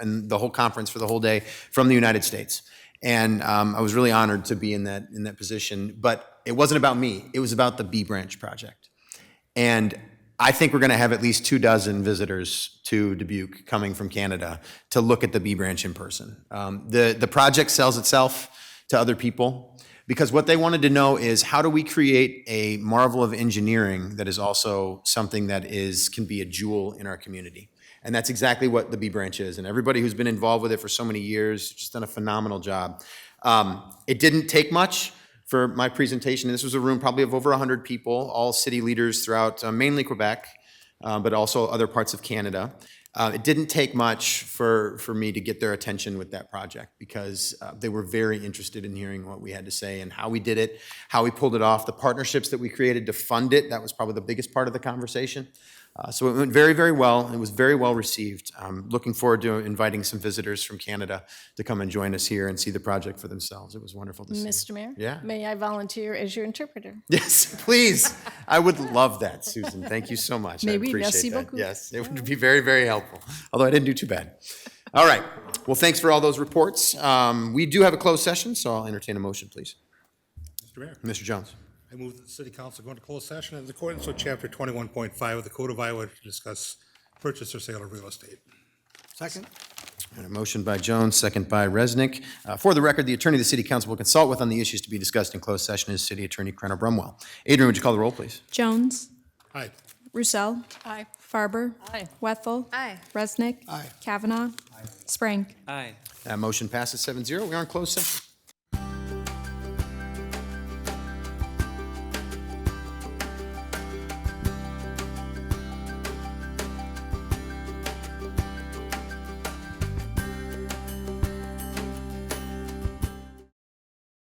in the whole conference for the whole day from the United States. And I was really honored to be in that position. But it wasn't about me. It was about the Bee Branch Project. And I think we're going to have at least 24 visitors to Dubuque coming from Canada to look at the Bee Branch in person. The project sells itself to other people because what they wanted to know is how do we create a marvel of engineering that is also something that can be a jewel in our community. And that's exactly what the Bee Branch is. And everybody who's been involved with it for so many years, just done a phenomenal job. It didn't take much for my presentation. This was a room probably of over 100 people, all city leaders throughout mainly Quebec, but also other parts of Canada. It didn't take much for me to get their attention with that project because they were very interested in hearing what we had to say and how we did it, how we pulled it off, the partnerships that we created to fund it. That was probably the biggest part of the conversation. So it went very, very well. It was very well received. I'm looking forward to inviting some visitors from Canada to come and join us here and see the project for themselves. It was wonderful to see. Mr. Mayor? Yeah. May I volunteer as your interpreter? Yes, please. I would love that, Susan. Thank you so much. I Maybe, appreciate merci that. beaucoup. Yes, it would be very, very helpful. Although I didn't do too bad. All right. Well, thanks for all those reports. We do have a closed session, so I'll entertain a motion, please. Mr. Mayor, Mr. Jones. I move that the city council go into closed session in accordance with chapter 21.5 of the Code of Iowa to discuss purchase or sale of real estate. Second? And a motion by Jones, second by Resnick. For the record, the attorney the city council will consult with on the issues to be discussed in closed session is City Attorney Colonel Brumwell. Adrian, would you call the roll, please? Jones. Aye. Roussel. Aye. Farber. Aye. Wethel. Aye. Resnick. Aye. Kavanaugh. Sprang. Aye. That motion passes 7-0. We are in closed session.